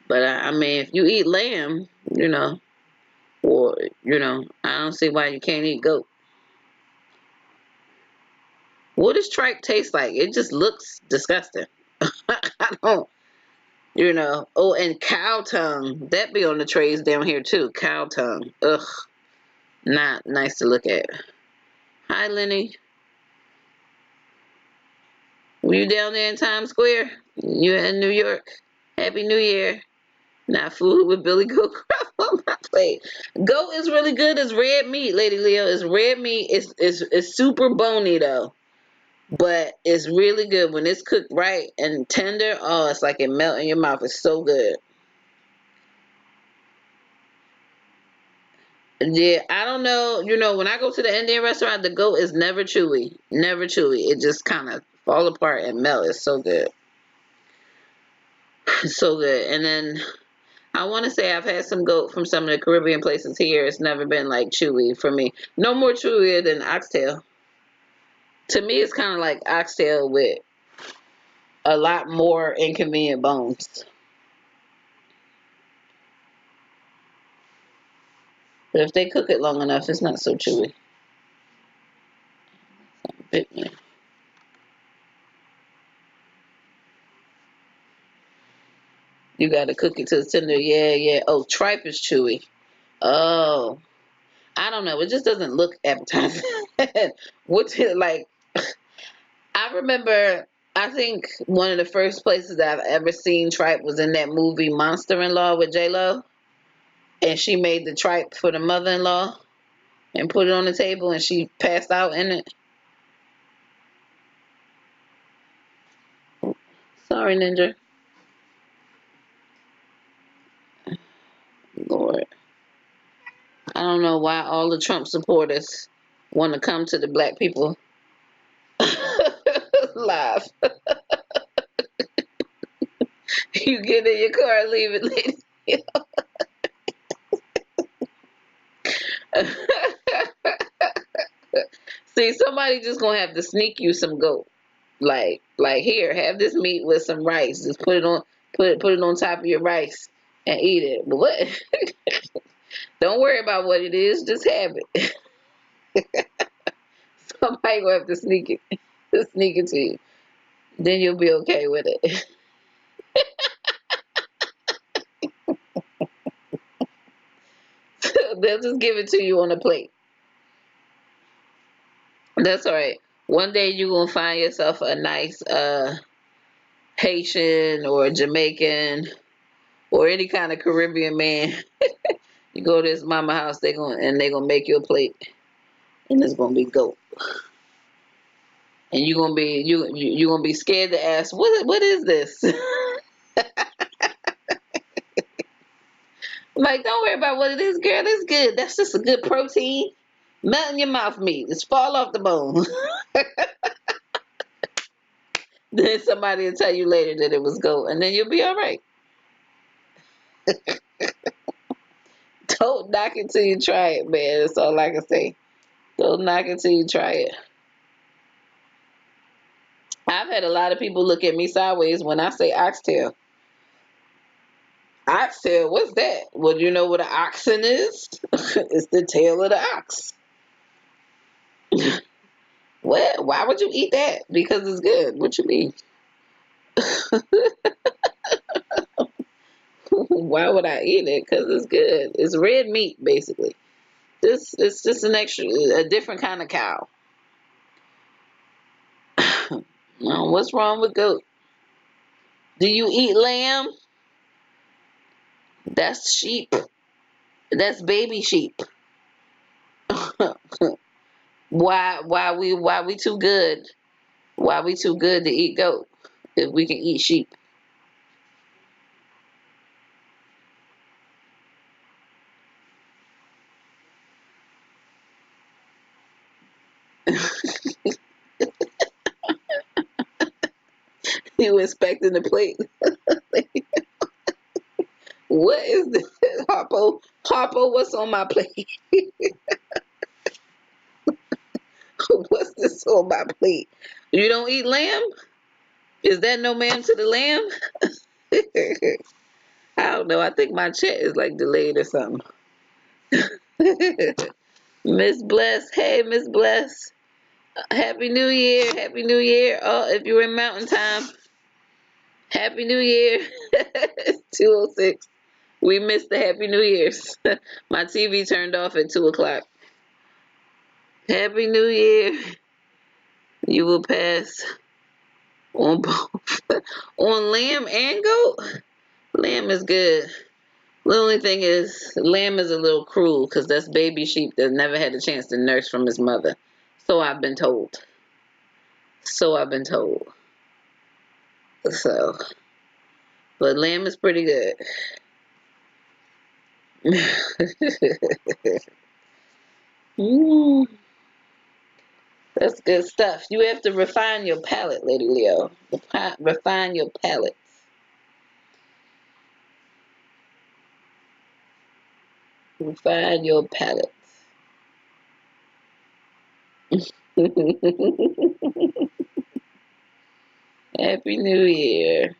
[SPEAKER 2] But I mean, if you eat lamb, or I don't see why you can't eat goat. What does tripe taste like? It just looks disgusting. I don't, Oh, and cow tongue. That be on the trays down here too. Cow tongue. Ugh, not nice to look at. Hi, Lenny. Were you down there in Times Square? You in New York? Happy New Year. Not food with Billy Goat crap on my plate. Goat is really good as red meat, Lady Leo. It's red meat. It's super bony though. But it's really good when it's cooked right and tender. Oh, it's like it melt in your mouth. It's so good. Yeah, I don't know. When I go to the Indian restaurant, the goat is never chewy. Never chewy. It just kind of fall apart and melt. It's so good. It's so good. And then I want to say I've had some goat from some of the Caribbean places here. It's never been like chewy for me. No more chewier than oxtail. To me, it's kind of like oxtail with a lot more inconvenient bones. But if they cook it long enough, it's not so chewy. Bit me. You gotta cook it till it's tender. Yeah. Oh, tripe is chewy. Oh, I don't know. It just doesn't look appetizing. What's it like? I remember. I think one of the first places that I've ever seen tripe was in that movie Monster-in-Law with J-Lo, and she made the tripe for the mother-in-law and put it on the table, and she passed out in it. Sorry, Ninja. Lord, I don't know why all the Trump supporters want to come to the black people live. You get in your car and leave it, lady. See, somebody just gonna have to sneak you some goat. Like here, have this meat with some rice. Just put it on top of your rice and eat it. But what? Don't worry about what it is. Just have it. Somebody gonna have to sneak it, sneak it to you. Then you'll be okay with it. They'll just give it to you on a plate. That's all right. One day you're gonna find yourself a nice Haitian or Jamaican or any kind of Caribbean man. You go to his mama house, they gonna make you a plate, and it's gonna be goat. And you gonna be scared to ask what is this? Like, don't worry about what it is, girl. It's good. That's just a good protein. Melt in your mouth meat. Just fall off the bone. Then somebody will tell you later that it was goat, and then you'll be all right. Don't knock it till you try it, man. That's all I can say. Don't knock it till you try it. I've had a lot of people look at me sideways when I say oxtail. Oxtail, what's that? Well, you know what an oxen is? It's the tail of the ox. What? Why would you eat that? Because it's good. What you mean? Why would I eat it? Because it's good. It's red meat, basically. This it's just a different kind of cow. What's wrong with goat? Do you eat lamb? That's sheep. That's baby sheep. Why we too good? Why we too good to eat goat if we can eat sheep? You inspecting the plate? What is this, Harpo? Harpo, what's on my plate? What's this on my plate? You don't eat lamb? Is that no ma'am to the lamb? I don't know. I think my chat is like delayed or something. Miss Bless, hey Miss Bless, Happy New Year, Happy New Year. Oh, if you're in Mountain Time, Happy New Year. It's 2:06. We missed the Happy New Year's. My TV turned off at 2 o'clock. Happy New Year. You will pass on both on lamb and goat. Lamb is good. The only thing is, lamb is a little cruel because that's baby sheep that never had a chance to nurse from his mother. So I've been told. So I've been told. So, but lamb is pretty good. Mm, that's good stuff. You have to refine your palate, Lady Leo. Refine your palate. Refine your palate. Happy New Year.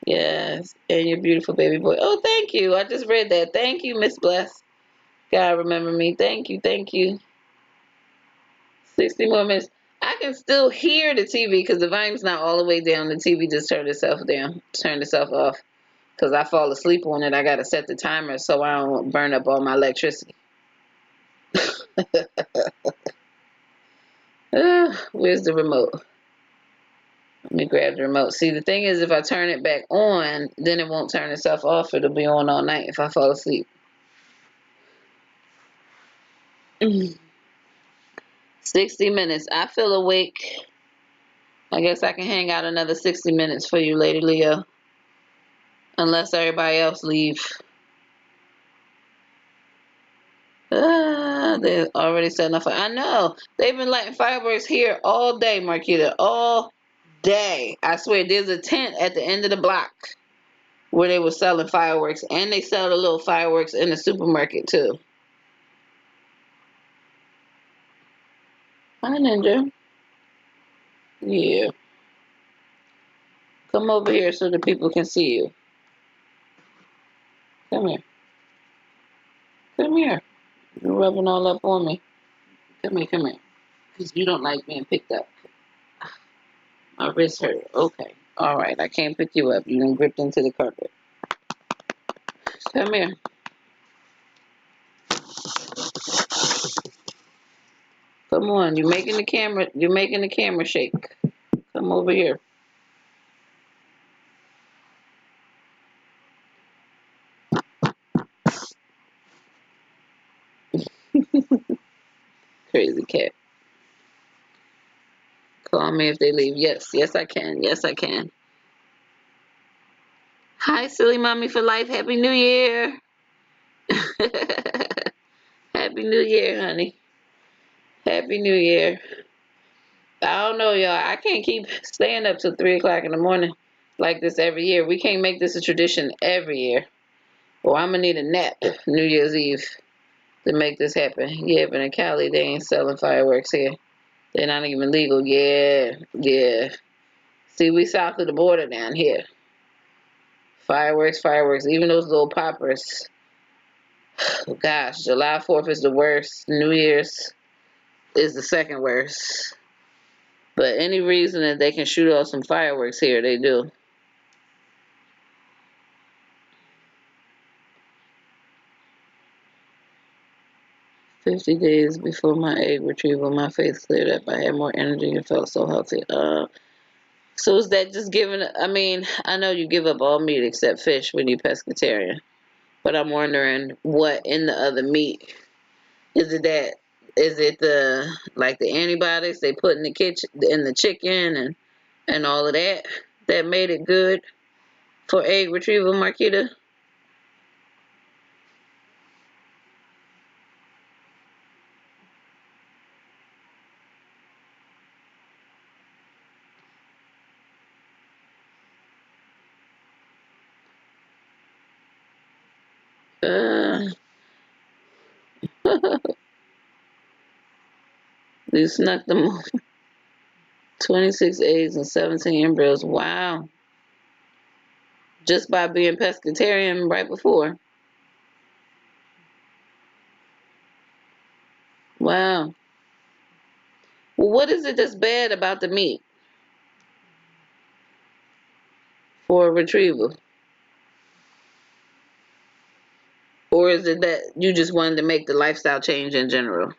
[SPEAKER 2] Yes, and your beautiful baby boy. Oh, thank you. I just read that. Thank you, Miss Bless. God remember me. Thank you, thank you. 60 more minutes. I can still hear the TV because the volume's not all the way down. The TV just turned itself down, turned itself off. Because I fall asleep on it, I got to set the timer so I don't burn up all my electricity. Where's the remote? Let me grab the remote. See, the thing is, if I turn it back on, then it won't turn itself off. It'll be on all night if I fall asleep. 60 minutes. I feel awake. I guess I can hang out another 60 minutes for you, Lady Leo. Unless everybody else leave. They're already setting off. I know. They've been lighting fireworks here all day, Marquita. All day. I swear, there's a tent at the end of the block where they were selling fireworks. And they sell the little fireworks in the supermarket, too. Hi, Ninja. Yeah. Come over here so the people can see you. Come here. Come here. You're rubbing all up on me. Come here, come here. Because you don't like being picked up. My wrist hurt. Okay. All right. I can't pick you up. You done gripped into the carpet. Come here. Come on. You're making the camera. You're making the camera shake. Come over here. Crazy cat. Call me if they leave. Yes. Yes, I can. Yes, I can. Hi, silly mommy for life. Happy New Year. Happy New Year, honey. Happy New Year. I don't know, y'all. I can't keep staying up till 3 o'clock in the morning like this every year. We can't make this a tradition every year. Well, I'm gonna need a nap New Year's Eve to make this happen. Yeah, but in Cali, they ain't selling fireworks here. They're not even legal. Yeah, yeah. See, we south of the border down here. Fireworks, fireworks. Even those little poppers. Oh, gosh, July 4th is the worst. New Year's is the second worst. But any reason that they can shoot off some fireworks here, they do. "50 days before my egg retrieval, my face cleared up. I had more energy and felt so healthy." So is that just giving? I mean, I know you give up all meat except fish when you're pescatarian, but I'm wondering what in the other meat is it that? Is it the like the antibiotics they put in the kitchen in the chicken and all of that that made it good for egg retrieval, Marquita? Uh, you snuck them 26 eggs and 17 embryos. Wow. Just by being pescatarian right before. Wow. Well, what is it that's bad about the meat for retrieval? Or is it that you just wanted to make the lifestyle change in general?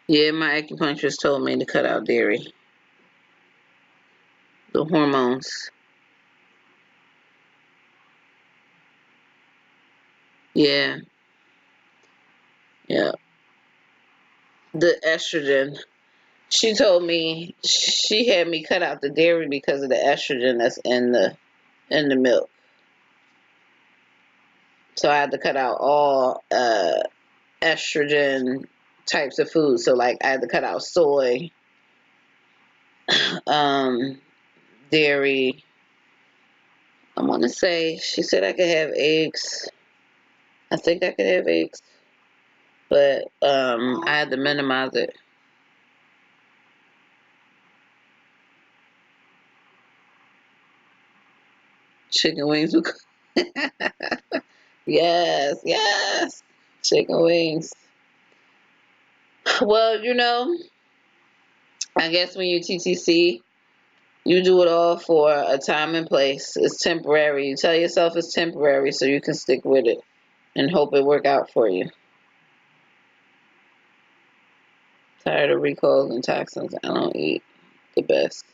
[SPEAKER 2] Yeah, my acupuncturist told me to cut out dairy. The hormones. Yeah, yeah. The estrogen. She told me she had me cut out the dairy because of the estrogen that's in the milk. So I had to cut out all estrogen types of food. So like I had to cut out soy, um, dairy. I want to say she said I could have eggs. I think I could have eggs, but I had to minimize it. Chicken wings. Yes, yes. Chicken wings. Well, I guess when you TTC, you do it all for a time and place. It's temporary. You tell yourself it's temporary so you can stick with it and hope it work out for you. Tired of recalls and toxins. I don't eat the best,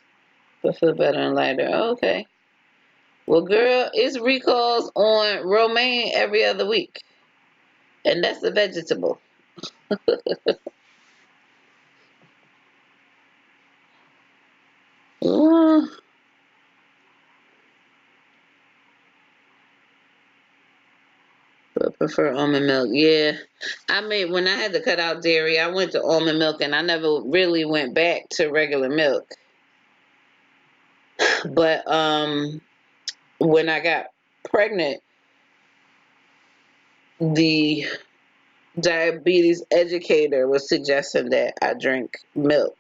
[SPEAKER 2] but feel better and lighter. Okay. Well, girl, it's recalls on romaine every other week, and that's a vegetable. Ooh, but prefer almond milk. Yeah, when I had to cut out dairy, I went to almond milk, and I never really went back to regular milk. But when I got pregnant, the diabetes educator was suggesting that I drink milk.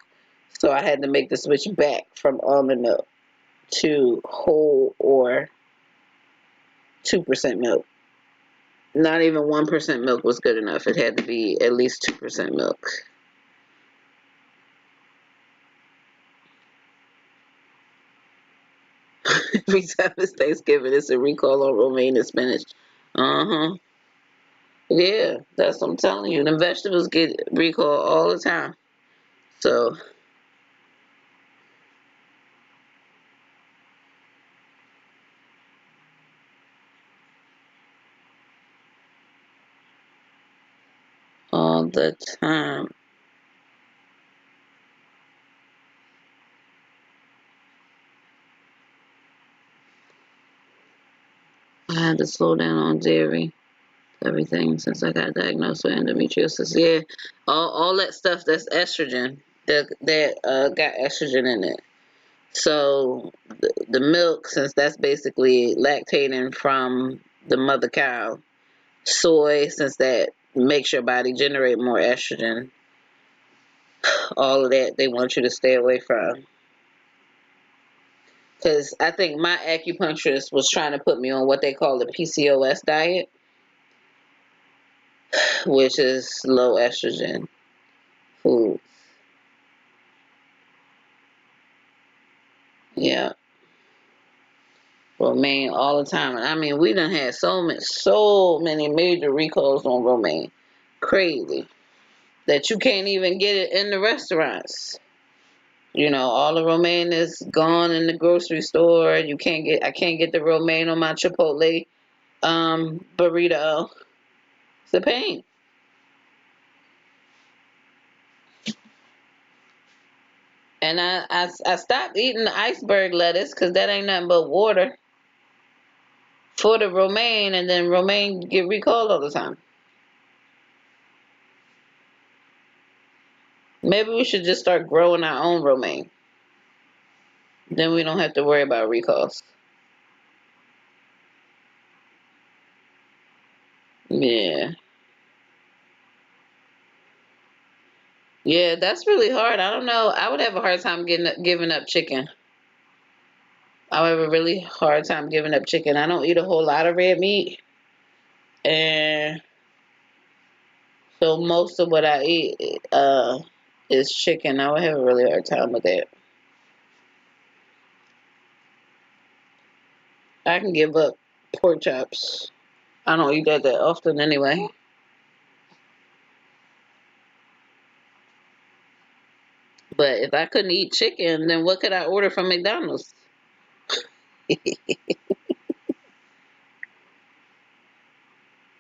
[SPEAKER 2] So I had to make the switch back from almond milk to whole or 2% milk. Not even 1% milk was good enough. It had to be at least 2% milk. Every time it's Thanksgiving, it's a recall on romaine and spinach. Uh-huh. Yeah, that's what I'm telling you. The vegetables get recall all the time. So, all the time. I had to slow down on dairy. Everything since I got diagnosed with endometriosis. Yeah, all that stuff that's estrogen that got estrogen in it. So the milk, since that's basically lactating from the mother cow. Soy, since that makes your body generate more estrogen. All of that they want you to stay away from. Because I think my acupuncturist was trying to put me on what they call the PCOS diet, which is low estrogen food. Yeah. Romaine all the time. And I mean, we done had so many major recalls on romaine. Crazy. That you can't even get it in the restaurants. All the romaine is gone in the grocery store. I can't get the romaine on my Chipotle burrito. It's a pain. And I stopped eating the iceberg lettuce because that ain't nothing but water for the romaine, and then romaine get recalled all the time. Maybe we should just start growing our own romaine. Then we don't have to worry about recalls. Yeah. Yeah, that's really hard. I don't know. I would have a hard time giving up chicken. I would have a really hard time giving up chicken. I don't eat a whole lot of red meat. And so most of what I eat is chicken. I would have a really hard time with that. I can give up pork chops. I don't eat that often anyway. But if I couldn't eat chicken, then what could I order from McDonald's?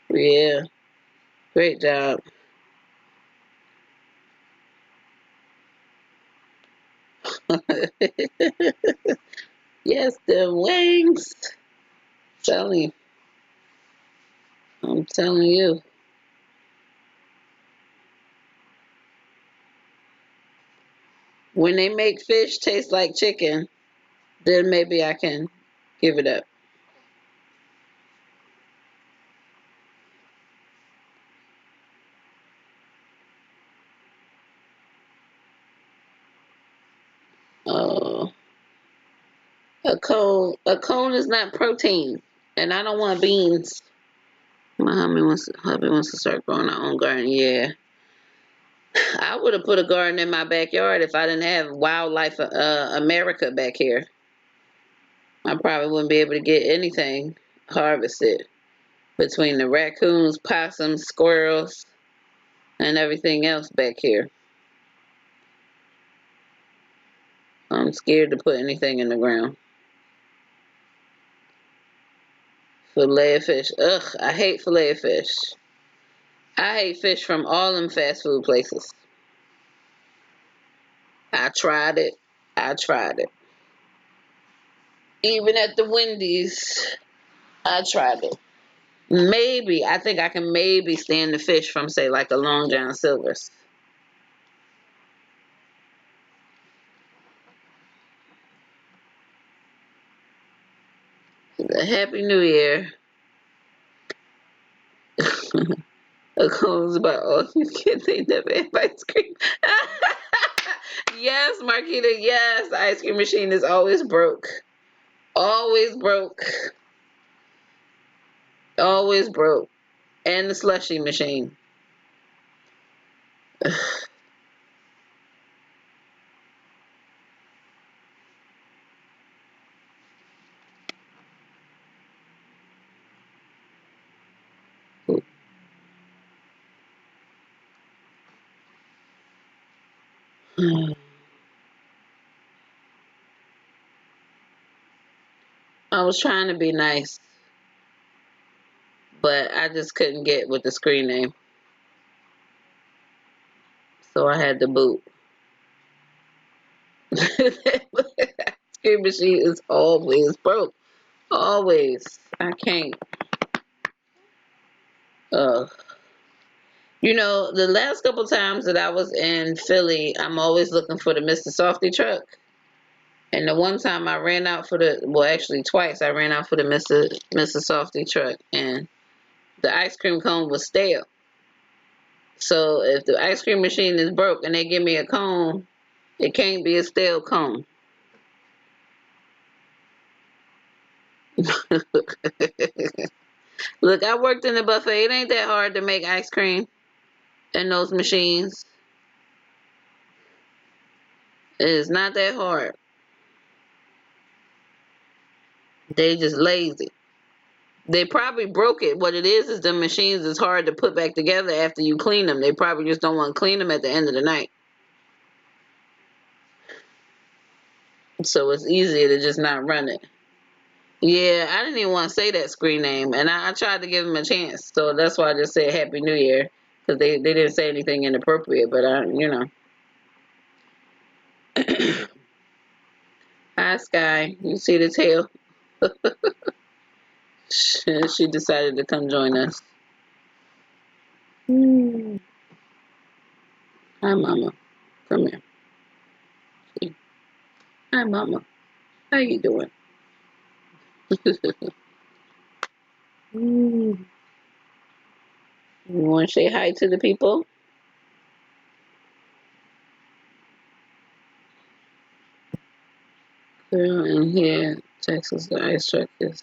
[SPEAKER 2] Yeah, great job. Yes, the wings. Telling you, I'm telling you. When they make fish taste like chicken, then maybe I can give it up. Oh, A cone is not protein, and I don't want beans. My hubby wants to start growing our own garden. Yeah, I would have put a garden in my backyard if I didn't have wildlife America back here. I probably wouldn't be able to get anything harvested between the raccoons, possums, squirrels, and everything else back here. I'm scared to put anything in the ground. Fillet of fish. Ugh, I hate fillet of fish. I hate fish from all them fast food places. I tried it. I tried it. Even at the Wendy's, I tried it. Maybe, I think I can maybe stand the fish from, say, like a Long John Silver's. Happy New Year. A cone's about all you can. They never have ice cream. Yes, Marquita, yes. The ice cream machine is always broke. Always broke. Always broke. And the slushy machine. I was trying to be nice, but I just couldn't get with the screen name. So I had to boot. Screen machine is always broke. Always. I can't. You know, the last couple times that I was in Philly, I'm always looking for the Mr. Softy truck. And the one time I ran out for the, well, actually twice I ran out for the Mr. Softy truck, and the ice cream cone was stale. So if the ice cream machine is broke and they give me a cone, it can't be a stale cone. Look, I worked in the buffet. It ain't that hard to make ice cream in those machines. It is not that hard. They just lazy. They probably broke it. What it is the machines is hard to put back together after you clean them. They probably just don't want to clean them at the end of the night. So it's easier to just not run it. Yeah, I didn't even want to say that screen name, and I tried to give them a chance. So that's why I just said Happy New Year, because they didn't say anything inappropriate. But Hi Sky, you see the tail? She decided to come join us. Hi Mama, come here. Hi Mama, how you doing? You want to say hi to the people? Girl, in here, Texas, the ice truck is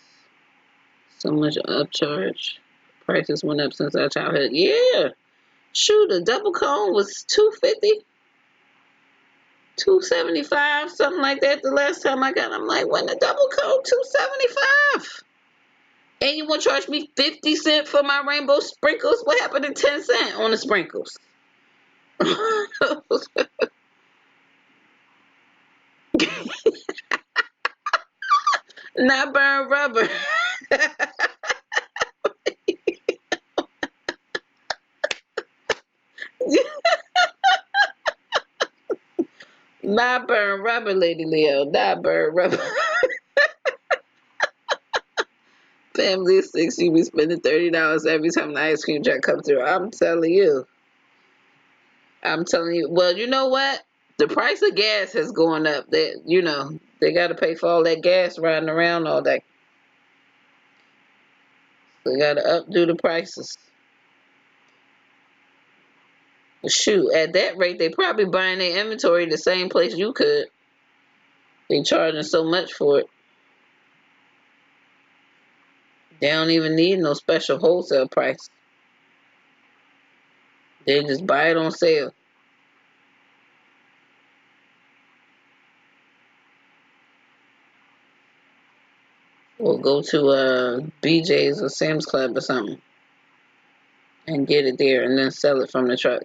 [SPEAKER 2] so much upcharge. Prices went up since our childhood. Yeah, shoot, a double cone was 250, 275, something like that. The last time I got, I'm like, when the double cone 275, and you want to charge me 50 cents for my rainbow sprinkles? What happened to 10 cents on the sprinkles? Not burn rubber. Not burn rubber, Lady Leo. Not burn rubber. Family of six, you be spending $30 every time the ice cream truck comes through. I'm telling you. I'm telling you. Well, you know what? The price of gas has gone up. They got to pay for all that gas riding around all that. They got to updo the prices. Shoot, at that rate, they probably buying their inventory the same place you could. They charging so much for it. They don't even need no special wholesale price. They just buy it on sale. Or go to BJ's or Sam's Club or something and get it there and then sell it from the truck.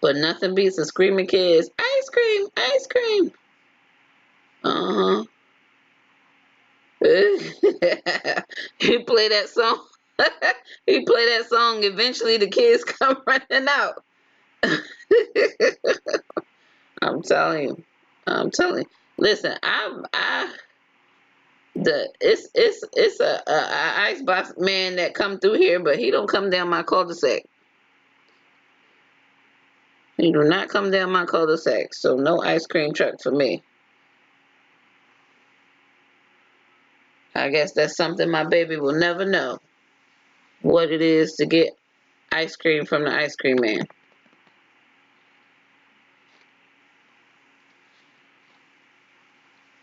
[SPEAKER 2] But nothing beats the screaming kids, ice cream, ice cream. Uh-huh. He play that song. He play that song. Eventually the kids come running out. I'm telling you. I'm telling you. Listen, it's a icebox man that come through here, but he don't come down my cul-de-sac. He do not come down my cul-de-sac, so no ice cream truck for me. I guess that's something my baby will never know, what it is to get ice cream from the ice cream man.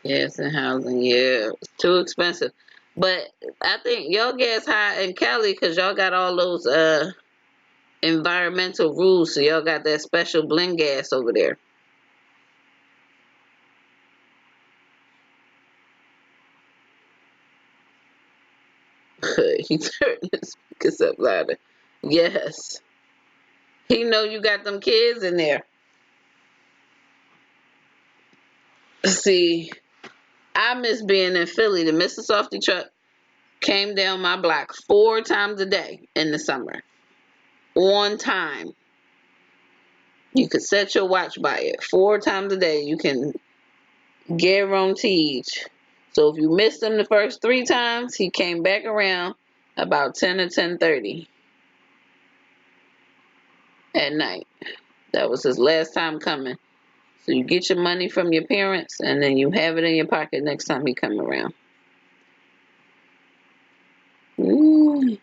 [SPEAKER 2] Yes, and housing, yeah, it's too expensive. But I think y'all gas high in Cali because y'all got all those environmental rules, so y'all got that special blend gas over there. He turned his speakers up louder. Yes. He know you got them kids in there. See, I miss being in Philly. The Mr. Softy truck came down my block 4 times a day in the summer. On time. You could set your watch by it. 4 times a day. You can guarantee. So if you missed him the first 3 times, he came back around about 10 or 10:30 at night. That was his last time coming. So you get your money from your parents, and then you have it in your pocket next time he come around. Ooh.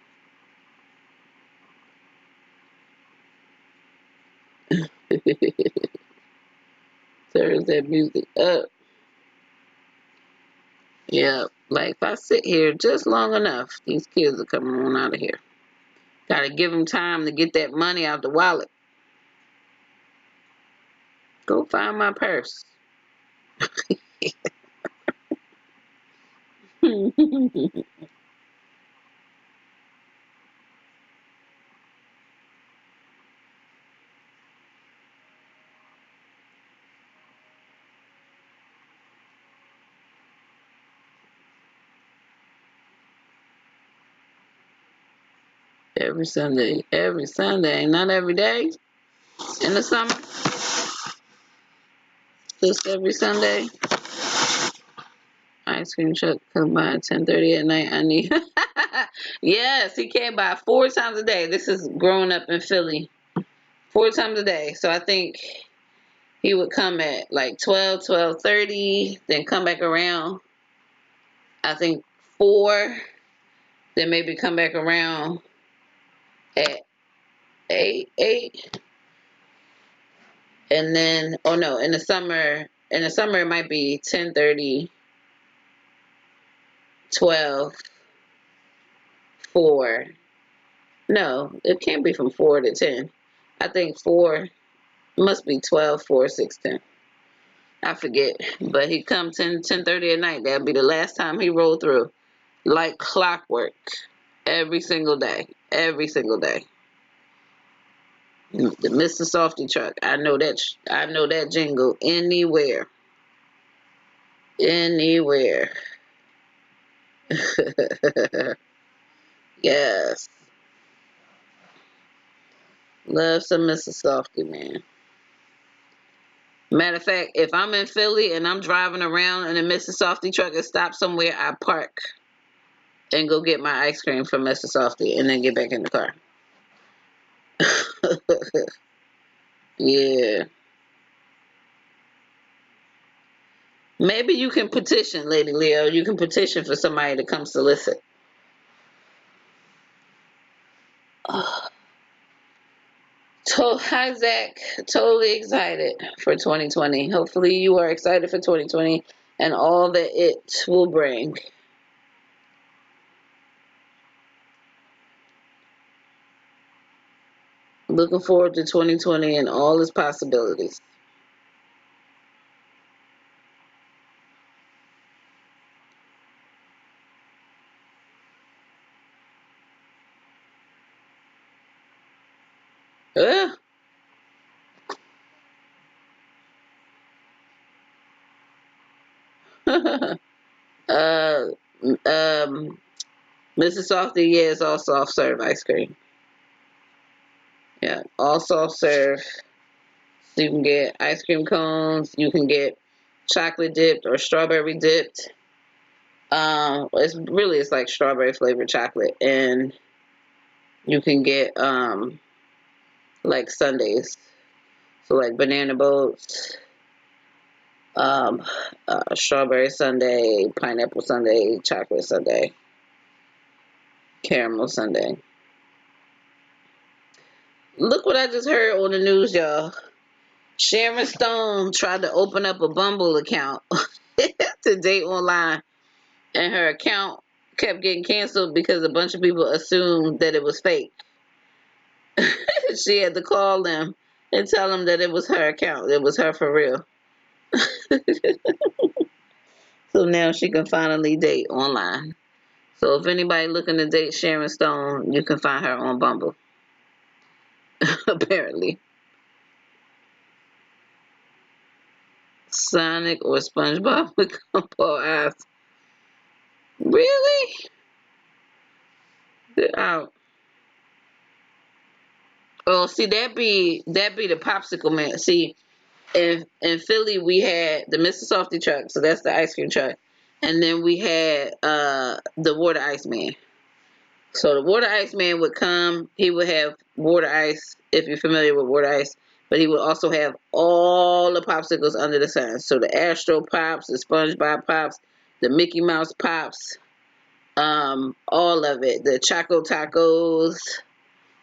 [SPEAKER 2] Turns that music up. Yeah, like if I sit here just long enough, these kids are coming on out of here. Gotta give them time to get that money out the wallet. Go find my purse. Every Sunday, not every day in the summer, just every Sunday. Ice cream truck come by at 10:30 at night. I need. Yes, he came by 4 times a day. This is growing up in Philly. 4 times a day. So I think he would come at like 12, 12:30, then come back around. I think 4, then maybe come back around at 8, and then oh no, in the summer it might be 10:30, 12, 4. No, it can't be from 4 to 10. I think 4 must be 12, 4, 6, 10. I forget. But he come 10:30 at night. That'll be the last time he rolled through. Like clockwork. Every single day. Every single day. The Mr. Softy truck. I know that jingle anywhere. Anywhere. Yes. Love some Mr. Softy, man. Matter of fact, if I'm in Philly and I'm driving around and a Mr. Softy truck is stopped somewhere, I park and go get my ice cream from Mr. Softy and then get back in the car. Yeah. Maybe you can petition, Lady Leo. You can petition for somebody to come solicit. Hi, Zach. Totally excited for 2020. Hopefully, you are excited for 2020 and all that it will bring. Looking forward to 2020 and all its possibilities. Uh, uh, Mrs. Softy, yeah, it's all soft serve ice cream. Yeah, all soft serve. So you can get ice cream cones. You can get chocolate dipped or strawberry dipped. It's like strawberry flavored chocolate, and you can get like sundaes. So like banana boats, um, strawberry sundae, pineapple sundae, chocolate sundae, caramel sundae. Look what I just heard on the news, y'all. Sharon Stone tried to open up a Bumble account to date online, and her account kept getting canceled because a bunch of people assumed that it was fake. She had to call them and tell them that it was her account. It was her for real. So now she can finally date online. So if anybody looking to date Sharon Stone, you can find her on Bumble. Apparently. Sonic or SpongeBob with gumball eyes. Really? Oh, oh, see that be the popsicle man. See, in Philly we had the Mr. Softy truck, so that's the ice cream truck, and then we had the water ice man. So the water ice man would come. He would have water ice, if you're familiar with water ice, but he would also have all the popsicles under the sun. So the Astro Pops, the SpongeBob Pops, the Mickey Mouse Pops, all of it. The Choco Tacos,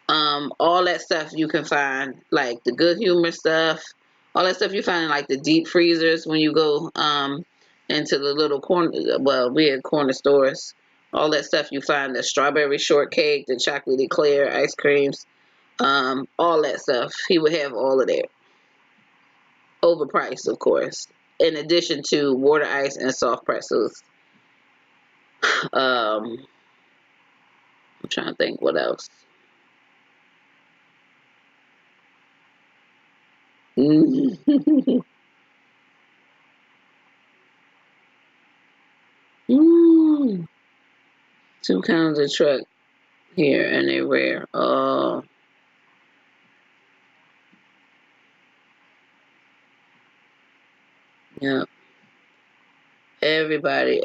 [SPEAKER 2] all that stuff you can find, like the Good Humor stuff, all that stuff you find in like the deep freezers when you go into the little corner. Well, we had corner stores. All that stuff you find, the strawberry shortcake, the chocolate eclair ice creams, all that stuff. He would have all of that, overpriced, of course. In addition to water ice and soft pretzels. I'm trying to think what else. Mm. Two kinds of truck here, and they rare. Oh, yeah. Everybody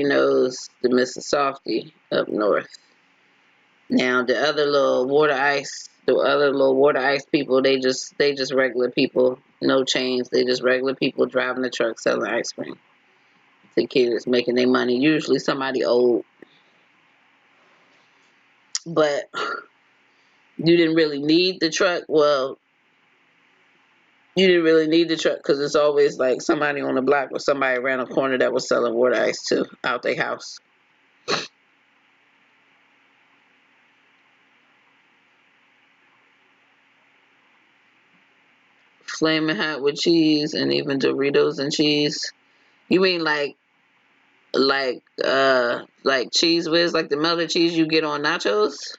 [SPEAKER 2] knows the Mr. Softy up north. Now the other little water ice people, they just regular people, no chains. They just regular people driving the truck selling ice cream. The kid is making their money. Usually somebody old, but you didn't really need the truck. Well, you didn't really need the truck because it's always like somebody on the block or somebody around the corner that was selling water ice too out their house. Flaming hot with cheese and even Doritos and cheese. You mean like cheese whiz, like the melted cheese you get on nachos?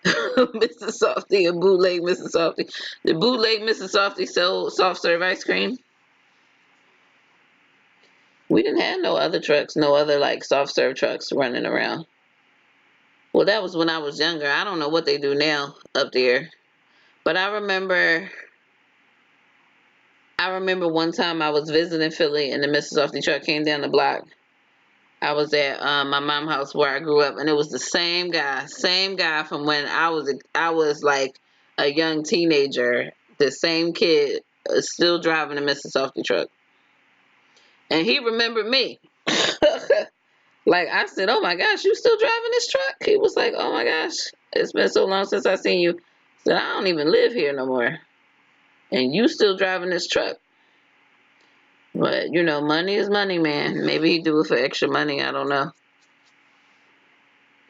[SPEAKER 2] Mr. Softy and bootleg Mr. Softy. The bootleg Mr. Softy sold soft serve ice cream. We didn't have no other trucks, no other like soft serve trucks running around. Well, that was when I was younger. I don't know what they do now up there. But I remember one time I was visiting Philly and the Mrs. Softy truck came down the block. I was at my mom's house where I grew up, and it was the same guy from when I was like a young teenager. The same kid still driving the Mrs. Softy truck, and he remembered me. Like I said, "Oh my gosh, you still driving this truck?" He was like, "Oh my gosh, it's been so long since I seen you." I said, "I don't even live here no more, and you still driving this truck." But money is money, man. Maybe he do it for extra money. I don't know.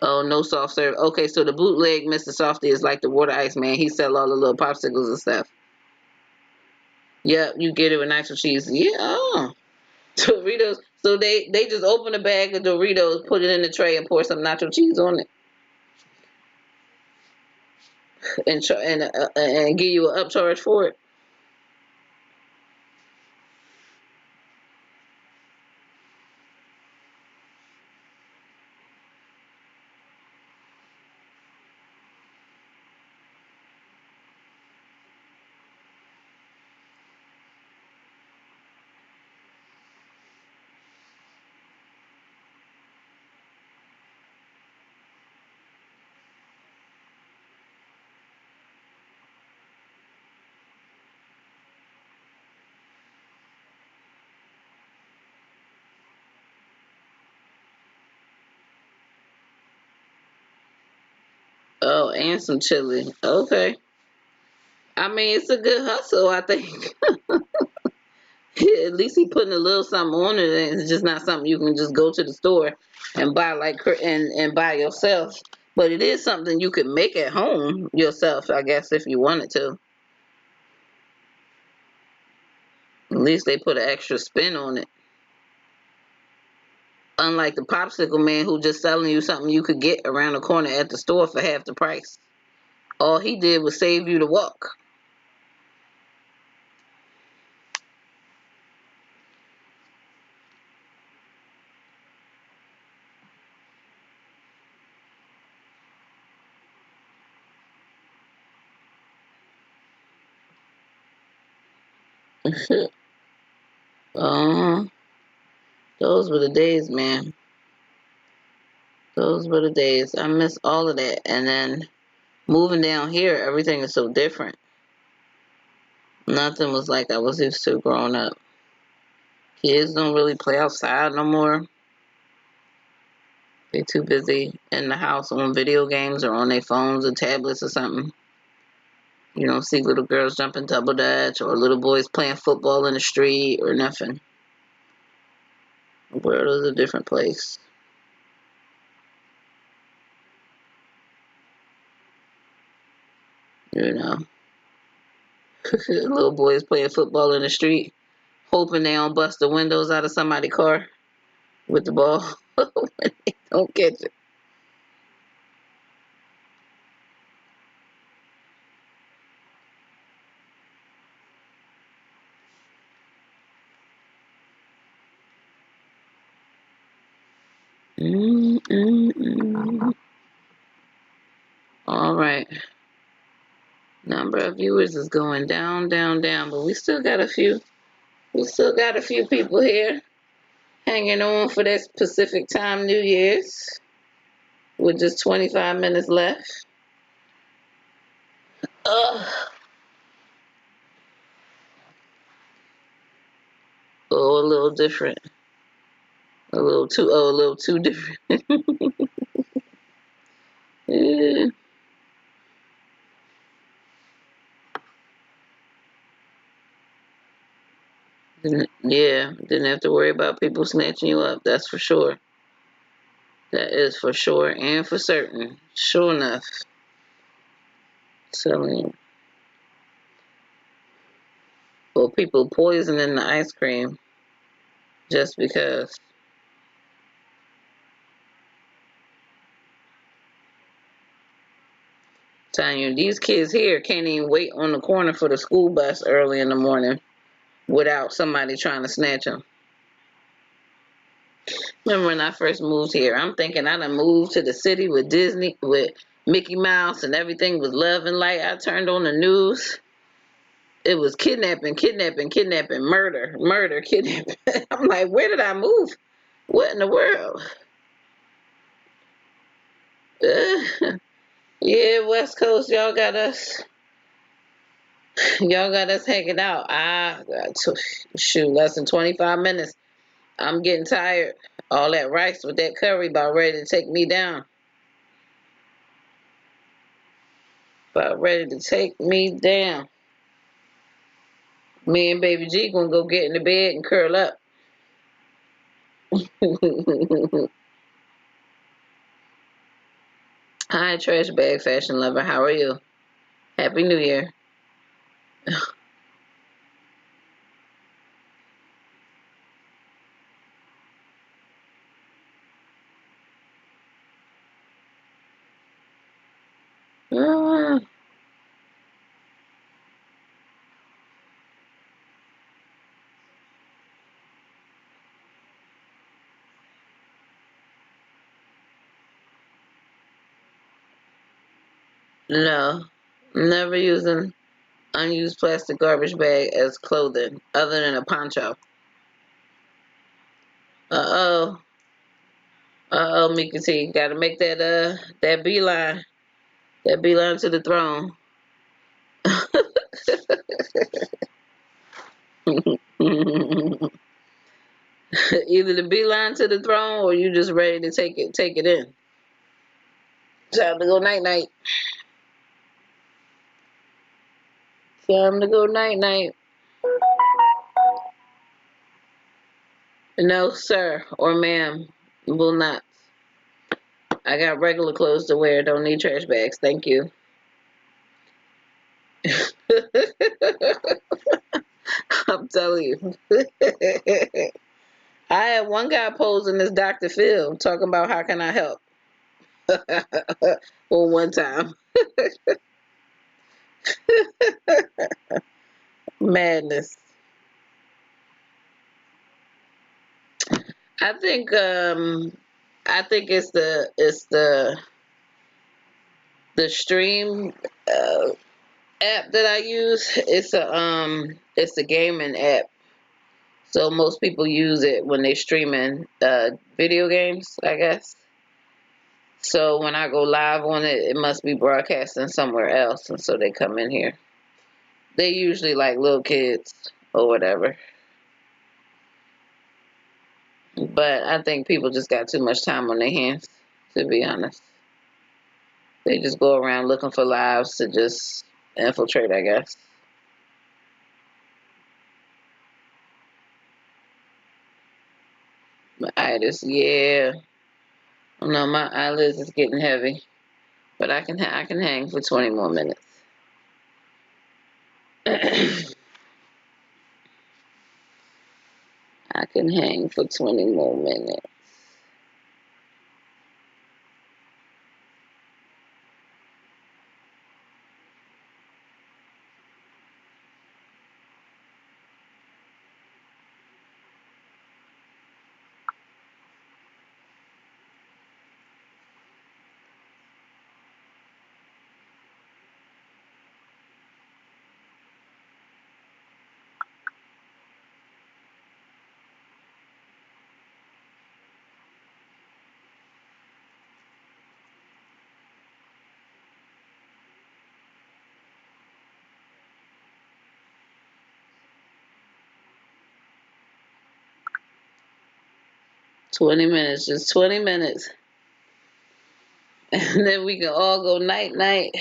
[SPEAKER 2] Oh, no soft serve. Okay, so the bootleg Mr. Softy is like the water ice man. He sell all the little popsicles and stuff. Yep, you get it with nacho cheese. Yeah. Oh. Doritos. So they just open a bag of Doritos, put it in the tray, and pour some nacho cheese on it, and give you an upcharge for it. Oh, and some chili. Okay. I mean, it's a good hustle, I think. At least he putting a little something on it, and it's just not something you can just go to the store and buy and buy yourself. But it is something you could make at home yourself, I guess, if you wanted to. At least they put an extra spin on it. Unlike the popsicle man who just selling you something you could get around the corner at the store for half the price. All he did was save you the walk. uh Those were the days, man. Those were the days. I miss all of that. And then moving down here, everything is so different. Nothing was like I was used to growing up. Kids don't really play outside no more. They too busy in the house on video games or on their phones or tablets or something. You don't see little girls jumping double dutch or little boys playing football in the street or nothing. The world is a different place. You know. Little boys playing football in the street, hoping they don't bust the windows out of somebody's car with the ball. Don't catch it. Mm-mm-mm. All right. Number of viewers is going down, down, down, but we still got a few. We still got a few people here hanging on for that Pacific Time New Year's with just 25 minutes left. Ugh. Oh, a little different. A little too different. Yeah. Didn't have to worry about people snatching you up. That's for sure. That is for sure and for certain. Sure enough. Selling. Well, people poisoning the ice cream just because. Telling you, these kids here can't even wait on the corner for the school bus early in the morning without somebody trying to snatch them. Remember when I first moved here? I'm thinking I done moved to the city with Disney, with Mickey Mouse, and everything was love and light. I turned on the news. It was kidnapping, kidnapping, kidnapping, murder, murder, kidnapping. I'm like, where did I move? What in the world? Yeah, West Coast, y'all got us hanging out. Shoot, less than 25 minutes. I'm getting tired. All that rice with that curry about ready to take me down. About ready to take me down. Me and Baby G gonna go get in the bed and curl up. Hi, trash bag fashion lover. How are you? Happy New Year. Ah, no, never using unused plastic garbage bag as clothing other than a poncho. Uh oh, Mika T. Gotta make that beeline to the throne. Either the beeline to the throne or you just ready to take it in. Time to go night night. Time to go night night. No, sir or ma'am, will not. I got regular clothes to wear. Don't need trash bags. Thank you. I'm telling you. I had one guy posing as Dr. Phil talking about how can I help. Well, one time. Madness. I think I think the stream app that I use. It's a gaming app. So most people use it when they streaming video games, I guess. So when I go live on it, it must be broadcasting somewhere else, and so they come in here. They usually like little kids or whatever. But I think people just got too much time on their hands, to be honest. They just go around looking for lives to just infiltrate, I guess. My itis, yeah. No, my eyelids is getting heavy, but I can hang for 20 more minutes. 20 more minutes. 20 minutes, just 20 minutes. And then we can all go night night.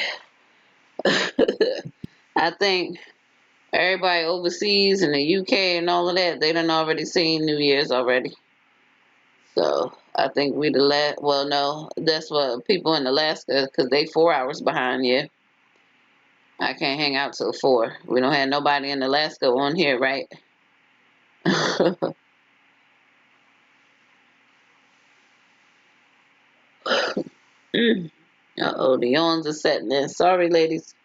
[SPEAKER 2] I think everybody overseas in the UK and all of that, they done already seen New Year's already. So I think we the last. Well, no, that's what people in Alaska, because they 4 hours behind. Yeah, I can't hang out till 4. We don't have nobody in Alaska on here, right? Uh-oh, the yawns are setting in. Sorry, ladies.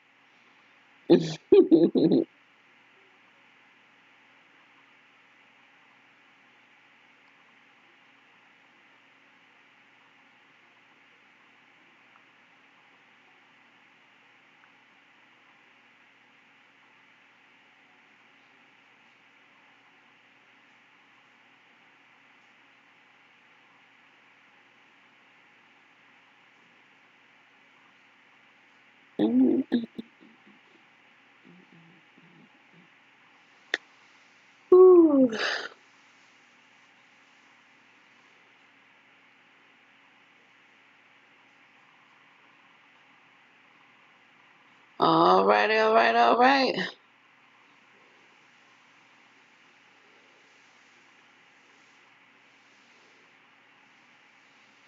[SPEAKER 2] All righty, all right, all right.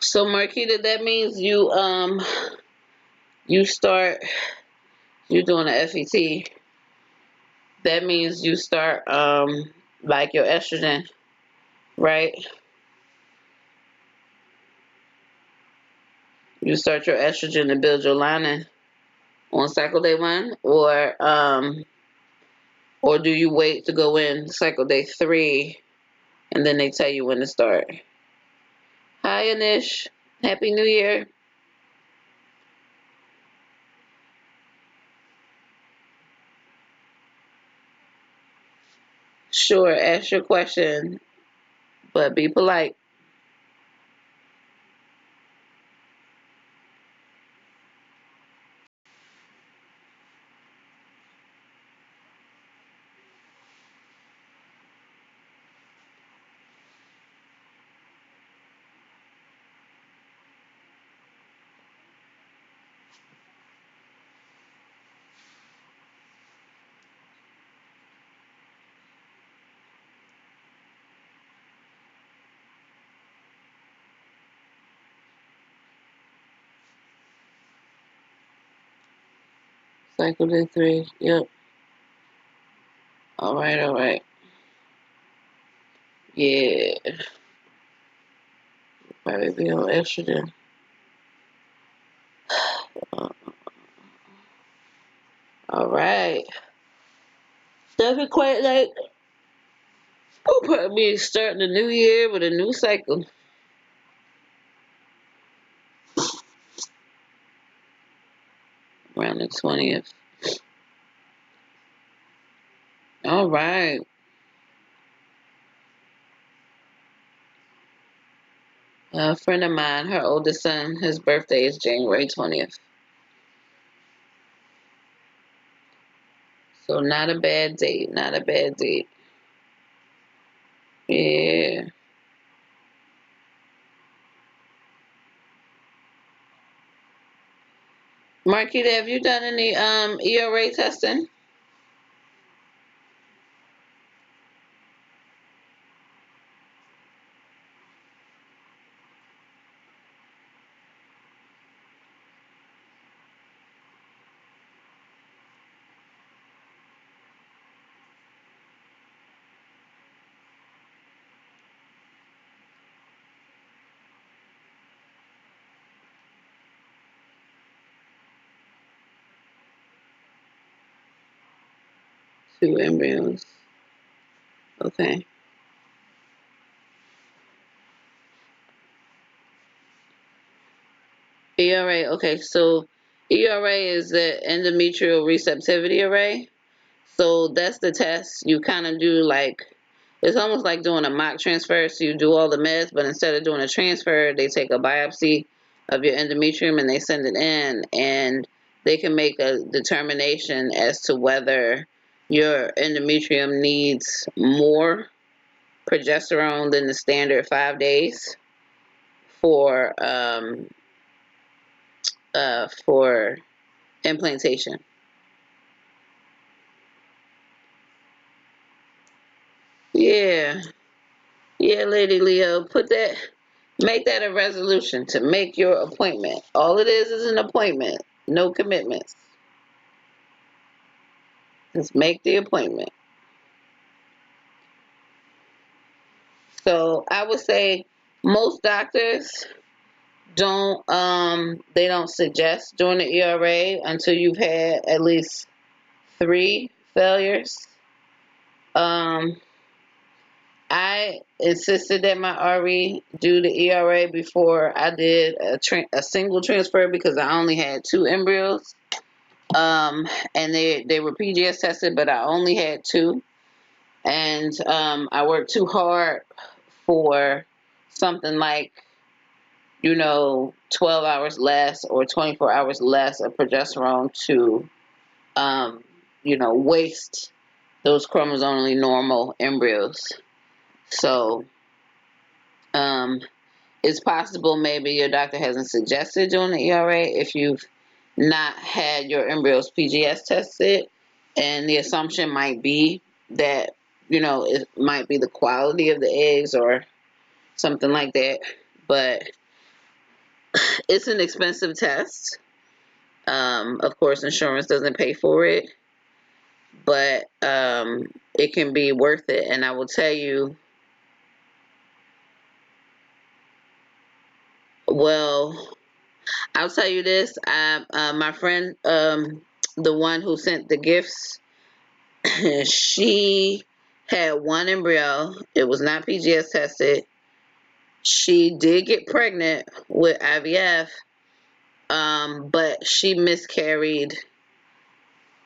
[SPEAKER 2] So, Marquita, that means you you start, you're doing a FET, that means you start like your estrogen, right? You start your estrogen to build your lining on cycle day 1, or do you wait to go in cycle day 3 and then they tell you when to start? Hi Anish, Happy New Year. Sure, ask your question, but be polite. Cycle day 3, yep. Alright. Yeah, probably be on estrogen. Alright. Doesn't quite like, we'll probably be starting the new year with a new cycle. Around the 20th. Alright. A friend of mine, her oldest son, his birthday is January 20th. So not a bad date, not a bad date. Yeah. Marquita, have you done any ERA testing? Two embryos. Okay. ERA, okay, so ERA is the endometrial receptivity array. So that's the test. You kind of do like, it's almost like doing a mock transfer. So you do all the meds, but instead of doing a transfer, they take a biopsy of your endometrium and they send it in, and they can make a determination as to whether your endometrium needs more progesterone than the standard 5 days for implantation. Yeah. Yeah, Lady Leo, make that a resolution to make your appointment. All it is an appointment, no commitments. Just make the appointment. So I would say most doctors they don't suggest doing the ERA until you've had at least 3 failures. Um, I insisted that my RE do the ERA before I did a single transfer because I only had 2 embryos. And they were PGS tested, but I only had 2, and I worked too hard for something like 12 hours less or 24 hours less of progesterone to waste those chromosomally normal embryos. So it's possible maybe your doctor hasn't suggested doing the ERA if you've not had your embryos PGS tested, and the assumption might be that it might be the quality of the eggs or something like that. But it's an expensive test. Of course, insurance doesn't pay for it, but it can be worth it. And I will tell you, well, I'll tell you this. My friend, the one who sent the gifts, she had one embryo. It was not PGS tested. She did get pregnant with IVF, but she miscarried,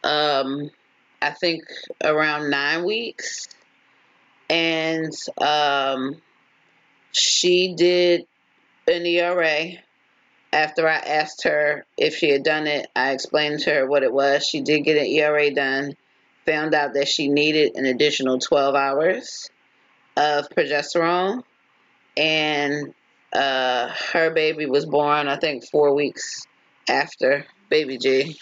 [SPEAKER 2] I think around 9 weeks. And she did an ERA. After I asked her if she had done it, I explained to her what it was. She did get an ERA done, found out that she needed an additional 12 hours of progesterone, and her baby was born, I think, 4 weeks after baby G.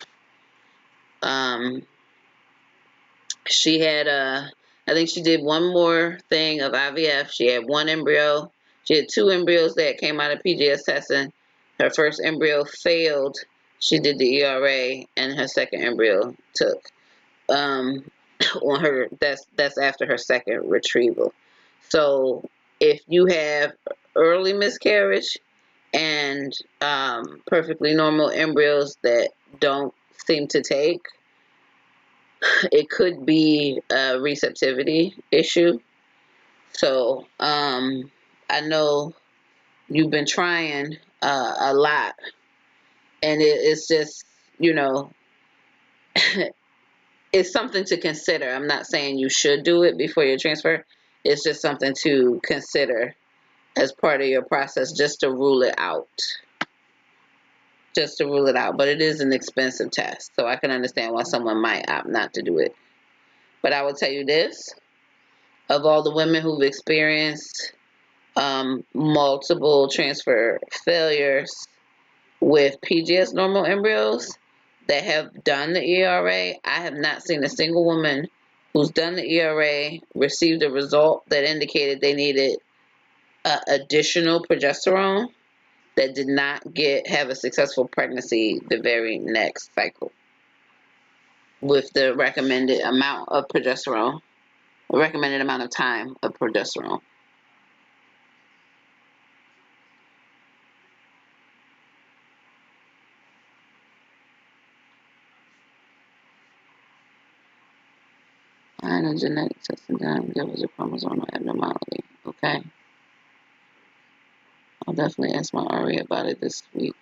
[SPEAKER 2] She had I think she did one more thing of IVF. She had one embryo. She had two embryos that came out of PGS testing. Her first embryo failed. She did the ERA, and her second embryo took. On her, that's after her second retrieval. So if you have early miscarriage and perfectly normal embryos that don't seem to take, it could be a receptivity issue. So I know you've been trying a lot, and it's just, you know, it's something to consider. I'm not saying you should do it before your transfer. It's just something to consider as part of your process, just to rule it out. Just to rule it out. But it is an expensive test, so I can understand why someone might opt not to do it. But I will tell you this: of all the women who've experienced multiple transfer failures with PGS normal embryos that have done the ERA, I have not seen a single woman who's done the ERA received a result that indicated they needed additional progesterone that did not have a successful pregnancy the very next cycle with the recommended amount of progesterone, recommended amount of time of progesterone. And a genetic testing done, there was a chromosomal abnormality. Okay. I'll definitely ask my RA about it this week.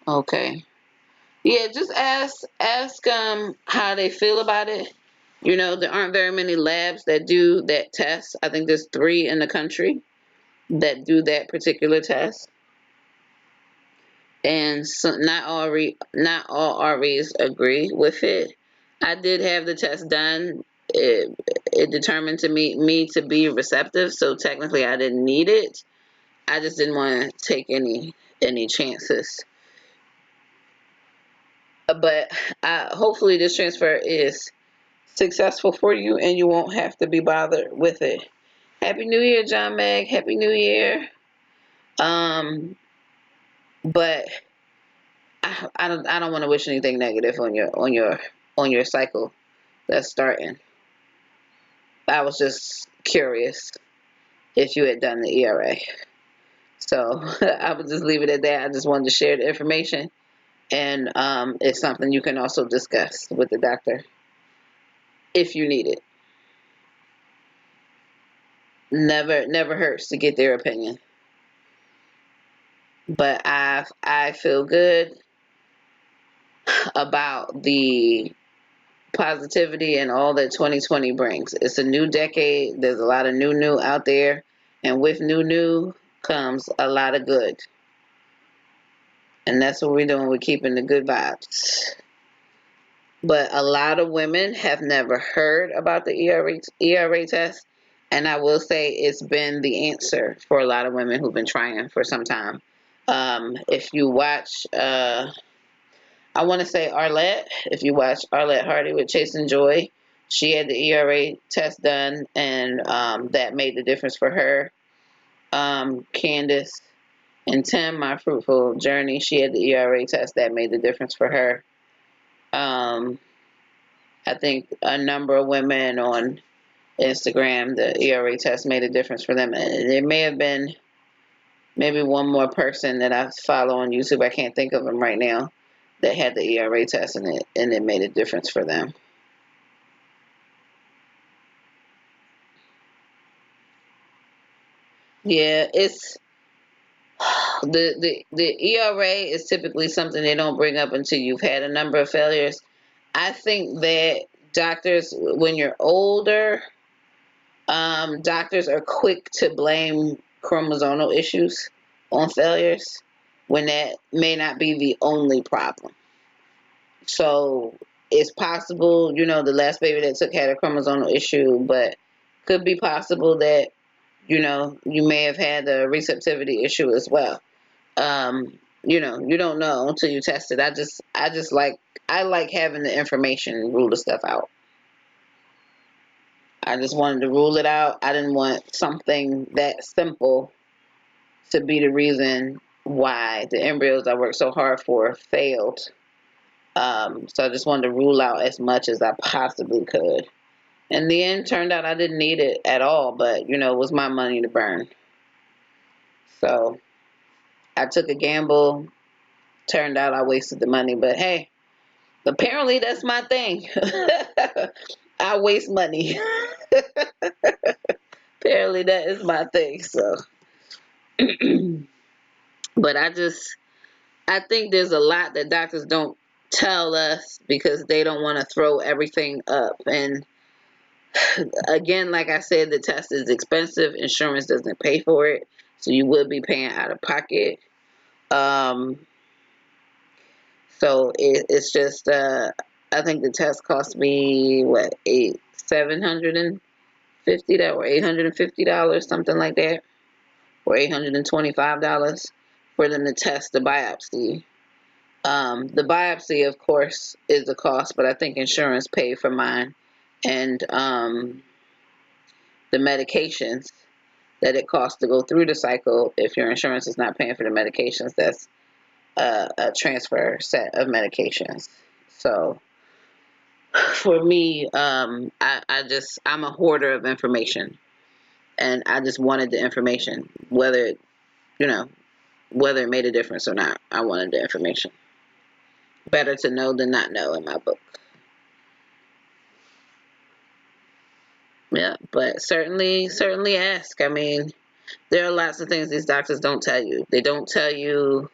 [SPEAKER 2] Okay. Yeah, just ask how they feel about it. You know, there aren't very many labs that do that test. I think there's 3 in the country that do that particular test. And so not all REs agree with it. I did have the test done. It determined to me to be receptive, so technically I didn't need it. I just didn't want to take any chances. But hopefully this transfer is successful for you, and you won't have to be bothered with it. Happy New Year, John Mag. Happy New Year. But I don't want to wish anything negative on your cycle that's starting. I was just curious if you had done the ERA. So I would just leave it at that. I just wanted to share the information, and it's something you can also discuss with the doctor if you need it. Never hurts to get their opinion. But I feel good about the positivity and all that 2020 brings. It's a new decade. There's a lot of new out there, and with new comes a lot of good. And that's what we're doing. We're keeping the good vibes. But a lot of women have never heard about the ERA test, and I will say it's been the answer for a lot of women who've been trying for some time. If you watch, I want to say Arlette, if you watch Arlette Hardy with Chase and Joy, she had the ERA test done, and that made the difference for her. Candace, And Tim, my fruitful journey, she had the ERA test that made the difference for her. I think a number of women on Instagram, the ERA test made a difference for them. And there may have been maybe one more person that I follow on YouTube, I can't think of them right now, that had the ERA test and it made a difference for them. Yeah, it's the ERA is typically something they don't bring up until you've had a number of failures. I think that doctors, when you're older, doctors are quick to blame chromosomal issues on failures when that may not be the only problem. So it's possible, the last baby that took had a chromosomal issue, but could be possible that, you may have had a receptivity issue as well. You don't know until you test it. I like having the information and rule the stuff out. I just wanted to rule it out. I didn't want something that simple to be the reason why the embryos I worked so hard for failed. So I just wanted to rule out as much as I possibly could. In the end, turned out I didn't need it at all, but it was my money to burn. So I took a gamble. Turned out I wasted the money, but hey, apparently that's my thing. I waste money. Apparently that is my thing. So, but I think there's a lot that doctors don't tell us because they don't want to throw everything up. And again, like I said, the test is expensive. Insurance doesn't pay for it, so you would be paying out of pocket. So it's just I think the test cost me what $750 or $850, something like that, or $825 for them to test the biopsy. The biopsy, of course, is the cost, but I think insurance paid for mine, and the medications that it costs to go through the cycle. If your insurance is not paying for the medications, that's a transfer set of medications. So for me, I'm a hoarder of information, and I just wanted the information, whether it made a difference or not. I wanted the information. Better to know than not know in my book. Yeah, but certainly ask. I mean, there are lots of things these doctors don't tell you. They don't tell you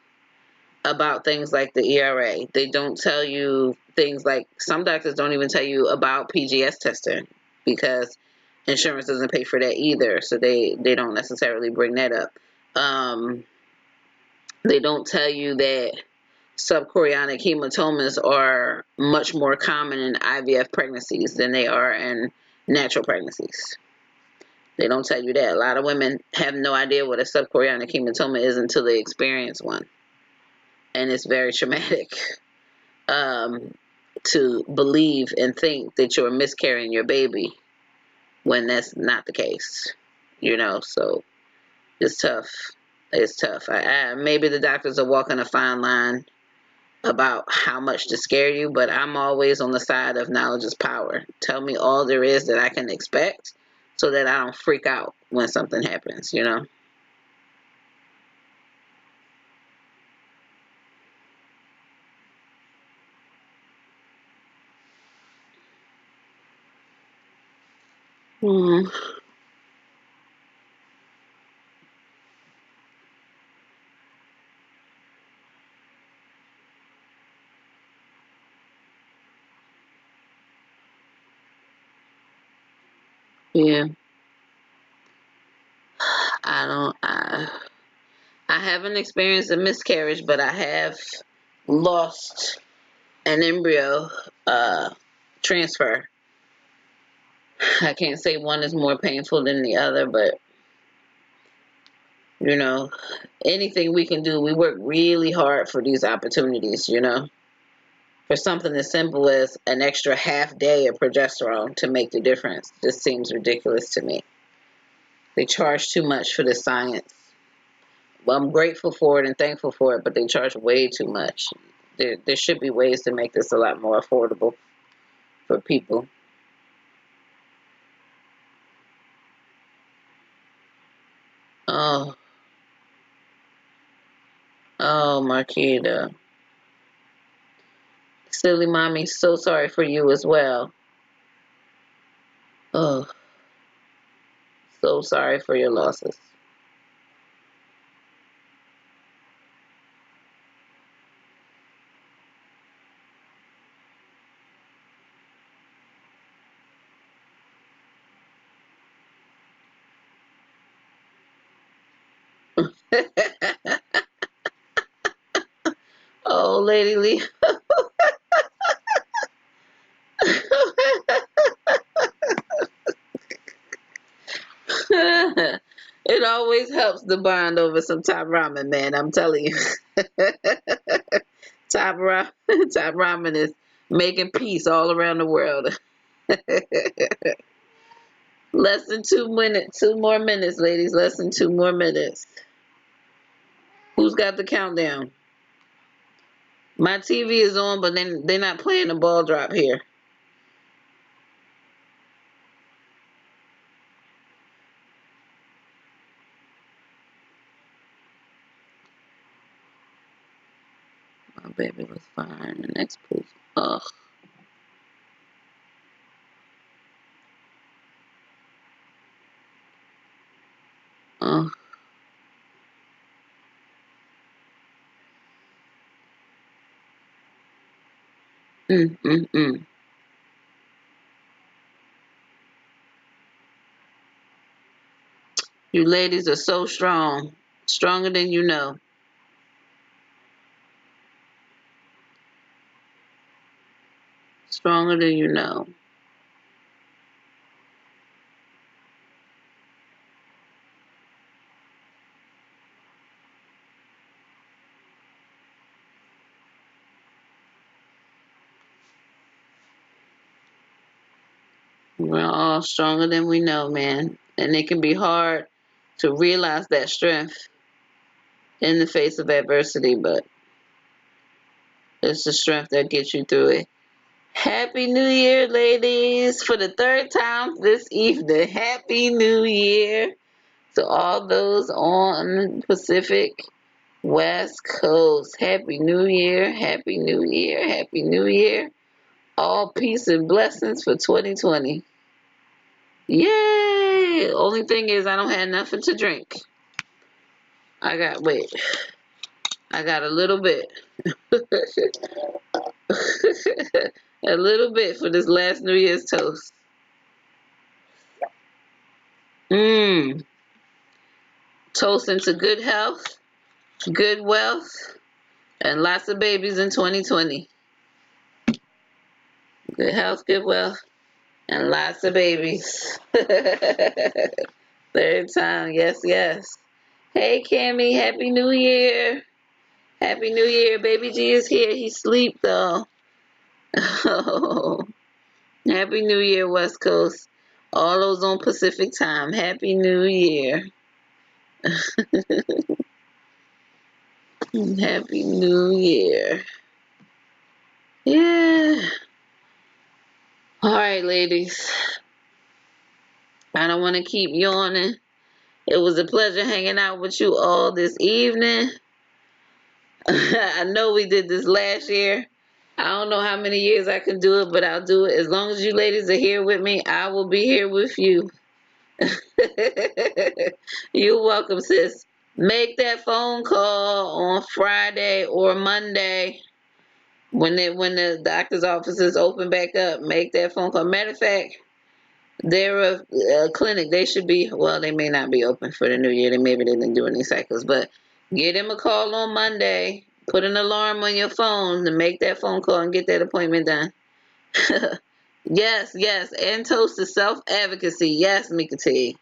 [SPEAKER 2] about things like the ERA. They don't tell you things like, some doctors don't even tell you about PGS testing because insurance doesn't pay for that either. So they don't necessarily bring that up. They don't tell you that subchorionic hematomas are much more common in IVF pregnancies than they are in natural pregnancies. They don't tell you that. A lot of women have no idea what a subchorionic hematoma is until they experience one. And it's very traumatic to believe and think that you're miscarrying your baby when that's not the case. So it's tough. It's tough. Maybe the doctors are walking a fine line about how much to scare you, but I'm always on the side of knowledge is power. Tell me all there is that I can expect so that I don't freak out when something happens, Mm, yeah. I haven't experienced a miscarriage, but I have lost an embryo transfer. I can't say one is more painful than the other, but you know, anything we can do, we work really hard for these opportunities, For something as simple as an extra half day of progesterone to make the difference just seems ridiculous to me. They charge too much for the science I'm grateful for it and thankful for it, but they charge way too much. There should be ways to make this a lot more affordable for people. Oh, oh, Marquita. Silly mommy, so sorry for you as well. Oh, so sorry for your losses. Oh, Lady Lee. It always helps to bond over some top ramen, man. I'm telling you. Top ramen is making peace all around the world. Less than 2 minutes, 2 more minutes, ladies. Less than 2 more minutes. Who's got the countdown? My TV is on, but then they're not playing the ball drop here. My baby was fine. The next pool. Ugh. Ugh. Mm, mm, mm. You ladies are so strong. Stronger than you know. Stronger than you know. We're all stronger than we know, man. And it can be hard to realize that strength in the face of adversity, but it's the strength that gets you through it. Happy New Year, ladies, for the third time this evening. Happy New Year to all those on the Pacific West Coast. Happy New Year, Happy New Year, Happy New Year. All peace and blessings for 2020. Yay! Only thing is I don't have nothing to drink. Wait, I got a little bit. A little bit for this last New Year's toast. Mmm. Toasting to good health, good wealth, and lots of babies in 2020. Good health, good wealth, and lots of babies. Third time, yes, yes. Hey, Cammy, Happy New Year. Happy New Year. Baby G is here. He sleep though. Happy New Year, West Coast. All those on Pacific time. Happy New Year. Happy New Year. Yeah. All right, ladies. I don't want to keep yawning. It was a pleasure hanging out with you all this evening. I know we did this last year. I don't know how many years I can do it, but I'll do it. As long as you ladies are here with me, I will be here with you. You're welcome, sis. Make that phone call on Friday or Monday when the doctor's offices open back up. Make that phone call. Matter of fact, they're a clinic. They should be, well, they may not be open for the new year. Maybe they didn't do any cycles, but give them a call on Monday. Put an alarm on your phone to make that phone call and get that appointment done. Yes, yes. And toast to self-advocacy. Yes, Mika T.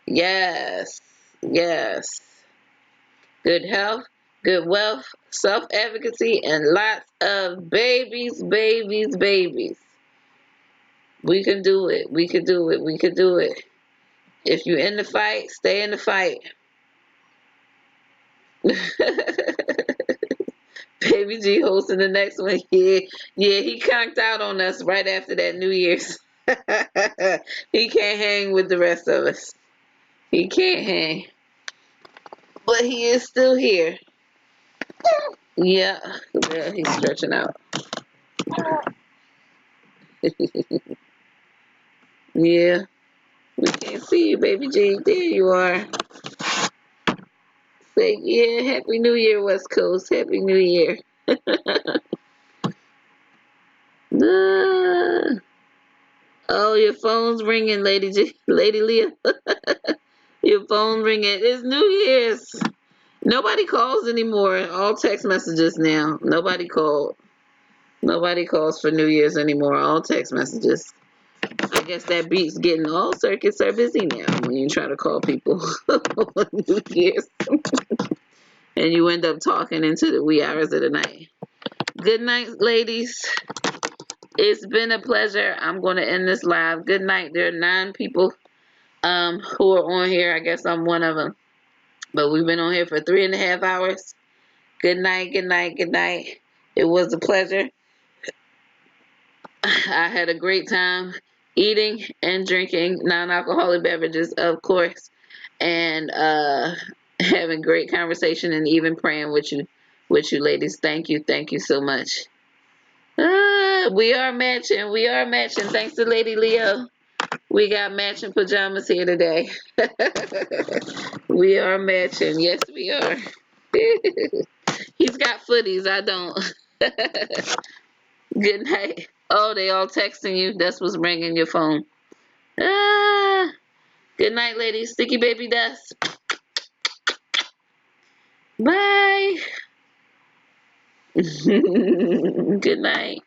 [SPEAKER 2] Yes, yes. Good health, good wealth, self-advocacy, and lots of babies, babies, babies. We can do it. We can do it. We can do it. If you're in the fight, stay in the fight. Baby G hosting the next one. Yeah, yeah, he conked out on us right after that New Year's. He can't hang with the rest of us. He can't hang. But he is still here. Yeah, yeah, he's stretching out. Yeah, we can't see you, Baby G. There you are. Say, yeah, Happy New Year, West Coast. Happy New Year. Ah. Oh, your phone's ringing, Lady G. Lady Leah. Your phone ringing. It's New Year's. Nobody calls anymore. All text messages now. Nobody called. Nobody calls for New Year's anymore. All text messages. I guess that beats getting all circuits are busy now when you try to call people on New Year's. And you end up talking into the wee hours of the night. Good night, ladies. It's been a pleasure. I'm going to end this live. Good night. There are 9 people who are on here. I guess I'm one of them. But we've been on here for 3.5 hours. Good night, good night, good night. It was a pleasure. I had a great time eating and drinking non-alcoholic beverages, of course, and having great conversation and even praying with you ladies. Thank you so much. We are matching. We are matching. Thanks to Lady Leo. We got matching pajamas here today. We are matching. Yes, we are. He's got footies. I don't. Good night. Oh, they all texting you. That's what's ringing your phone. Ah. Good night, ladies. Sticky baby dust. Bye. Good night.